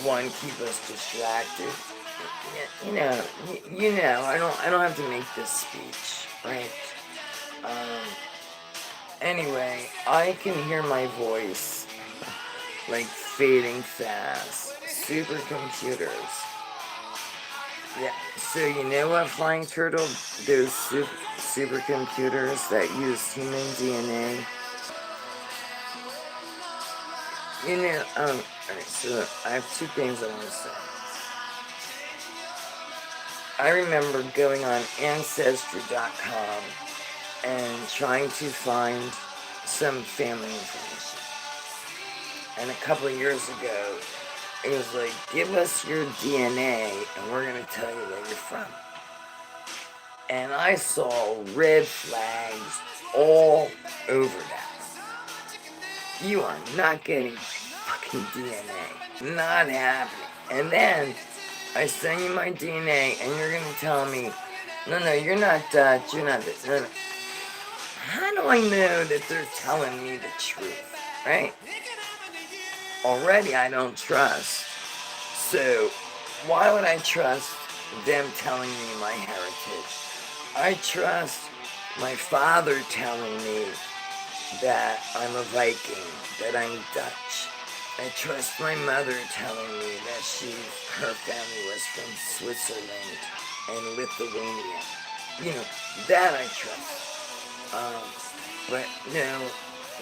one, keep us distracted. I don't have to make this speech, right? Anyway, I can hear my voice like fading fast. Supercomputers. Yeah, so you know what, Flying Turtle? Those supercomputers that use human DNA. You know, alright, so I have two things I want to say. I remember going on Ancestry.com and trying to find some family information. And a couple of years ago, it was like, give us your DNA and we're going to tell you where you're from. And I saw red flags all over that. You are not getting fucking DNA. Not happening. And then I send you my DNA and you're going to tell me, no, you're not Dutch, you're not this. No. How do I know that they're telling me the truth, right? Already I don't trust. So why would I trust them telling me my heritage? I trust my father telling me that I'm a Viking, that I'm Dutch. I trust my mother telling me that her family was from Switzerland and Lithuania. You know, that I trust. But no,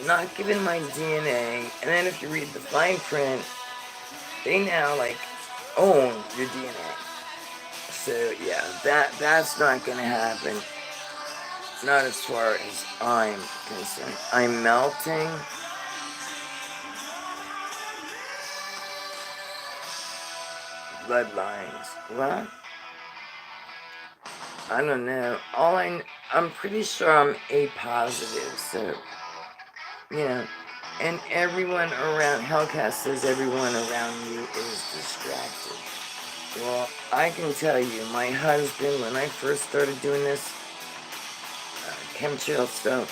not given my DNA. And then if you read the fine print, they now own your DNA. So yeah, that's not gonna happen. Not as far as I'm concerned. I'm melting. Bloodlines. What? I don't know. I'm pretty sure I'm A positive, so and everyone around Hellcat says everyone around you is distracted. Well, I can tell you, my husband, when I first started doing this chemtrail stuff,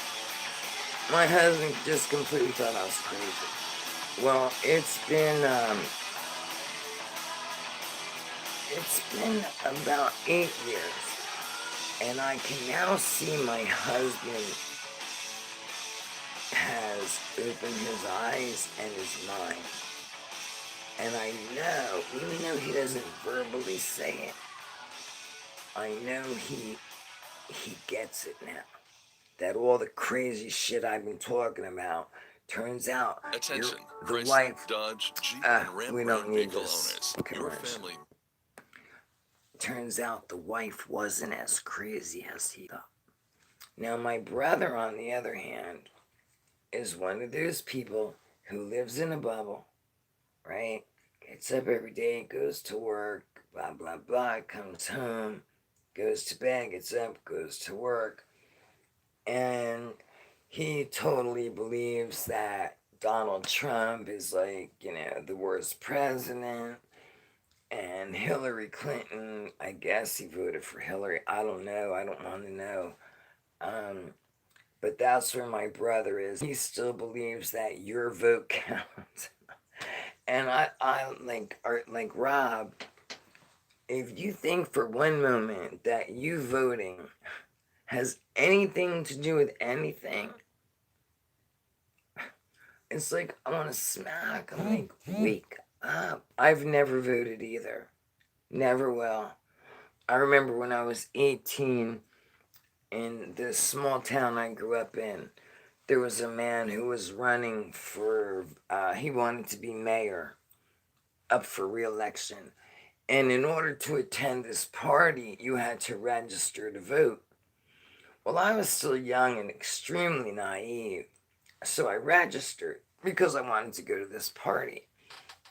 my husband just completely thought I was crazy. Well, it's been about 8 years, and I can now see my husband has opened his eyes and his mind. And I know, even though he doesn't verbally say it, I know he gets it now. That all the crazy shit I've been talking about turns out Attention, the Chrysler, wife. Dodge, Jeep, and Ram We brand don't need vehicle this. owners. Your Commercial. family. Turns out the wife wasn't as crazy as he thought. Now my brother, on the other hand, is one of those people who lives in a bubble, right? Gets up every day, goes to work, blah, blah, blah, comes home, goes to bed, gets up, goes to work. And he totally believes that Donald Trump is the worst president. And Hillary Clinton, I guess he voted for Hillary. I don't know. I don't want to know. But that's where my brother is. He still believes that your vote counts. And I like Rob, if you think for one moment that you voting has anything to do with anything, it's like I want to smack. I'm like, wake up. I've never voted either. Never will. I remember when I was 18 in this small town I grew up in, there was a man who was running for, he wanted to be mayor, up for re-election. And in order to attend this party, you had to register to vote. Well, I was still young and extremely naive, so I registered because I wanted to go to this party.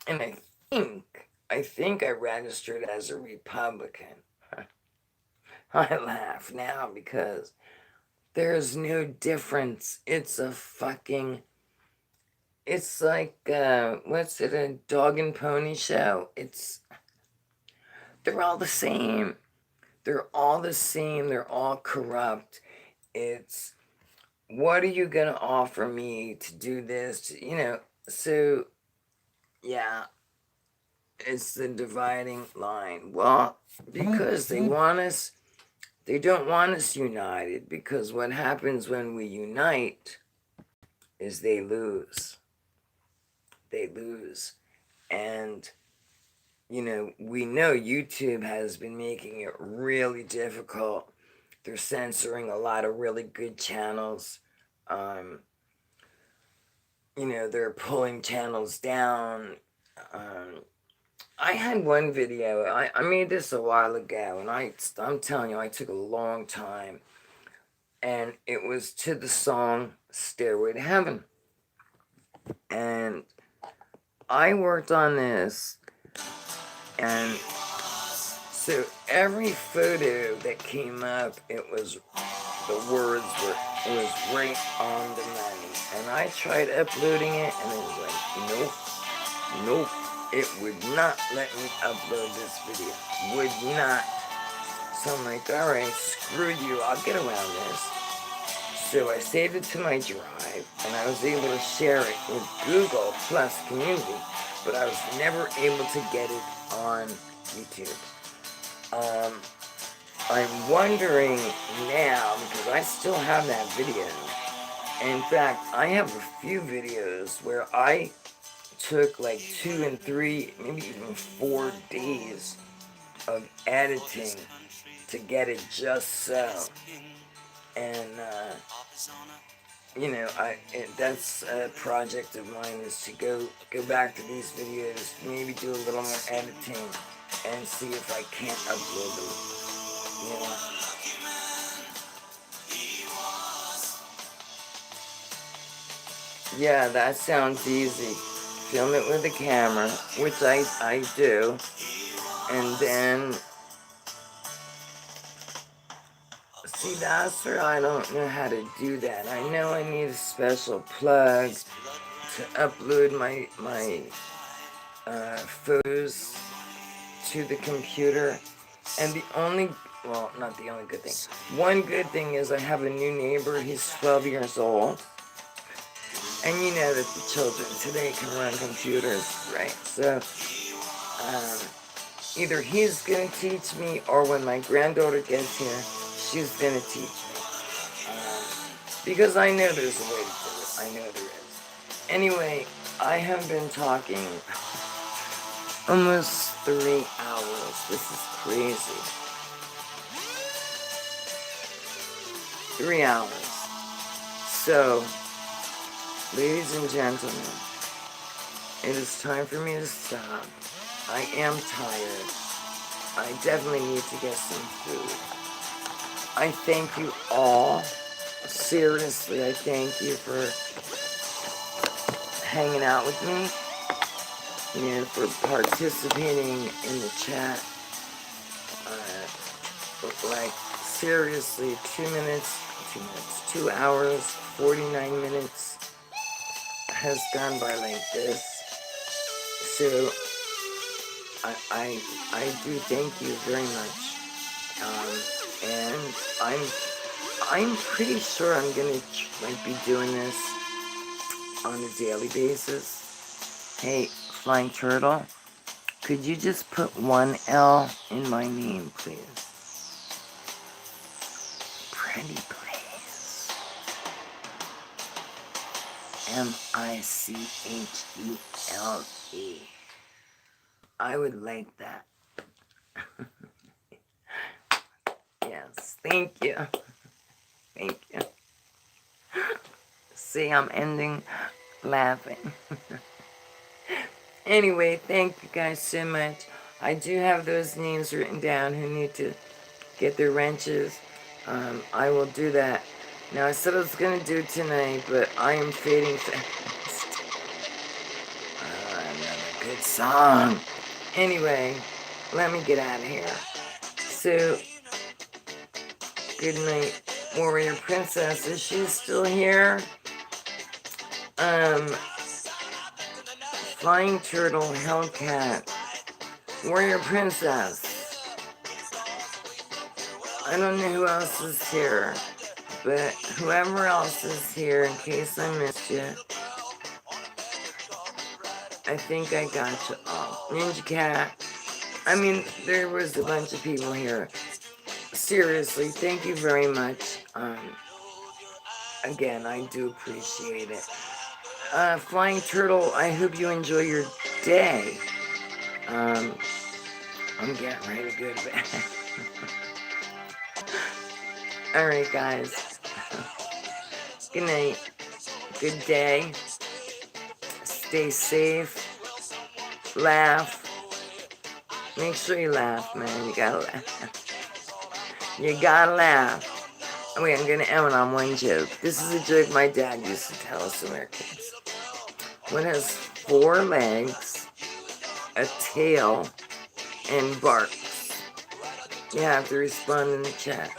And I think I registered as a Republican. I laugh now because there's no difference. It's like, what's it, a dog and pony show? They're all the same. They're all the same. They're all corrupt. It's, what are you going to offer me to do this? So, yeah, it's the dividing line. Well, because they don't want us united, because what happens when we unite is they lose. They lose. And, you know, we know YouTube has been making it really difficult. They're censoring a lot of really good channels. You know, they're pulling channels down. I had one video, I made this a while ago, and I'm telling you, I took a long time. And it was to the song Stairway to Heaven. And I worked on this, and so every photo that came up, it was, the words were, it was right on the money. And I tried uploading it, and it was like, nope, nope. It would not let me upload this video. Would not. So I'm like, alright, screw you, I'll get around this. So I saved it to my drive, and I was able to share it with Google Plus Community, but I was never able to get it on YouTube. I'm wondering now, because I still have that video. In fact, I have a few videos where I took like 2 and 3, maybe even 4 days of editing to get it just so. And, you know, that's a project of mine, is to go back to these videos, maybe do a little more editing, and see if I can't upload them, you know. Yeah, that sounds easy. Film it with a camera, which I do, and then, see, that's where I don't know how to do that. I know I need a special plug to upload my photos to the computer, and the only, well, not the only good thing. One good thing is I have a new neighbor. He's 12 years old. And you know that the children today can run computers, right? So, either he's going to teach me, or when my granddaughter gets here, she's going to teach me. Because I know there's a way to do it. I know there is. Anyway, I have been talking almost 3 hours. This is crazy. 3 hours. So, ladies and gentlemen, it is time for me to stop. I am tired. I definitely need to get some food. I thank you all. Seriously, I thank you for hanging out with me. You know, for participating in the chat. Like, seriously, 2 hours, 49 minutes has gone by like this. So I do thank you very much. And I'm pretty sure I'm gonna be doing this on a daily basis. Hey, Flying Turtle, could you just put 1 L in my name, please? Pretty please. Michele. I would like that. Yes, thank you. Thank you. See, I'm ending laughing. Anyway, thank you guys so much. I do have those names written down who need to get their wrenches. I will do that. Now, I said I was going to do it tonight, but I am fading fast. Another good song. Anyway, let me get out of here. So, good night, Warrior Princess. Is she still here? Flying Turtle, Hellcat, Warrior Princess. I don't know who else is here, but whoever else is here, in case I missed you, I think I got you all. Ninja Cat. I mean, there was a bunch of people here. Seriously, thank you very much. again, I do appreciate it. Flying Turtle, I hope you enjoy your day. I'm getting ready to go to bed. Alright, guys. Good night. Good day. Stay safe. Laugh. Make sure you laugh, man. You gotta laugh. You gotta laugh. Wait, I'm gonna end on one joke. This is a joke my dad used to tell us when we were kids. One has 4 legs, a tail, and barks. You have to respond in the chat.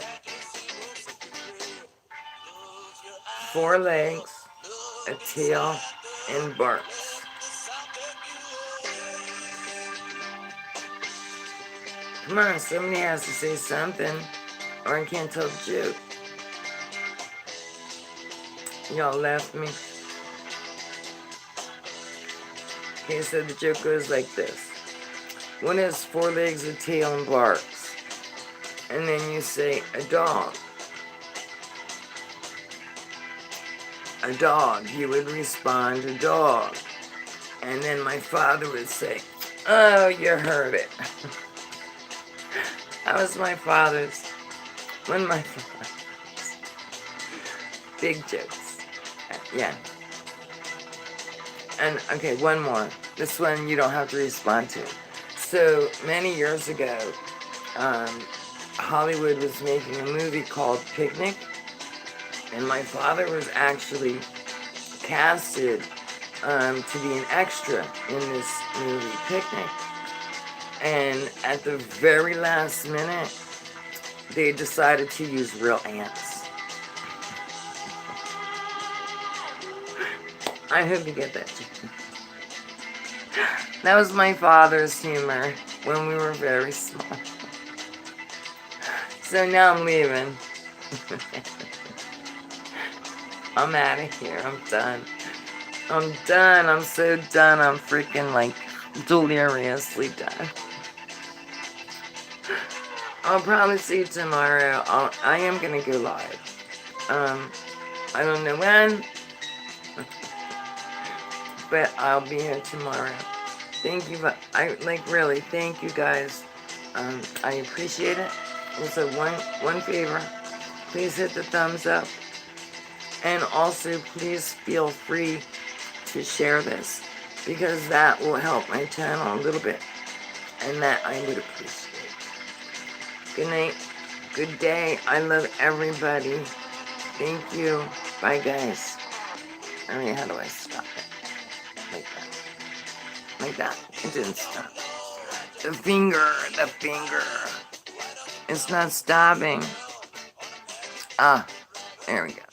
4 legs, a tail, and barks. Come on, somebody has to say something, or I can't tell the joke. Y'all left me. Okay, so the joke goes like this. One has 4 legs, a tail, and barks. And then you say, a dog. A dog. He would respond, a dog. And then my father would say, oh, you heard it. That was my father's. One of my father's. Big jokes. Yeah. And, okay, one more. This one you don't have to respond to. So, many years ago, Hollywood was making a movie called Picnic. And my father was actually casted to be an extra in this movie, Picnic. And at the very last minute, they decided to use real ants. I hope you get that. That was my father's humor when we were very small. So now I'm leaving. I'm out of here. I'm done. I'm done. I'm so done. I'm freaking like deliriously done. I'll probably see you tomorrow. I am gonna go live. I don't know when, but I'll be here tomorrow. Thank you. Really, thank you guys. I appreciate it. Also, one favor, please hit the thumbs up. And also, please feel free to share this, because that will help my channel a little bit. And that I would appreciate. Good night. Good day. I love everybody. Thank you. Bye, guys. I mean, how do I stop it? Like that. Like that. It didn't stop. The finger. It's not stopping. Ah, there we go.